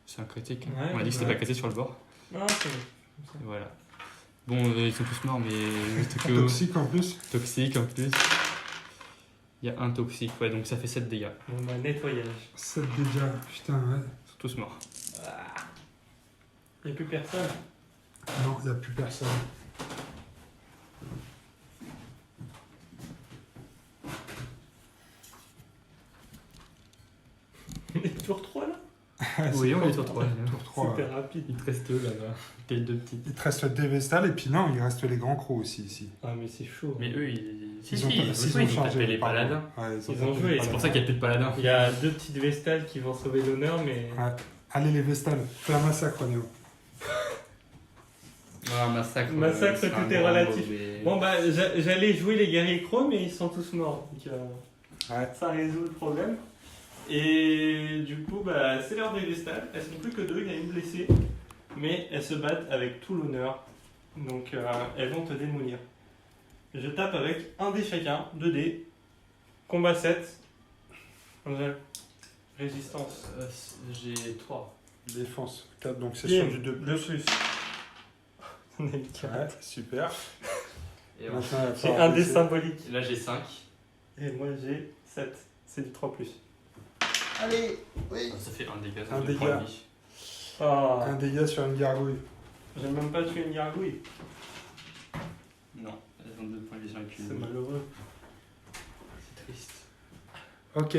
C'est un critique.
Ouais,
On a dit que c'était
ouais.
pas cassé sur le bord.
Non, c'est bon.
Et voilà. Bon, ils sont tous morts, mais juste que
Toxique en plus.
toxique en plus. Il y a un toxique, ouais, donc ça fait 7 dégâts.
Bon, bah, nettoyage.
7
7 dégâts. Putain, ouais.
Ils sont tous morts.
Il n'y a plus personne.
Non, il n'y a plus personne.
On est tour 3 là.
Oui, on est sur 3.
Tour 3.
Super rapide.
Il te reste deux là-bas. T'as deux petites.
Il te reste le Dévestal et puis non, il reste les grands crocs aussi ici.
Ah, mais c'est chaud.
Mais eux, ils. Si,
Ils ont,
si,
pas-
ils
ils
ont
ont changé
tapé les
pardon.
paladins.
Ouais,
Ils ont
tapé
joué,
les
C'est pour
paladins.
ça qu'il n'y a plus de paladins.
Il y a 2 petites vestales qui vont sauver l'honneur, mais.
Ouais. Allez les Vestales, fais un massacre Néo.
Un massacre.
Massacre,
c'est
tout
un
est
grand
relatif.
mauvais-
Bon, bah, j'allais jouer les guerriers crocs, mais ils sont tous morts. Donc,
Ouais.
ça résout le problème. Et du coup, bah, c'est l'heure des vestales. Elles sont plus que 2, il y a une blessée. Mais elles se battent avec tout l'honneur. Donc, elles vont te démolir. Je tape avec un dé chacun, 2 dés. Combat 7. Angèle. Résistance.
J'ai 3.
Défense 4, donc c'est
Bim,
sur du 2
2 plus. On est le quatre.
Ouais, super.
Et
Maintenant, il va
J'ai
falloir
un dé
baisser.
symbolique.
là, j'ai 5.
Et moi j'ai 7. C'est du 3 plus.
Allez, oui.
Ça fait un dégât.
Un
ça fait
dégât.
3,5.
Ah,
Un dégât sur une gargouille.
j'ai même pas tué une gargouille.
Non, elles ont 2 points de vision avec
C'est
une.
malheureux.
C'est triste.
Ok.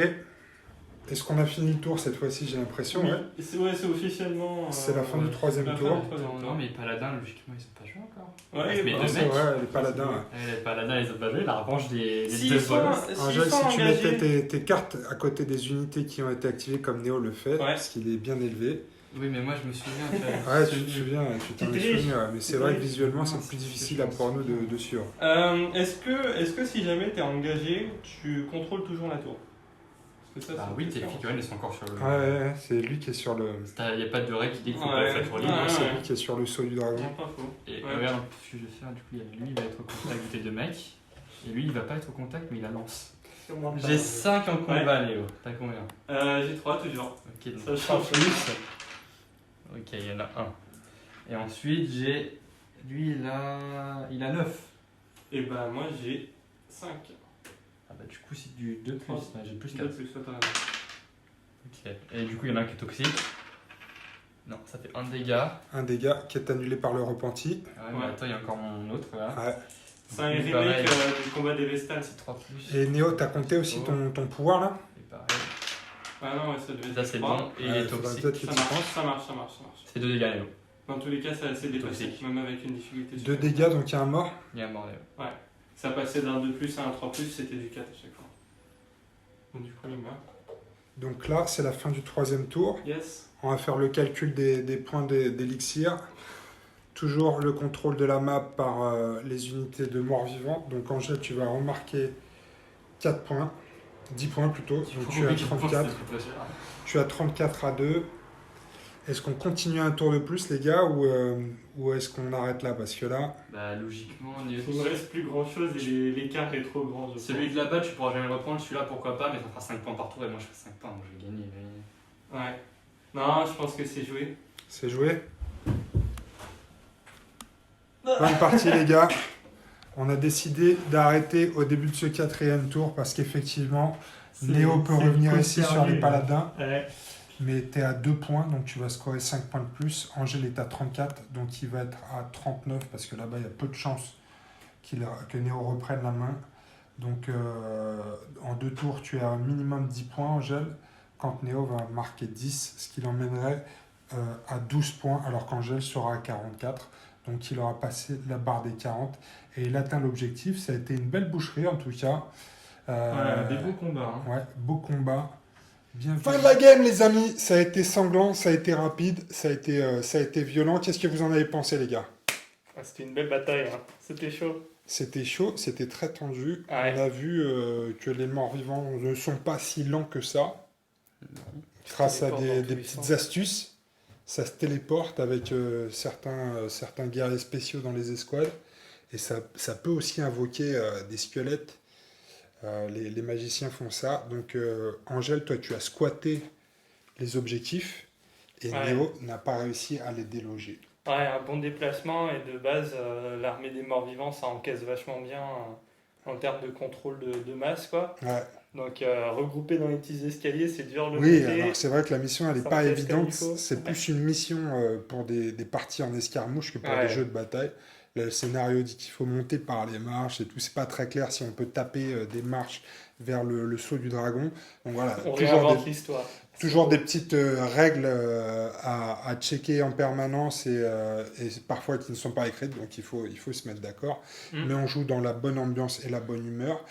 Est-ce qu'on a fini le tour cette fois-ci, j'ai l'impression,
Oui,
ouais.
c'est officiellement.
C'est la fin du troisième
la fin
tour.
du troisième
Non,
tour.
non, mais les paladins, logiquement, ils sont pas joués encore.
Ouais,
mais
bah,
deux
C'est
mecs.
vrai, les paladins. ouais.
Les paladins, ils ont pas joué. La revanche des
S'ils
deux
sont,
bonus.
s'ils
Angèle,
sont
si tu mettais
engagés.
tes cartes à côté des unités qui ont été activées comme Néo le fait,
Ouais.
parce qu'il est bien élevé.
Oui, mais moi, je me souviens. tu vois,
Ouais, tu te souviens, tu t'en es
triches.
souvenu, ouais, mais c'est
Tu
vrai que
triches.
visuellement c'est
Non,
plus
c'est-
difficile
c'est-
pour nous de suivre.
Est-ce que si jamais t'es engagé, tu contrôles toujours la tour? Parce que ça,
Bah
c'est
oui,
une
tes
question.
figurines, elles sont encore sur le.
Ouais, c'est lui qui est sur le.
Il n'y a pas de règle qui dit qu'il faut
Ouais.
pas faire sur libre.
Ouais.
C'est lui qui est sur le saut du dragon.
Non, pas faux.
Et
Ouais.
regarde ce que je vais faire, du coup, il y a lui, il va être au contact des deux mecs. Et lui, il va pas être au contact, mais il la lance.
Sûrement pas.
J'ai 5 en combat, Léo. T'as combien?
J'ai 3 toujours.
Ok, donc
Ça
3
change.
plus. Ok, il y en a un. Et ensuite, j'ai. Lui, il a 9.
Et bah moi j'ai 5.
Ah bah du coup c'est du 2+,
Trois.
j'ai plus
4
4.
plus, toi t'as raison.
Ok. Et du coup il y en a un qui est toxique. Non, ça fait 1 dégât.
Un dégât qui est annulé par le repenti.
Ah ouais, mais
Ouais.
attends, il y a encore mon autre là.
Ouais.
C'est un
Du coup,
remake
pareil,
du combat des Vestales.
c'est 3+.
Et Néo, t'as compté aussi ton pouvoir là?
Et pareil.
Ah non, ouais, ça devait
Ça
être
c'est
3.
bon. Et il
Ouais,
est
faudra
toxique.
peut-être que
Ça
tu
marche,
penses.
ça marche, ça marche, ça marche.
C'est 2 dégâts, Léo.
Dans tous les cas, c'est assez dépassé,
Toxique.
même avec une difficulté
2
supérieure.
dégâts, donc il y a un mort.
Il y a un mort, Léo.
Ça passait d'un 2+, à un 3+, c'était du 4 à chaque fois. Donc du coup, il meurt.
Donc là, c'est la fin du 3e tour.
Yes.
On va faire le calcul des points d'élixir. Toujours le contrôle de la map par les unités de mort-vivant. Donc Angèle, tu vas remarquer 4 points. 10 points plutôt. Donc tu es à 34. Tu es à 34 à 2. Est-ce qu'on continue un tour de plus, les gars, ou est-ce qu'on arrête là? Parce que là,
Bah logiquement, Néo.
Il ne reste plus grand chose et l'écart est trop grand. je
Celui
pense.
de là-bas, tu pourras jamais le reprendre. Celui-là, pourquoi pas, mais ça fera 5 points par tour et moi je fais 5 points, donc je vais gagner.
Ouais. Non, je pense que c'est joué.
c'est joué. Bonne partie, les gars. On a décidé d'arrêter au début de ce 4e tour parce qu'effectivement, Néo peut revenir ici sur les paladins.
Ouais.
Mais tu es à 2 points, donc tu vas scorer 5 points de plus. Angèle est à 34, donc il va être à 39 parce que là-bas, il y a peu de chances que Néo reprenne la main. Donc en 2 tours, tu es à un minimum 10 points, Angèle, quand Néo va marquer 10, ce qui l'emmènerait à 12 points, alors qu'Angèle sera à 44. Donc il aura passé la barre des 40 et il atteint l'objectif. Ça a été une belle boucherie en tout cas.
Des beaux combats. Hein.
Ouais, beau combat. Bien fin de la game, les amis. Ça a été sanglant, ça a été rapide, ça a été violent. Qu'est-ce que vous en avez pensé, les gars?
C'était une belle bataille. Hein. C'était chaud.
C'était chaud, c'était très tendu.
Ouais.
On a vu que les morts-vivants ne sont pas si lents que ça. Grâce à des petites astuces, ça se téléporte avec certains guerriers spéciaux dans les escouades. Et ça peut aussi invoquer des squelettes. Les magiciens font ça. Donc, Angèle, toi, tu as squatté les objectifs et
Ouais.
Néo n'a pas réussi à les déloger.
Ouais, un bon déplacement et de base, l'armée des morts-vivants, ça encaisse vachement bien en termes de contrôle de masse, quoi.
Ouais.
Donc, regroupé dans les petits escaliers, c'est dur de
Oui,
monter.
alors c'est vrai que la mission, elle n'est
Ça
pas
encaisse comme
évidente.
il faut.
C'est plus une mission pour des parties en escarmouche que pour
Ouais.
des jeux de bataille. Là, le scénario dit qu'il faut monter par les marches et tout. C'est pas très clair si on peut taper des marches vers le saut du dragon. Donc voilà,
On
toujours
réinvente l'histoire.
toujours des petites règles à checker en permanence et parfois qui ne sont pas écrites, donc il faut se mettre d'accord.
Mm.
Mais on joue dans la bonne ambiance et la bonne humeur.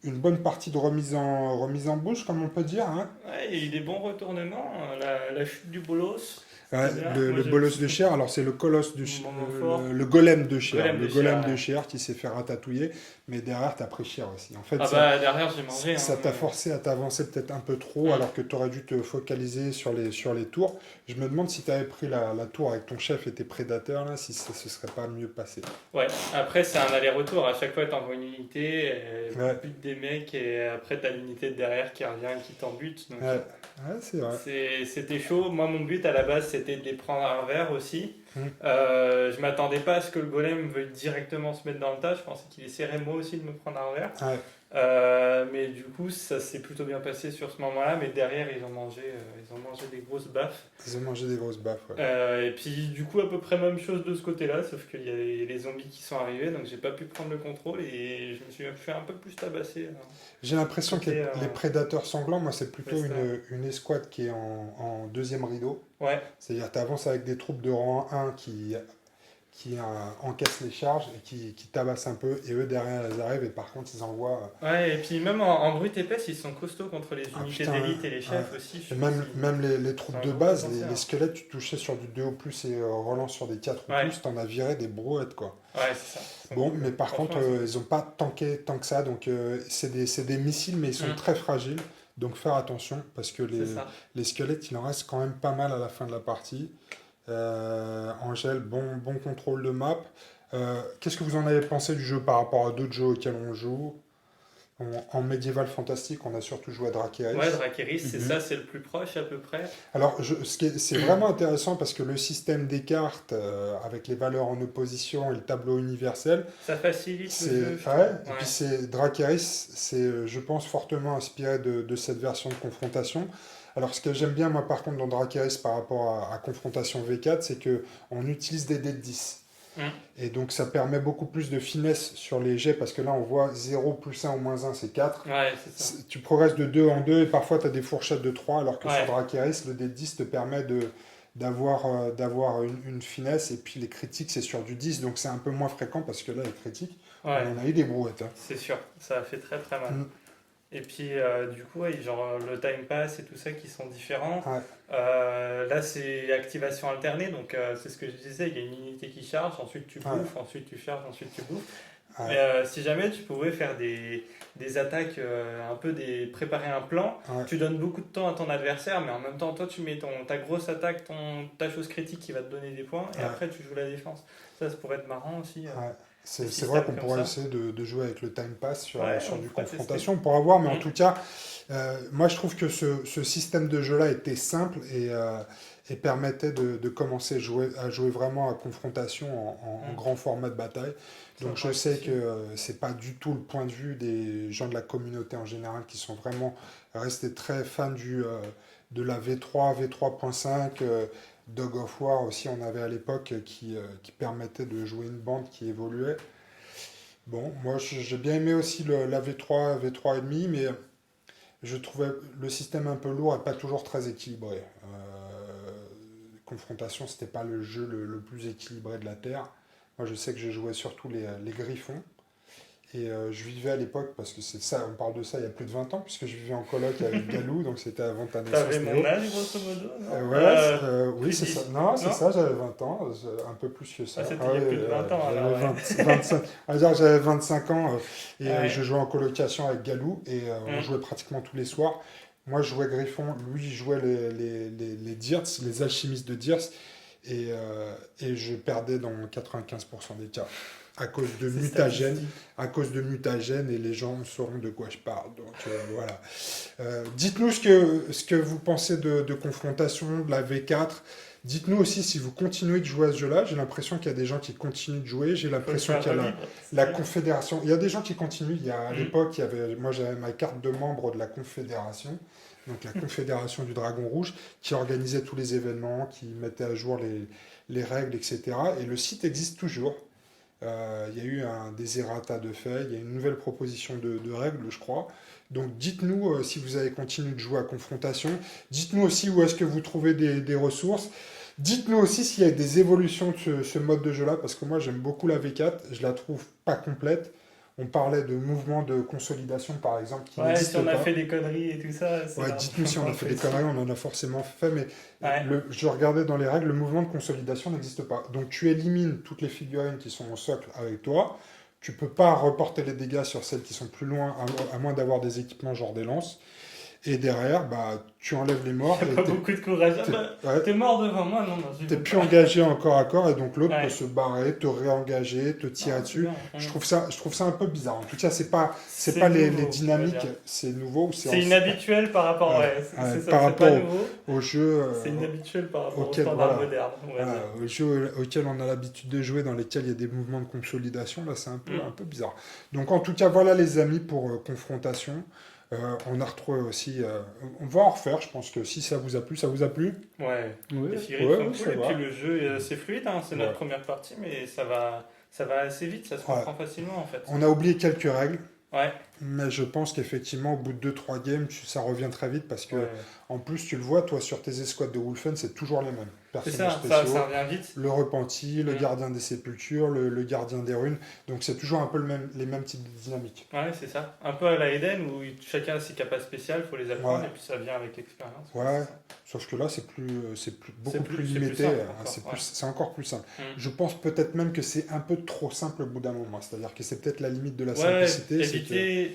Une bonne partie de remise en bouche, comme on peut dire. Hein.
Ouais, il y a eu des bons retournements. La chute du bolos.
Ouais,
bien.
le
Moi,
bolos de chair, alors c'est le colosse de chair,
Moment fort.
le golem de chair,
Golem de
le golem
chair,
de
ouais.
chair qui s'est fait ratatouiller, mais derrière t'as pris cher aussi. En fait,
Ah bah derrière j'ai mangé.
ça
hein,
t'a
mais-
forcé à t'avancer peut-être un peu trop, alors que tu aurais dû te focaliser sur les tours. Je me demande si tu avais pris la tour avec ton chef et tes prédateurs, là, si ça se serait pas mieux passé.
Ouais, après c'est un aller-retour. À chaque fois t'envoies une unité,
Ouais.
bute des mecs et après t'as l'unité de derrière qui revient et qui t'embute. Donc
Ouais, ouais, c'est vrai.
c'était chaud. Moi mon but à la base c'était de les prendre à revers aussi.
Mm.
Je m'attendais pas à ce que le golem veuille directement se mettre dans le tas. Je pensais qu'il essaierait moi aussi de me prendre à revers.
Ouais.
Mais du coup, ça s'est plutôt bien passé sur ce moment-là. Mais derrière, ils ont mangé des grosses baffes.
Ils ont mangé des grosses baffes. Ouais.
Et puis, du coup, à peu près même chose de ce côté-là. Sauf qu'il y a les zombies qui sont arrivés. Donc, j'ai pas pu prendre le contrôle. Et je me suis fait un peu plus tabasser.
J'ai l'impression que
C'était,
les prédateurs sanglants, moi, c'est plutôt
Ouais,
une escouade qui est en deuxième rideau.
Ouais,
C'est-à-dire tu avances avec des troupes de rang 1 qui encaissent les charges et qui tabassent un peu. Et eux, derrière, ils arrivent et par contre, ils envoient...
ouais. Et puis, même en brute épaisse, ils sont costauds contre les
Ah,
unités
putain,
d'élite et les chefs
ouais.
aussi.
Et même les troupes
c'est
de
un
base,
gros
les
potentiel.
squelettes, tu touchais sur du 2 ou plus et relance sur des 4 ou
Ouais.
plus, t'en as viré des brouettes, quoi.
Ouais, c'est ça.
Bon, mais par contre,
Franchement,
ils n'ont pas tanké tant que ça, donc c'est des missiles, mais ils sont
Mm.
très fragiles, donc faire attention, parce que
c'est ça.
les squelettes, il en reste quand même pas mal à la fin de la partie. Angèle, bon contrôle de map. Qu'est-ce que vous en avez pensé du jeu par rapport à d'autres jeux auxquels on joue? En médiéval fantastique, on a surtout joué à Dracarys.
Ouais, Dracarys, c'est
Mhm.
ça, c'est le plus proche à peu près.
Alors, c'est vraiment intéressant parce que le système des cartes, avec les valeurs en opposition et le tableau universel,
Ça facilite
c'est
le jeu. Je
ouais.
trouve.
Et
Ouais.
puis Dracarys, je pense, fortement inspiré de cette version de confrontation. Alors, ce que j'aime bien, moi, par contre, dans Dracarys par rapport à confrontation V4, c'est que on utilise des dés de 10.
Mm.
Et donc, ça permet beaucoup plus de finesse sur les jets parce que là, on voit 0 plus 1 ou moins 1, c'est 4.
Ouais, c'est ça.
Tu progresses de 2 en 2 et parfois tu as des fourchettes de 3 alors que
Ouais.
sur Dracarys, le dé de 10 te permet d'avoir une finesse et puis les critiques c'est sur du 10 donc c'est un peu moins fréquent parce que là les critiques
Ouais,
on en a eu des brouettes. Hein.
c'est sûr. Ça a fait très très mal.
Mm.
Et puis, du coup, ouais, genre le time pass et tout ça qui sont différents.
Ouais.
Là, c'est activation alternée, donc c'est ce que je disais, il y a une unité qui charge, ensuite tu
Ouais.
bouffes, ensuite tu charges, ensuite tu bouffes.
Ouais.
Mais si jamais tu pouvais faire des attaques, un peu préparer un plan,
Ouais.
tu donnes beaucoup de temps à ton adversaire, mais en même temps, toi, tu mets ta grosse attaque, ta chose critique qui va te donner des points, et
Ouais.
après, tu joues la défense. Ça pourrait être marrant aussi.
Ouais. C'est
des
c'est vrai qu'on
systèmes comme
pourrait
ça.
essayer de jouer avec le time pass sur,
Ouais,
sur
on
du
pourrait
confrontation, on pourra voir, mais en
Mm.
tout cas, moi je trouve que ce système de jeu-là était simple et permettait de commencer à jouer vraiment à confrontation en
Mm.
grand format de bataille. Donc je
Ouais,
sais
c'est
que c'est pas du tout le point de vue des gens de la communauté en général qui sont vraiment restés très fans de la V3, V3.5. Dog of War aussi, on avait à l'époque qui permettait de jouer une bande qui évoluait. Bon, moi j'ai bien aimé aussi la V3, V3,5, mais je trouvais le système un peu lourd et pas toujours très équilibré. Confrontation, c'était pas le jeu le plus équilibré de la Terre. Moi je sais que j'ai joué surtout les Griffons. Et je vivais à l'époque, parce que c'est ça, on parle de ça il y a plus de 20 ans, puisque je vivais en coloc avec Galou, donc c'était avant ta naissance.
T'avais
Néo.
mon âge, grosso modo, non
Oui,
tu
c'est
dis-
ça. Non, c'est
non
ça, j'avais 20 ans, un peu plus que ça.
Ah, c'était il y a plus de 20 ans, alors,
J'avais
ouais.
25, on va dire que j'avais 25 ans et
Ouais.
je jouais en colocation avec Galou et on
Mm.
jouait pratiquement tous les soirs. Moi, je jouais Griffon, lui, il jouait les Dirts, les alchimistes de Dirts et je perdais dans 95% des cas. À cause de
C'est
mutagènes,
statistique.
à cause de mutagènes, et les gens sauront de quoi je parle. Donc voilà. Dites-nous ce que vous pensez de confrontation, de la V4. Dites-nous aussi si vous continuez de jouer à ce jeu-là. J'ai l'impression qu'il y a des gens qui continuent de jouer. J'ai
Faut le
l'impression
faire
qu'il y a
revivre, c'est
la
vrai.
confédération. Il y a des gens qui continuent. Il y a, à
Mhm.
l'époque, moi j'avais ma carte de membre de la confédération. Donc la confédération du Dragon Rouge, qui organisait tous les événements, qui mettait à jour les règles, etc. Et le site existe toujours. Il y a eu des errata de fait, il y a une nouvelle proposition de règles, je crois. Donc dites-nous si vous avez continué de jouer à confrontation. Dites-nous aussi où est-ce que vous trouvez des ressources. Dites-nous aussi s'il y a des évolutions de ce mode de jeu-là, parce que moi j'aime beaucoup la V4, je la trouve pas complète. On parlait de mouvements de consolidation, par exemple, qui
Ouais, si
n'existent
on a
pas.
fait des conneries et tout ça, c'est
Ouais,
leur-
dites-nous si on a fait des conneries, on en a forcément fait, mais
Ouais.
je regardais dans les règles, le mouvement de consolidation n'existe pas. Donc tu élimines toutes les figurines qui sont au socle avec toi, tu peux pas reporter les dégâts sur celles qui sont plus loin, à moins d'avoir des équipements genre des lances, et derrière, bah, tu enlèves les morts,
T'as
et
pas beaucoup de courage. Ah
t'es-
bah,
ouais,
t'es mort devant moi, non, non, j'y
t'es
vais
plus
pas.
engagé en corps à corps, et donc l'autre
Ouais.
peut se barrer, te réengager, te tirer
Non, c'est
dessus.
bien.
Je trouve ça un peu bizarre. En tout cas, c'est pas
C'est
les
nouveau, on va
dynamiques,
dire.
c'est nouveau.
C'est inhabituel par rapport,
Ouais,
ouais, c'est
ouais,
ça,
par
c'est
rapport
pas nouveau,
au jeu.
c'est inhabituel par rapport aux
auquel,
standards
voilà.
modernes, on va
Voilà,
dire.
aux jeux auxquels on a l'habitude de jouer, dans lesquels il y a des mouvements de consolidation, là c'est un peu bizarre. Donc en tout cas, voilà les amis pour confrontation. On a retrouvé aussi, on va en refaire, je pense que si ça vous a plu, ça vous a plu.
Ouais,
Oui,
les figurines
ouais,
sont
ça
cool, et
va.
puis le jeu c'est fluide, hein, c'est notre
Ouais.
première partie, mais ça va assez vite, ça se
Ouais.
comprend facilement en fait.
On a oublié quelques règles,
Ouais,
mais je pense qu'effectivement, au bout de 2-3 games, ça revient très vite parce que,
ouais.
en plus, tu le vois, toi, sur tes escouades de Wolfen, c'est toujours les mêmes.
C'est
Personnages
ça,
spéciaux.
ça revient vite.
Le repenti, le
Mm.
gardien des sépultures, le gardien des runes. Donc c'est toujours un peu les mêmes types de dynamiques.
Ouais, c'est ça. Un peu à la Eden où chacun a ses capacités spéciales, il faut les apprendre
Ouais.
et puis ça vient avec l'expérience.
Ouais.
C'est ça.
Sauf que là, beaucoup plus
c'est plus
limité.
simple
hein,
encore, ouais.
c'est encore plus simple.
Mm.
Je pense peut-être même que c'est un peu trop simple au bout d'un moment. C'est-à-dire que c'est peut-être la limite de la
Ouais,
simplicité. c'est
éviter,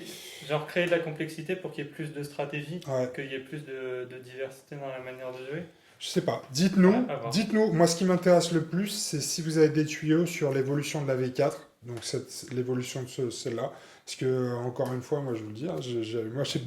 genre créer de la complexité pour qu'il y ait plus de stratégie,
Ouais.
qu'il y ait plus de diversité dans la manière de jouer.
Je sais pas. Dites-nous,
Ouais, à voir.
dites-nous. Moi, ce qui m'intéresse le plus, c'est si vous avez des tuyaux sur l'évolution de la V4. Donc l'évolution de celle-là, parce que encore une fois, moi je vous le dis, hein, moi j'ai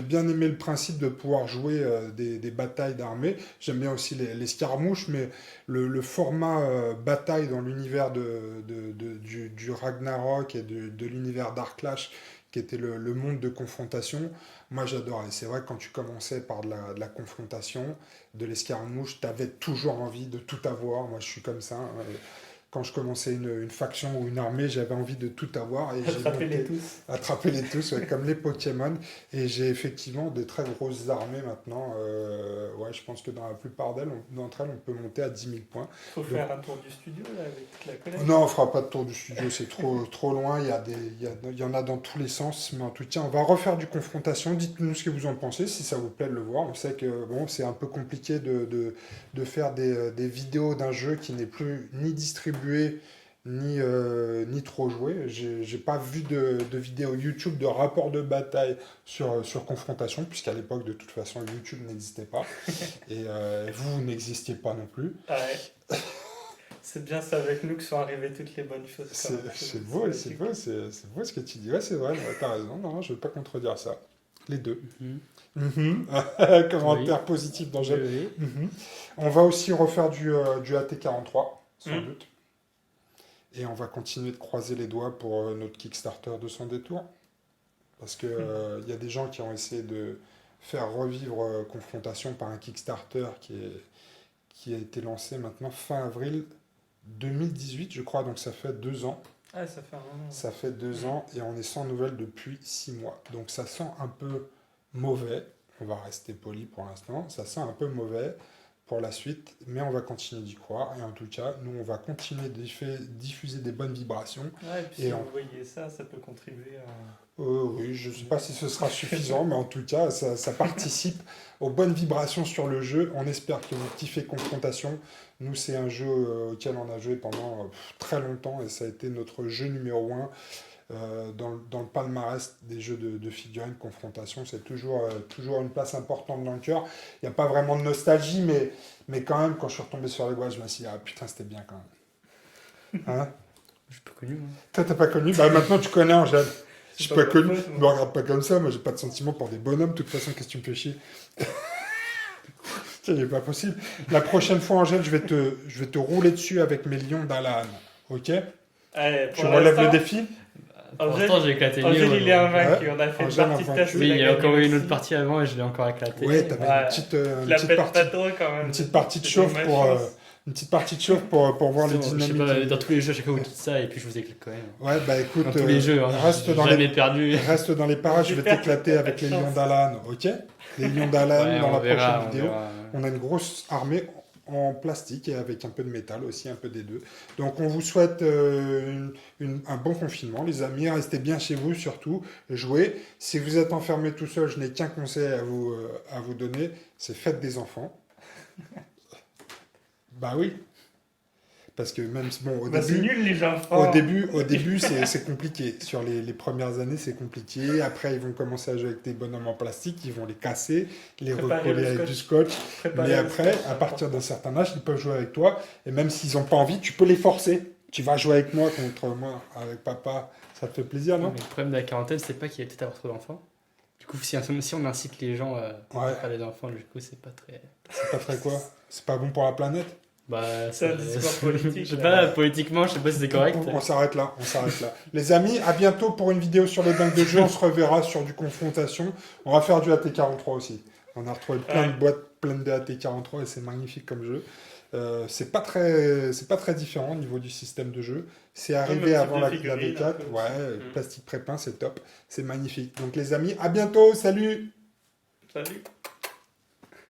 bien aimé le principe de pouvoir jouer des batailles d'armée. J'aime bien aussi les escarmouches, mais le format bataille dans l'univers du Ragnarok et de l'univers Darklash, qui était le monde de confrontation, moi j'adorais. C'est vrai que quand tu commençais par de la confrontation, de l'escarmouche, tu avais toujours envie de tout avoir. Moi je suis comme ça, hein. Quand je commençais une faction ou une armée, j'avais envie de tout avoir. Et
Attrapez-les tous.
attraper-les tous, ouais, comme les Pokémon. Et j'ai effectivement de très grosses armées maintenant. Ouais, je pense que dans la plupart d'entre elles, on peut monter à 10 000 points.
Faut faire un tour du studio là, avec toute la collègue.
Non, on fera pas de tour du studio, c'est trop loin. Il y en a dans tous les sens. Mais en tout cas, on va refaire du confrontation. Dites-nous ce que vous en pensez, si ça vous plaît de le voir. On sait que bon, c'est un peu compliqué de faire des vidéos d'un jeu qui n'est plus ni distribué ni trop joué. J'ai pas vu de vidéo YouTube de rapport de bataille sur confrontation, puisqu'à l'époque, de toute façon, YouTube n'existait pas. Et vous n'existiez pas non plus.
Ouais. C'est bien, c'est avec nous que sont arrivées toutes les bonnes choses.
C'est beau ce que tu dis. Ouais, c'est vrai, ouais, t'as raison. Non, je ne vais pas contredire ça. Les deux. Commentaire positif d'Angèle. On va aussi refaire du AT43, sans doute. Et on va continuer de croiser les doigts pour notre Kickstarter de son détour. Parce qu'il y a des gens qui ont essayé de faire revivre Confrontation par un Kickstarter qui a été lancé maintenant fin avril 2018, je crois. Donc ça fait 2 ans.
Ah, ça fait un moment.
Ça fait 2 ans et on est sans nouvelles depuis 6 mois. Donc ça sent un peu mauvais. On va rester poli pour l'instant. Ça sent un peu mauvais pour la suite, mais on va continuer d'y croire. Et en tout cas, nous, on va continuer de diffuser des bonnes vibrations.
Ouais, et puis si vous voyez ça, ça peut contribuer à...
Oui, je ne sais pas si ce sera suffisant, mais en tout cas, ça participe aux bonnes vibrations sur le jeu. On espère que vous kiffez Confrontation. Nous, c'est un jeu auquel on a joué pendant très longtemps, et ça a été notre jeu numéro 1. Dans le palmarès des jeux de figurines Confrontation, c'est toujours une place importante dans le cœur. Il n'y a pas vraiment de nostalgie, mais quand même, quand je suis retombé sur les boîtes, je me suis dit, ah putain, c'était bien quand même. Hein?
Je suis pas connu, moi.
Toi, t'as pas connu? Bah maintenant, tu connais, Angèle. Je suis pas connu.
Faute,
Me regarde pas comme ça, moi, j'ai pas de sentiment pour des bonhommes. De toute façon, qu'est-ce que tu me fais chier? C'est pas possible. La prochaine fois, Angèle, je vais te rouler dessus avec mes lions d'Alan. Ok?
Allez,
Tu relèves le défi?
Pour l'instant, j'ai éclaté
Angèle, il est invaincu.
Ouais.
On a fait une
Angèle
partie de
invaincu.
test.
Oui, il y a encore eu une autre partie avant et je l'ai encore éclaté.
Ouais, t'avais
Ouais.
une petite
La pète
partie.
pas trop quand même.
Une petite partie de
C'était
chauffe
une
pour,
malchance.
une petite partie de chauffe pour voir les
Je sais
dynamiques.
pas, dans tous les jeux, à chaque fois vous dites ça et puis je vous éclate quand même.
Ouais, bah écoute,
Dans tous les jeux, hein,
reste,
j'ai
dans
jamais perdu.
reste dans les parages, je vais
Super,
t'éclater
t'as
avec
pas de
les lions
chance.
d'Alan, ok? Les lions d'Alan
Ouais,
dans
on
la
verra,
prochaine
on
vidéo.
verra.
On a une grosse armée en plastique et avec un peu de métal aussi, un peu des deux. Donc on vous souhaite un bon confinement, les amis. Restez bien chez vous surtout, jouez. Si vous êtes enfermé tout seul, je n'ai qu'un conseil à vous donner, c'est faites des enfants. Bah oui. Parce que même si, bon, au
Bah, c'est
début...
nul les enfants.
Au début c'est compliqué. Sur les premières années, c'est compliqué. Après, ils vont commencer à jouer avec des bonhommes en plastique, ils vont les casser, les
Préparer
recoller
le
avec
scotch.
du scotch.
Préparez
Mais
le
après,
scotch,
à partir d'un certain âge, ils peuvent jouer avec toi. Et même s'ils n'ont pas envie, tu peux les forcer. Tu vas jouer avec moi contre moi, avec papa. Ça te fait plaisir, non?
Mais le problème de la quarantaine, c'est pas qu'il y a peut-être avoir trop d'enfants. Du coup, si on incite les gens à
Ouais.
faire des enfants, du coup, c'est pas très.
C'est pas très quoi? C'est pas bon pour la planète?
Bah,
C'est un discours politique,
Je sais
là.
pas, politiquement, je sais pas si c'est correct.
On s'arrête là, Les amis, à bientôt pour une vidéo sur les dingues de jeu. On se reverra sur du confrontation. On va faire du AT43 aussi. On a retrouvé plein de boîtes pleines de AT43 et c'est magnifique comme jeu. C'est pas très différent au niveau du système de jeu. C'est arrivé
le type
avant
de
la
figurine,
V4.
un peu
Ouais,
aussi.
plastique pré-peint, c'est top. C'est magnifique. Donc les amis, à bientôt. Salut!
Salut.